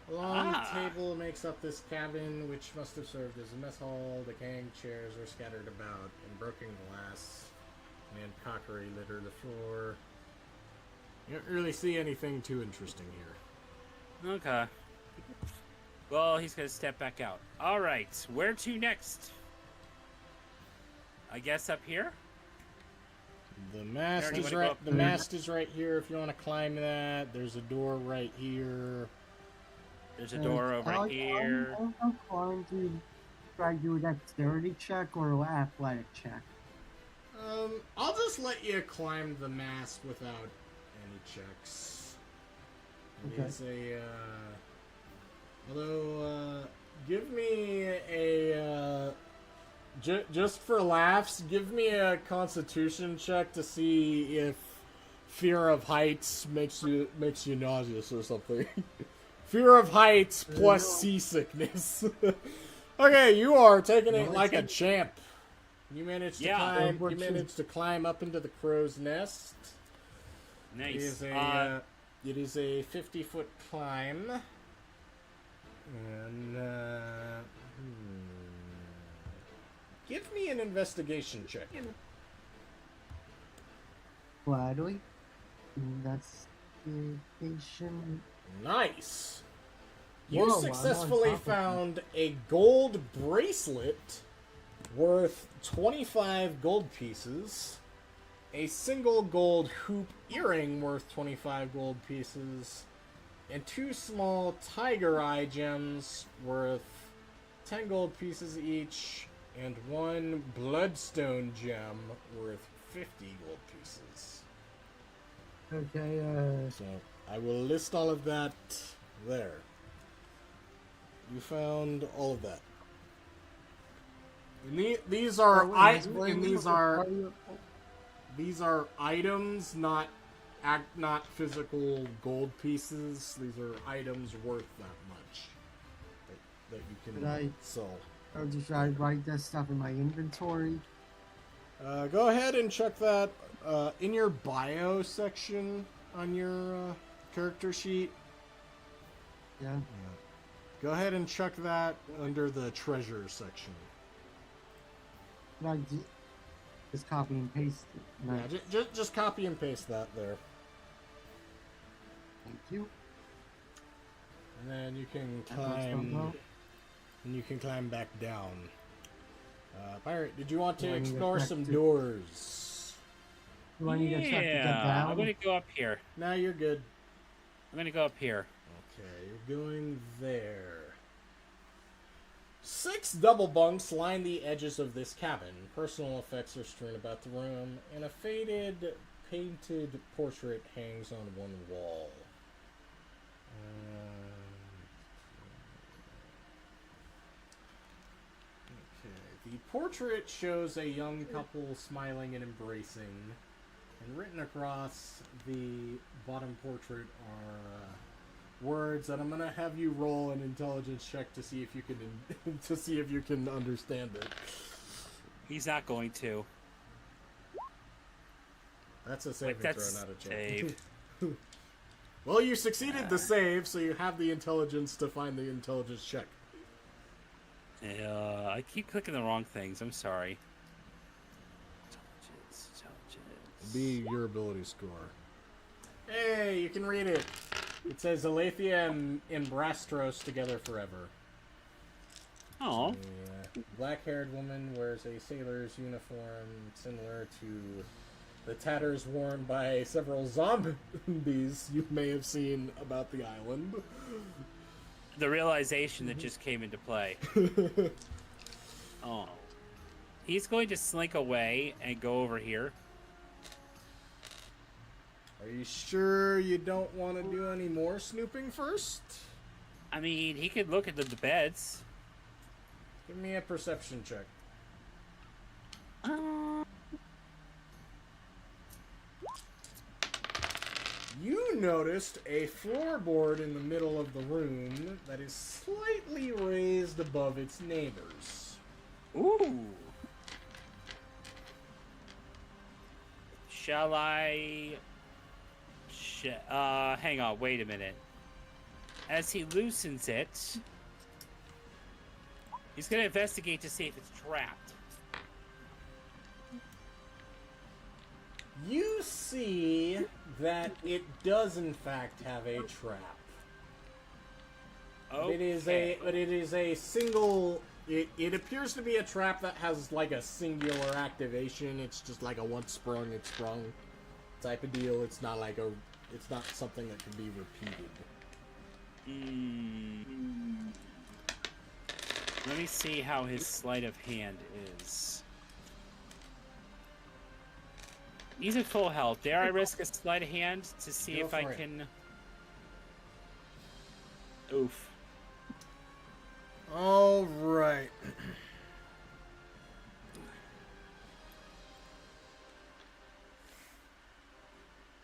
A long table makes up this cabin, which must have served as a mess hall. Decaying chairs are scattered about, and broken glass and crockery litter the floor. You don't really see anything too interesting here. Okay. Well, he's gonna step back out. All right, where to next? I guess up here. The mast Already is wanna go right. up The there. mast is right here. If you want to climb that, there's a door right here. There's a door over here. How far do you try to do a dexterity check or an athletic check? I'll just let you climb the mast without any checks. It Okay. is a. Although, give me a. Just for laughs, give me a Constitution check to see if fear of heights makes you nauseous or something. Fear of heights plus seasickness. Okay, you are taking it like a champ. You managed to climb. You managed to climb up into the crow's nest. Nice. It is a 50-foot climb. And give me an investigation check. Gladly. Investigation. Nice. Whoa, You I'm on successfully top of found a gold bracelet worth 25 gold pieces, a single gold hoop earring worth 25 gold pieces, and 2 small tiger eye gems worth 10 gold pieces each, and 1 bloodstone gem worth 50 gold pieces. Okay, So I will list all of that there. You found all of that. And these are these are items, not physical gold pieces. These are items worth that much that you can sell. or should I write this stuff in my inventory? Go ahead and check that in your bio section on your character sheet. Yeah. Go ahead and check that under the treasure section. Should I just copy and paste it? No. Yeah, just copy and paste that there. Thank you. And then you can That works out climb. well. And you can climb back down. Pirate, did you want to Do I need to explore check some to- doors? Do I need to check to get Yeah, down? I'm gonna go up here. No, you're good. I'm gonna go up here. Okay, you're going there. 6 double bunks line the edges of this cabin. Personal effects are strewn about the room, and a faded, painted portrait hangs on one wall. Okay, the portrait shows a young couple smiling and embracing, and written across the bottom portrait are words that I'm gonna have you roll an intelligence check to see if you can to see if you can understand it. He's not going to. That's a saving That's throw, not a check. save. Well, you succeeded the save, so you have the intelligence to find the intelligence check. Yeah, I keep clicking the wrong things. I'm sorry. Intelligence. Be your ability score. Hey, you can read it. It says Aletheia and Brastros together forever. Oh. A black-haired woman wears a sailor's uniform similar to the tatters worn by several zombies you may have seen about the island. The realization that just came into play. Oh. He's going to slink away and go over here. Are you sure you don't want to do any more snooping first? I mean, he could look at the beds. Give me a perception check. You noticed a floorboard in the middle of the room that is slightly raised above its neighbors. Ooh. Shall I... hang on, wait a minute. As he loosens it, he's going to investigate to see if it's trapped. You see that it does in fact have a trap. Okay. But it is a single. It appears to be a trap that has like a singular activation. It's just like a once sprung, it's sprung type of deal. It's not like a. It's not something that can be repeated. Let me see how his sleight of hand is. He's at full health. Dare I risk a sleight of hand to see Go if I for it. can... Oof. All right.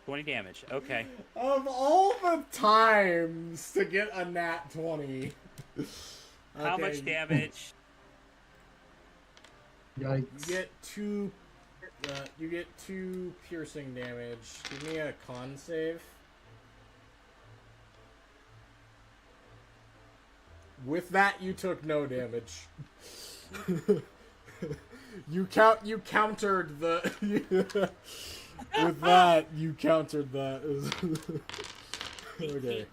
20 damage. Okay. Of all the times to get a nat 20. How much damage? Yikes. You get two piercing damage. Give me a con save. With that, you took no damage. you countered the. With that, you countered that. Okay.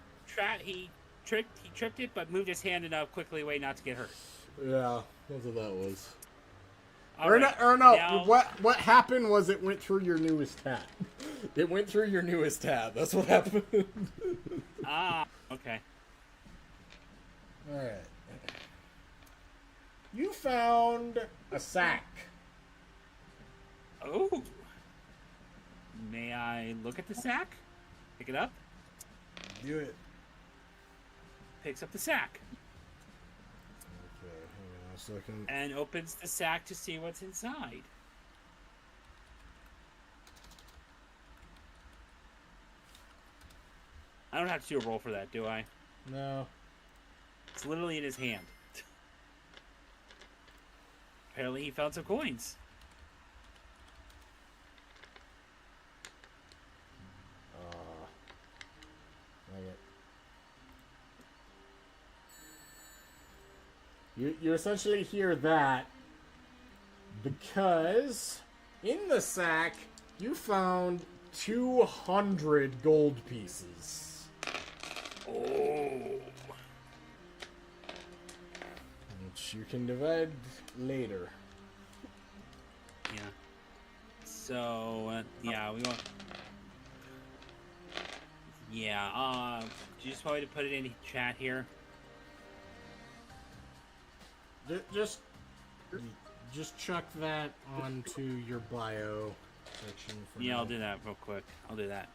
He tripped it, but moved his hand enough quickly away not to get hurt. Yeah, that's what that was. All Or right, no, now- what happened was it went through your newest tab. It went through your newest tab. That's what happened. Ah, okay. Alright. You found a sack. Oh. May I look at the sack? Pick it up. Do it. Picks up the sack. Okay, hang on a second. And opens the sack to see what's inside. I don't have to do a roll for that, do I? No. It's literally in his hand. Apparently he found some coins. You essentially hear that because in the sack you found 200 gold pieces. Oh. Which you can divide later. Yeah. So, yeah, we want... Yeah, do you just want me to put it in chat here? Just chuck that onto your bio section for Yeah, now. I'll do that real quick. I'll do that.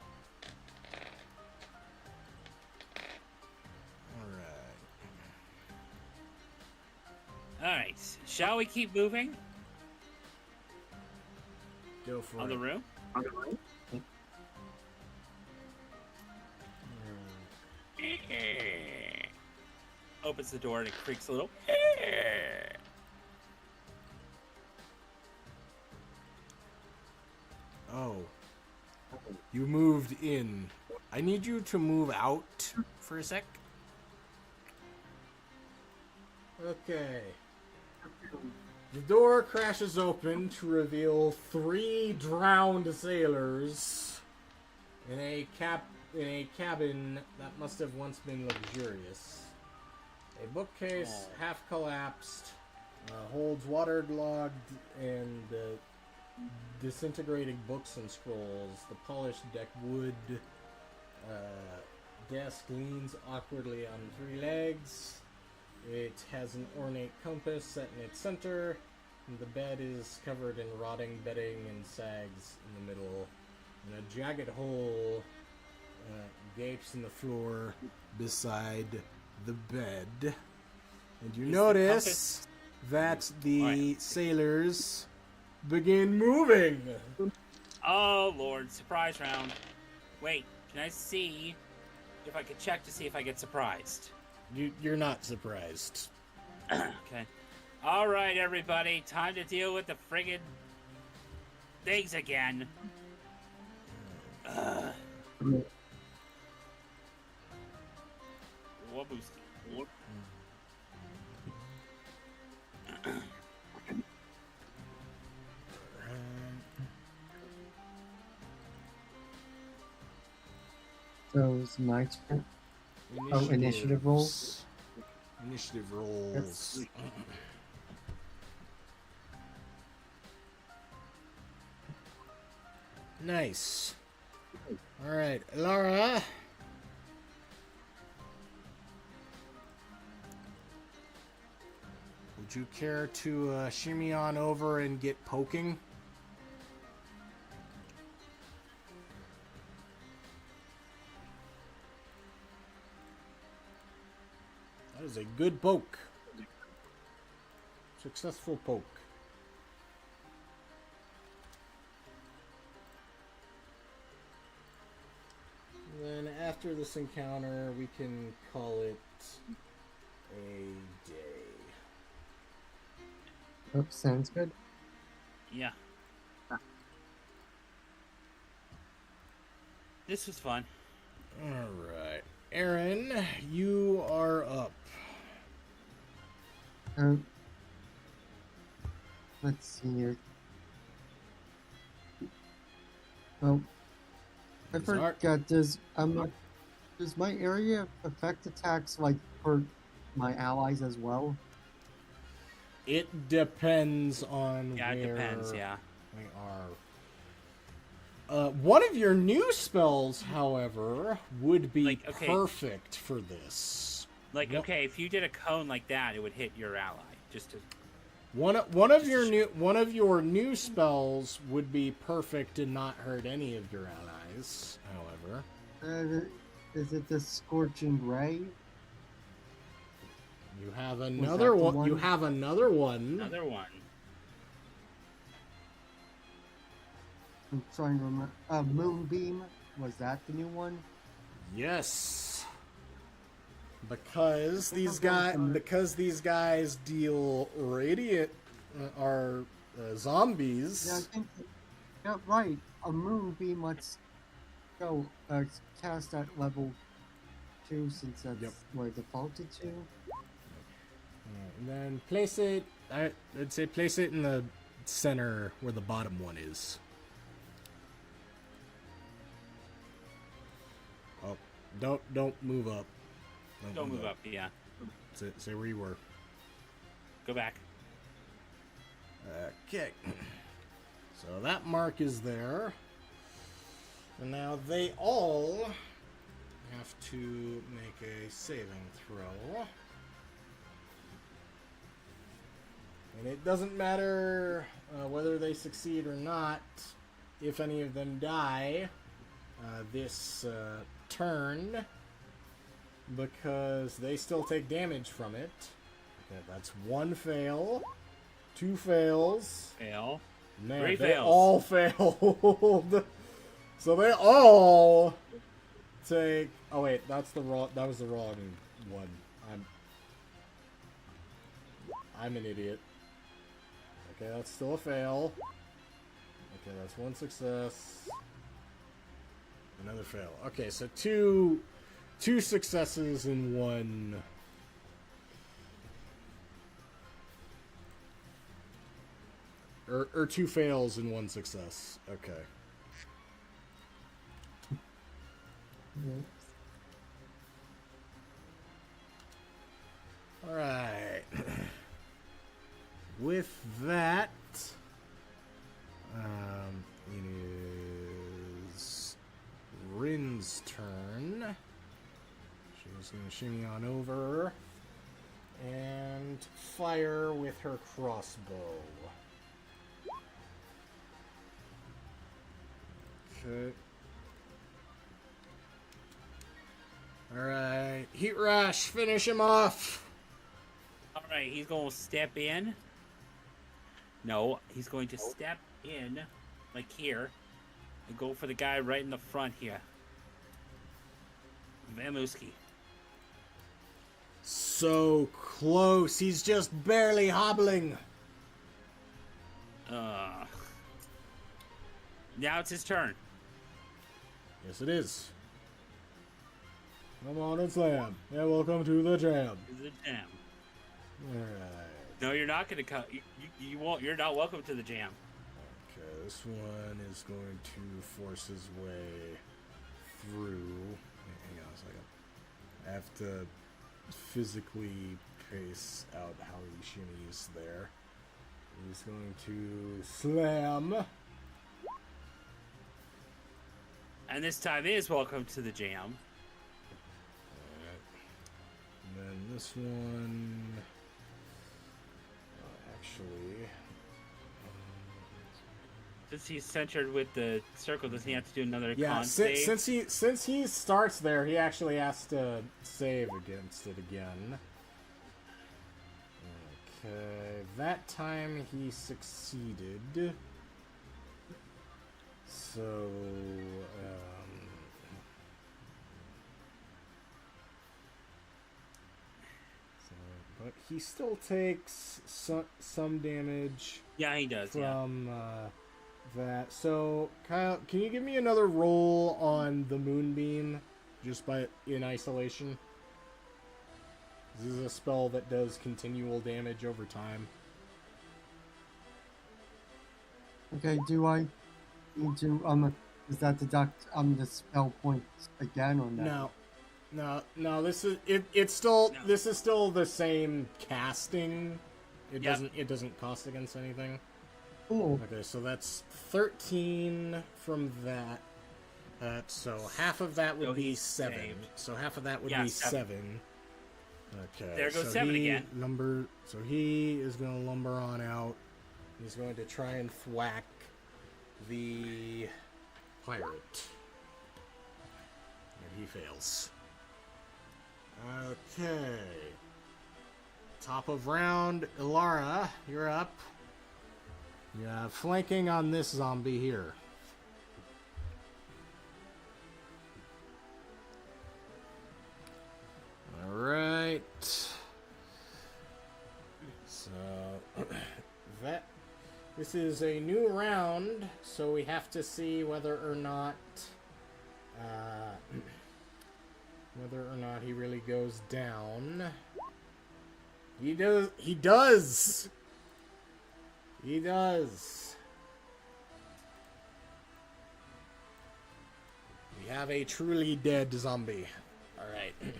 Alright, shall we keep moving Go for on it. the room? Opens the door and it creaks a little. Oh. You moved in. I need you to move out for a sec. Okay. The door crashes open to reveal 3 drowned sailors in a cabin that must have once been luxurious. A bookcase, Oh. half collapsed, holds waterlogged and disintegrating books and scrolls. The polished deck wood desk leans awkwardly on 3 legs. It has an ornate compass set in its center. And the bed is covered in rotting bedding and sags in the middle. And a jagged hole gapes in the floor beside the bed. And you notice that the sailors begin moving. Oh, Lord. Surprise round. Wait, can I see if I could check to see if I get surprised? You're not surprised. Okay. All right, everybody. Time to deal with the friggin' things again. Wabooski. So it's my turn. Oh, initiative rolls. Initiative rolls. Nice. All right, Laura. Would you care to shimmy on over and get poking? That is a good poke. Successful poke. And then after this encounter, we can call it a day. Oh, sounds good. Yeah. This was fun. Alright. Aaron, you are up. Let's see here. Oh, I forgot. Does my area affect attacks like for my allies as well? It depends on Yeah, where it depends, yeah. we are. One of your new spells, however, would be Like, okay. perfect for this. Like, Yep. okay, if you did a cone like that, it would hit your ally. Just to... One of your new spells would be perfect and not hurt any of your allies. However, Is it the Scorching Ray? you have another one. You have another one. Another one. I'm trying to remember. Moonbeam, was that the new one? Yes. Because these guys deal radiant zombies. Yeah, I think. Yeah, right. A Moonbeam. Let's go cast at level 2 since that's where defaulted to. And then place it. I'd say place it in the center where the bottom one is. Oh, don't move up. Don't move up, yeah. Say where you were. Go back. Okay. So that mark is there. And now they all have to make a saving throw. And it doesn't matter whether they succeed or not. If any of them die this turn, because they still take damage from it. Okay, that's 1 fail, 2 fails. Fail. Man, 3 they fails. all failed. So they all take. Oh wait, that was the wrong one. I'm an idiot. Okay, that's still a fail. Okay, that's 1 success. Another fail. Okay, so two successes and 1. Or 2 fails and 1 success. Okay. Yeah. She's going to shimmy on over and fire with her crossbow. Okay. Alright, Heat Rush, finish him off! Alright, he's going to step in. No, he's going to step in, like here, and go for the guy right in the front here. Vamuski. So close, he's just barely hobbling. Now it's his turn. Yes, it is. Come on and slam. Yeah, welcome to the jam. The jam. Alright. No, you're not going to come. You won't. You're not welcome to the jam. Okay, this one is going to force his way through. Hang on a second. I have to physically pace out how he shimmies there. He's going to slam. And this time is welcome to the jam. Alright. And then this one. Actually. Since he's centered with the circle, doesn't he have to do another Yeah, con save? since he starts there, he actually has to save against it again. Okay, that time he succeeded. So, but he still takes some damage. Yeah, he does. From that. So, Kyle, can you give me another roll on the Moonbeam, just in isolation? This is a spell that does continual damage over time. Okay, do I need to does that deduct the spell points again or no? No. This is it's still No. This is still the same casting. It Yep. doesn't cost against anything. Cool. Okay, so that's 13 from that. So half of that would So be he's 7. saved. So half of that would Yeah, be 7. 7. Okay. There goes so 7 he again. So he is going to lumber on out. He's going to try and thwack the pirate. And he fails. Okay. Top of round, Ilara, you're up. Yeah, flanking on this zombie here. Alright. So, this is a new round, so we have to see whether or not he really goes down. He does! He does! He does! We have a truly dead zombie. Alright. And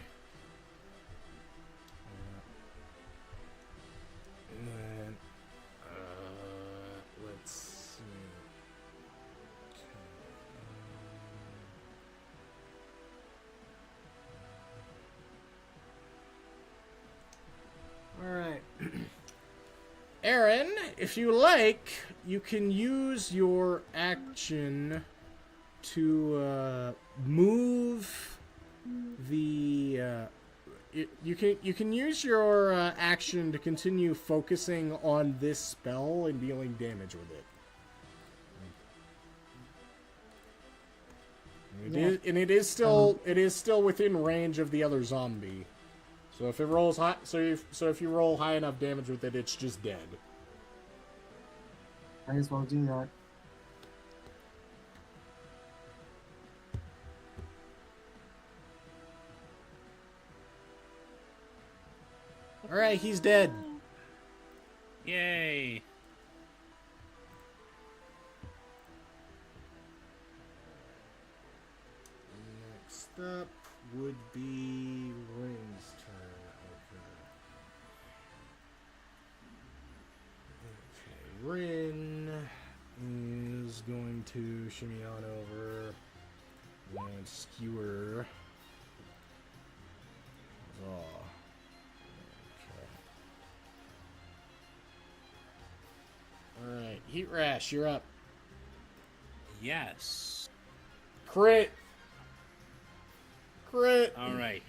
then, let's see. Alright. Aaron, if you like, you can use your action to move the you can use your action to continue focusing on this spell and dealing damage with it. It is still within range of the other zombie. So if it rolls high, if you roll high enough damage with it, it's just dead. Might as well do that. All right, he's dead. Yay! Next up would be Rin's turn. Okay, Rin is going to shimmy on over and skewer Heat Rash, you're up. Yes. Crit. Crit. All right.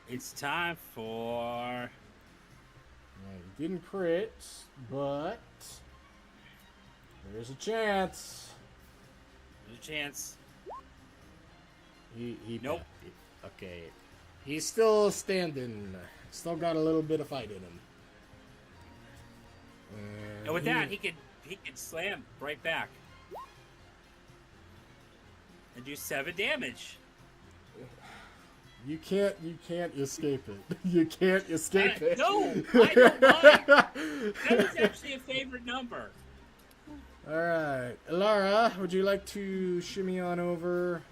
It's time for. Yeah, you didn't crit, but there's a chance. There's a chance. He Nope. Okay. He's still standing. Still got a little bit of fight in him. And with that, he could slam right back and do 7 damage. You can't escape it. You can't escape it. No, I don't mind. That is actually a favorite number. All right, Lara, would you like to shimmy on over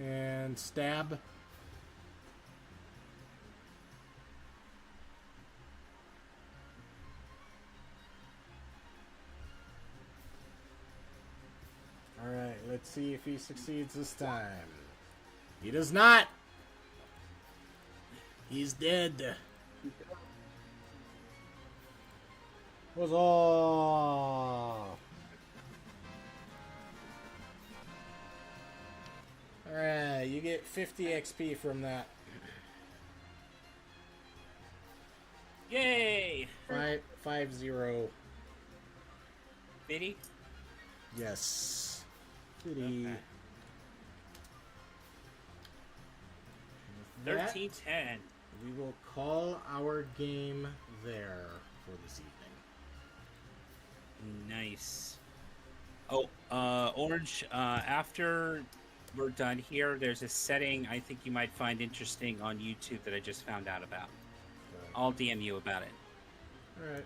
and stab? All right, let's see if he succeeds this time. He does not. He's dead. Was all. Alright, you get 50 XP from that. Yay! 5-0. Biddy? Yes. Kitty. Okay. With that, 13-10. we will call our game there for this evening. Nice. Oh, Orange, after we're done here, there's a setting I think you might find interesting on YouTube that I just found out about. I'll DM you about it. Alright.